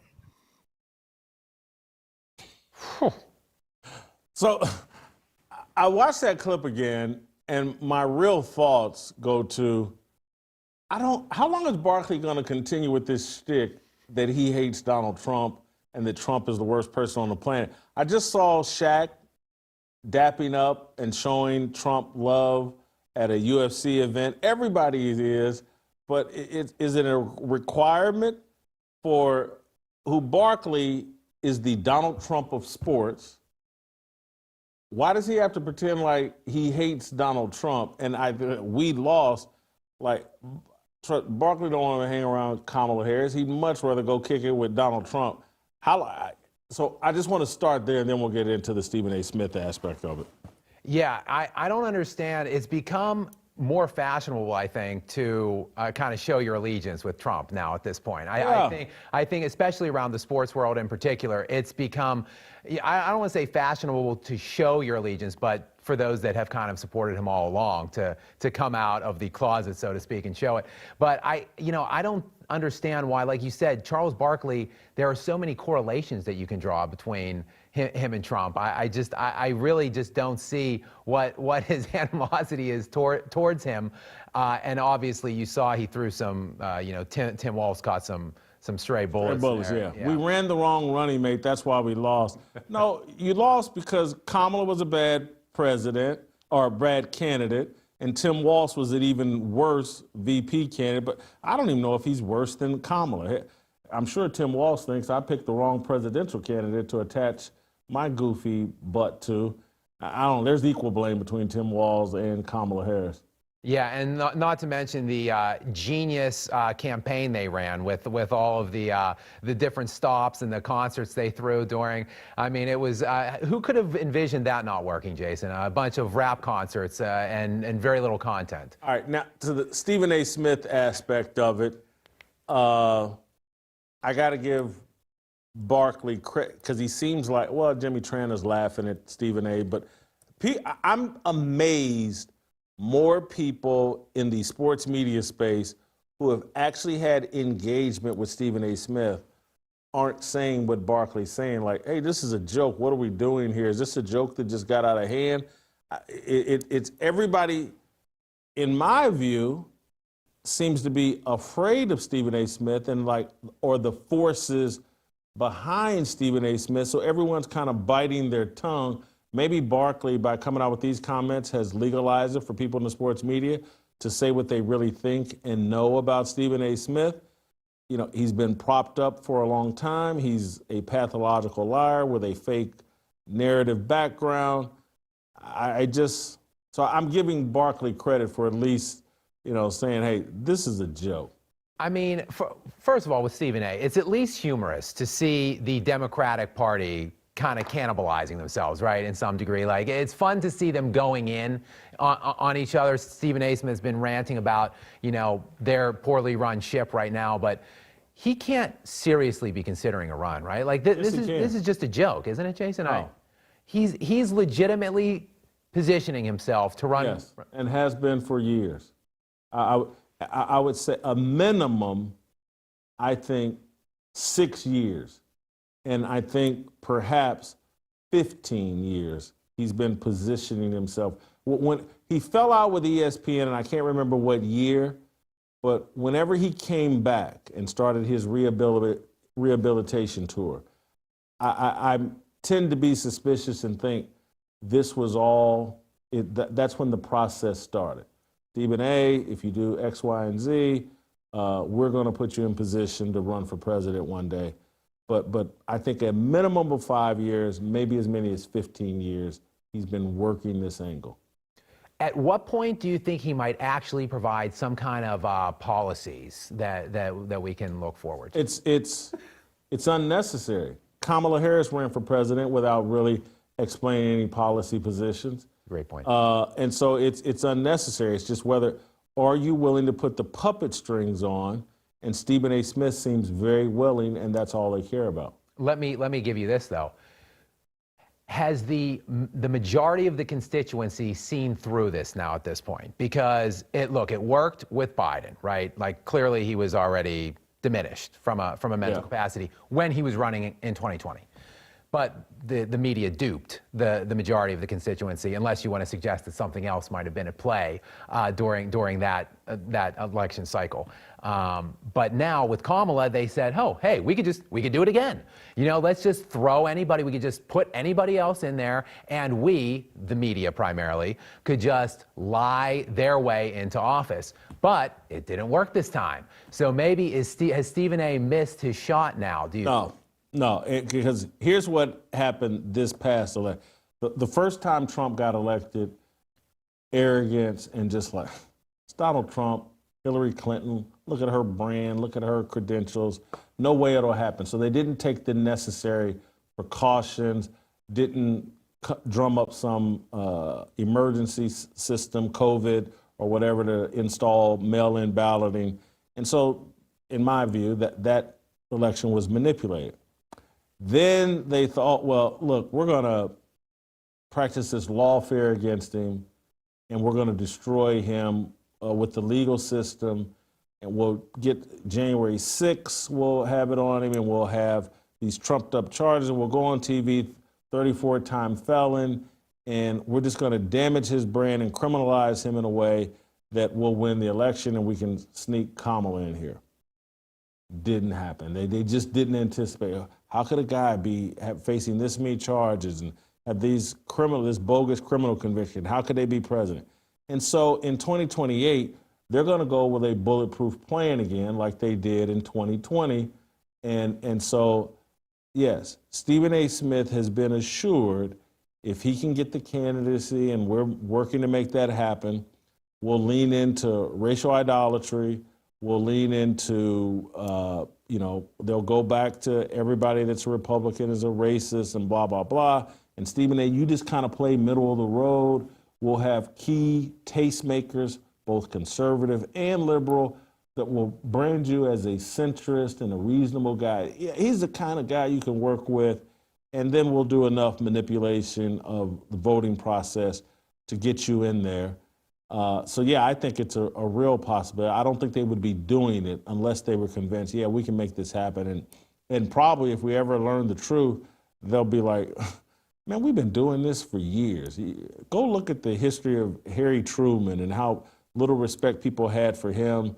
So I watched that clip again, and my real thoughts go to, how long is Barkley going to continue with this shtick that he hates Donald Trump and that Trump is the worst person on the planet? I just saw Shaq dapping up and showing Trump love at a UFC event. Everybody is, but is it a requirement for who Barkley is the Donald Trump of sports? Why does he have to pretend like he hates Donald Trump? And we lost, like, Barkley don't want to hang around Kamala Harris. He'd much rather go kick it with Donald Trump. So I just want to start there, and then we'll get into the Stephen A. Smith aspect of it. Yeah, I don't understand. It's become more fashionable, I think, to kind of show your allegiance with Trump now at this point. I think especially around the sports world in particular, it's become, I don't want to say fashionable to show your allegiance, but for those that have kind of supported him all along to come out of the closet, so to speak, and show it. But I don't understand why, like you said, Charles Barkley, there are so many correlations that you can draw between him and Trump. I really just don't see what his animosity is towards him. And obviously you saw he threw some, Tim Walz caught some some stray bullets. Yeah. We ran the wrong running mate. That's why we lost. No, you lost because Kamala was a bad president or a bad candidate, and Tim Walz was an even worse VP candidate. But I don't even know if he's worse than Kamala. I'm sure Tim Walz thinks I picked the wrong presidential candidate to attach my goofy butt to. I don't know. There's equal blame between Tim Walz and Kamala Harris. Yeah, and not to mention the genius campaign they ran with all of the different stops and the concerts they threw during. I mean, it was who could have envisioned that not working, Jason? A bunch of rap concerts and very little content. All right, now to the Stephen A. Smith aspect of it, I got to give Barkley credit because he seems like, well, Jimmy Tranter's laughing at Stephen A., but I'm amazed more people in the sports media space who have actually had engagement with Stephen A. Smith aren't saying what Barkley's saying, like, hey, this is a joke. What are we doing here? Is this a joke that just got out of hand? It's everybody, in my view, seems to be afraid of Stephen A. Smith and or the forces behind Stephen A. Smith. So everyone's kind of biting their tongue. Maybe Barkley, by coming out with these comments, has legalized it for people in the sports media to say what they really think and know about Stephen A. Smith. You know, he's been propped up for a long time. He's a pathological liar with a fake narrative background. So I'm giving Barkley credit for at least, saying, hey, this is a joke. I mean, first of all, with Stephen A., it's at least humorous to see the Democratic Party kind of cannibalizing themselves, right, in some degree. Like, it's fun to see them going in on each other. Stephen A. Smith's been ranting about, their poorly run ship right now, but he can't seriously be considering a run, right? Like, this is just a joke, isn't it, Jason? Oh. He's legitimately positioning himself to run. Yes, and has been for years. I would say a minimum, I think, 6 years. And I think perhaps 15 years he's been positioning himself. When he fell out with ESPN, and I can't remember what year, but whenever he came back and started his rehabilitation tour, I tend to be suspicious and think this was all, that's when the process started. Stephen A., if you do X, Y, and Z, we're going to put you in position to run for president one day. But I think a minimum of 5 years, maybe as many as 15 years, he's been working this angle. At what point do you think he might actually provide some kind of policies that we can look forward to? It's unnecessary. Kamala Harris ran for president without really explaining any policy positions. Great point. And so it's unnecessary. It's just whether, are you willing to put the puppet strings on? And Stephen A. Smith seems very willing, and that's all they care about. Let me give you this, though. Has the majority of the constituency seen through this now at this point? Because it worked with Biden, right? Like, clearly he was already diminished from a mental capacity when he was running in 2020. But the media duped the majority of the constituency, unless you want to suggest that something else might have been at play during that election cycle. But now with Kamala, they said, oh, hey, we could do it again. Let's just throw anybody. We could just put anybody else in there, and we, the media primarily, could just lie their way into office. But it didn't work this time. So maybe has Stephen A. missed his shot now? Do you? No, because here's what happened this past election. The first time Trump got elected, arrogance and just like, it's Donald Trump, Hillary Clinton, look at her brand, look at her credentials. No way it'll happen. So they didn't take the necessary precautions, didn't drum up some emergency system, COVID or whatever, to install mail-in balloting. And so, in my view, that election was manipulated. Then they thought, well, look, we're going to practice this lawfare against him, and we're going to destroy him with the legal system, and we'll get January 6th, we'll have it on him, and we'll have these trumped up charges, and we'll go on TV, 34-time felon, and we're just going to damage his brand and criminalize him in a way that we'll win the election, and we can sneak Kamala in here. didn't happen. They just didn't anticipate. How could a guy be facing this many charges and have this bogus criminal conviction? How could they be president? And so in 2028, they're going to go with a bulletproof plan again, like they did in 2020. And so, yes, Stephen A. Smith has been assured if he can get the candidacy, and we're working to make that happen, we'll lean into racial idolatry. We'll lean into, they'll go back to everybody that's a Republican is a racist and blah, blah, blah. And Stephen A., you just kind of play middle of the road. We'll have key tastemakers, both conservative and liberal, that will brand you as a centrist and a reasonable guy. Yeah, he's the kind of guy you can work with, and then we'll do enough manipulation of the voting process to get you in there. So, yeah, I think it's a real possibility. I don't think they would be doing it unless they were convinced, yeah, we can make this happen. And probably if we ever learn the truth, they'll be like, man, we've been doing this for years. Go look at the history of Harry Truman and how little respect people had for him.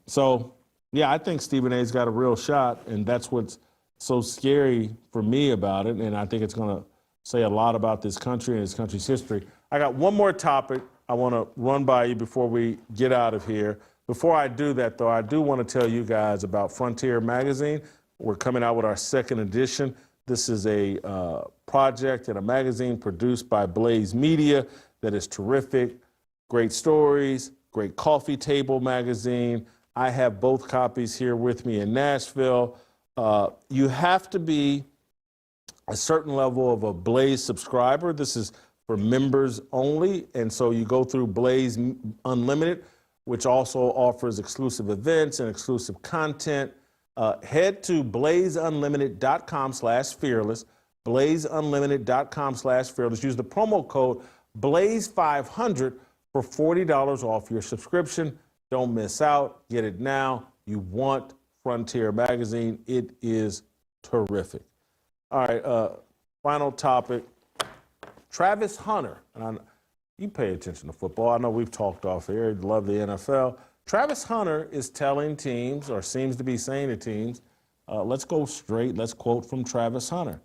So, yeah, I think Stephen A.'s got a real shot, and that's what's so scary for me about it. And I think it's going to say a lot about this country and this country's history. I got one more topic I want to run by you before we get out of here. Before I do that, though, I do want to tell you guys about Frontier Magazine. We're coming out with our second edition. This is a project and a magazine produced by Blaze Media that is terrific. Great stories, great coffee table magazine. I have both copies here with me in Nashville. You have to be a certain level of a Blaze subscriber. This is for members only, and so you go through Blaze Unlimited, which also offers exclusive events and exclusive content. Head to blazeunlimited.com/fearless, blazeunlimited.com/fearless. Use the promo code BLAZE500 for $40 off your subscription. Don't miss out. Get it now. You want Frontier Magazine. It is terrific. All right, final topic. Travis Hunter, and you pay attention to football. I know we've talked off air. You love the NFL. Travis Hunter is telling teams, or seems to be saying to teams, let's go straight. Let's quote from Travis Hunter.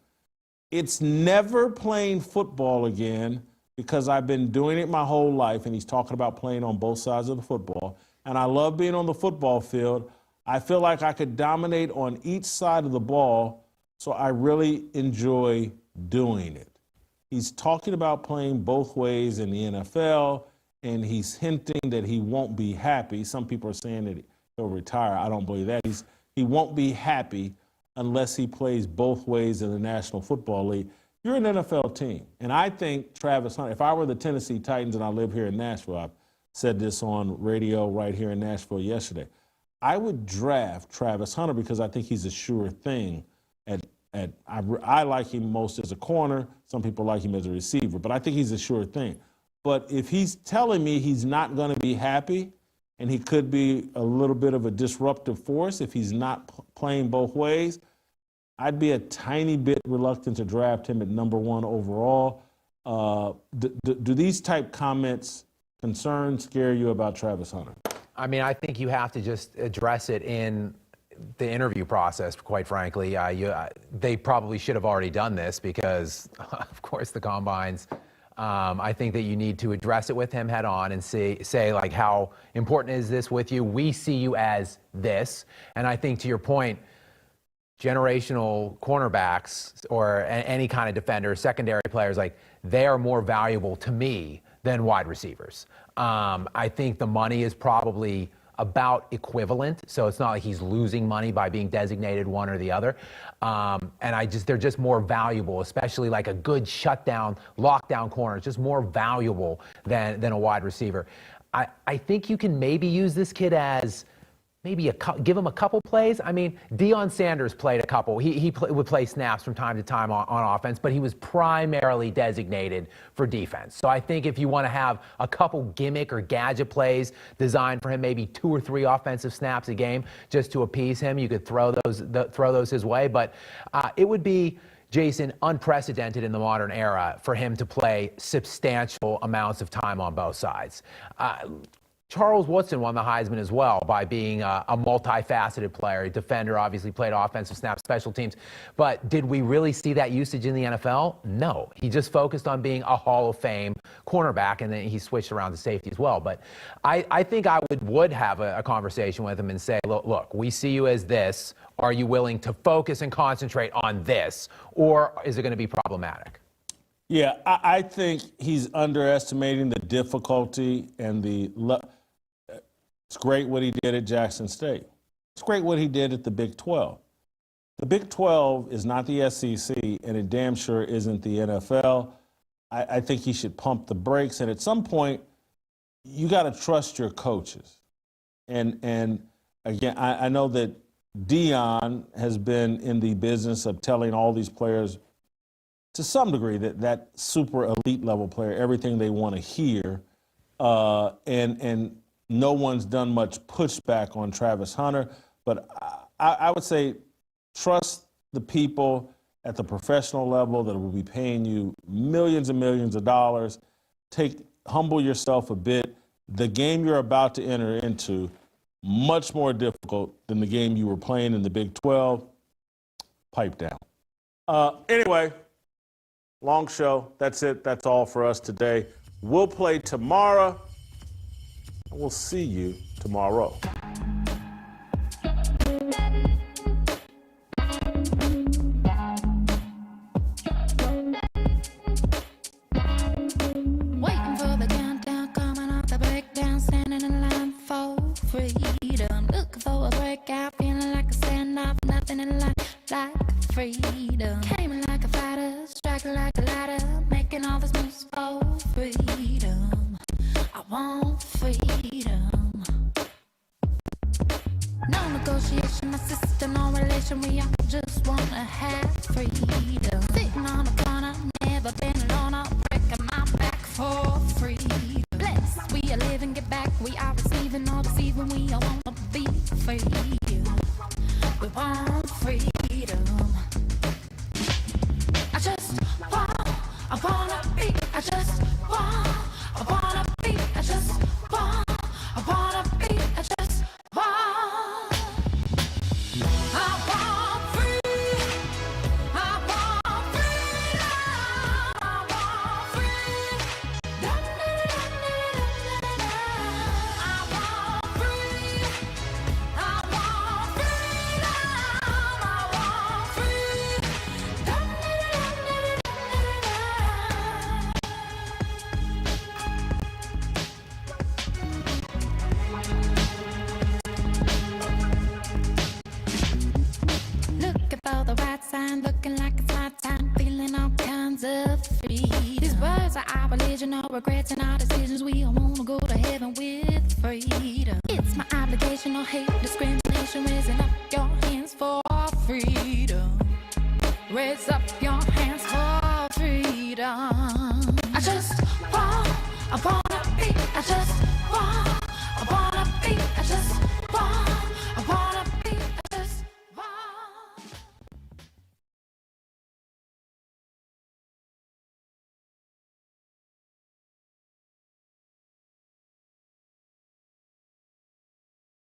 It's never playing football again because I've been doing it my whole life, and he's talking about playing on both sides of the football, and I love being on the football field. I feel like I could dominate on each side of the ball, so I really enjoy doing it. He's talking about playing both ways in the NFL, and he's hinting that he won't be happy. Some people are saying that he'll retire. I don't believe that. He won't be happy unless he plays both ways in the National Football League. You're an NFL team, and I think Travis Hunter, if I were the Tennessee Titans and I live here in Nashville, I've said this on radio right here in Nashville yesterday, I would draft Travis Hunter because I think he's a sure thing. I like him most as a corner. Some people like him as a receiver, but I think he's a sure thing. But if he's telling me he's not going to be happy and he could be a little bit of a disruptive force if he's not playing both ways, I'd be a tiny bit reluctant to draft him at number 1 overall. Do these type comments scare you about Travis Hunter? I mean, I think you have to just address it in the interview process, quite frankly. They probably should have already done this because, of course, the combines. I think that you need to address it with him head on and say like, how important is this with you? We see you as this. And I think to your point, generational cornerbacks or any kind of defender, secondary players, like they are more valuable to me than wide receivers. I think the money is probably about equivalent, so it's not like he's losing money by being designated one or the other. And they're just more valuable, especially like a good shutdown, lockdown corner. It's just more valuable than a wide receiver. I think you can maybe use this kid as maybe give him a couple plays. I mean, Deion Sanders played a couple. He would play snaps from time to time on offense, but he was primarily designated for defense. So I think if you want to have a couple gimmick or gadget plays designed for him, maybe 2 or 3 offensive snaps a game just to appease him, you could throw those his way. But it would be, Jason, unprecedented in the modern era for him to play substantial amounts of time on both sides. Charles Woodson won the Heisman as well by being a multifaceted player, a defender, obviously played offensive snaps, special teams. But did we really see that usage in the NFL? No. He just focused on being a Hall of Fame cornerback, and then he switched around to safety as well. But I think I would have a conversation with him and say, look, we see you as this. Are you willing to focus and concentrate on this, or is it going to be problematic? Yeah, I think he's underestimating the difficulty and it's great what he did at Jackson State. It's great what he did at the Big 12. The Big 12 is not the SEC, and it damn sure isn't the NFL. I think he should pump the brakes, and at some point, you got to trust your coaches. And again, I know that Dion has been in the business of telling all these players, to some degree, that super elite level player, everything they want to hear, and no one's done much pushback on Travis Hunter. But I would say trust the people at the professional level that will be paying you millions and millions of dollars. Humble yourself a bit. The game you're about to enter into, much more difficult than the game you were playing in the Big 12. Pipe down. Anyway, long show. That's it. That's all for us today. We'll play tomorrow. We'll see you tomorrow. Waiting for the countdown, coming off the breakdown, standing in line for freedom. Looking for a breakout, feeling like a standoff, nothing in life like freedom. Came like a fighter, striking like a ladder, making all this moves for freedom. I want freedom. No negotiation, my sister, no relation. We all just wanna have freedom. Sitting on a corner, never been alone. I'm breaking my back for freedom. Blessed, we are living, get back. We are receiving, all deceiving. We all wanna be free. We want freedom. I wanna be. I just want. I wanna be. I just want. I wanna be. I just want. Looking like it's my time, feeling all kinds of free. These words are our religion, no regrets in our decisions. We all wanna go to heaven with freedom. It's my obligation, no hate, discrimination. Raising up your hands for freedom. Raise up your hands for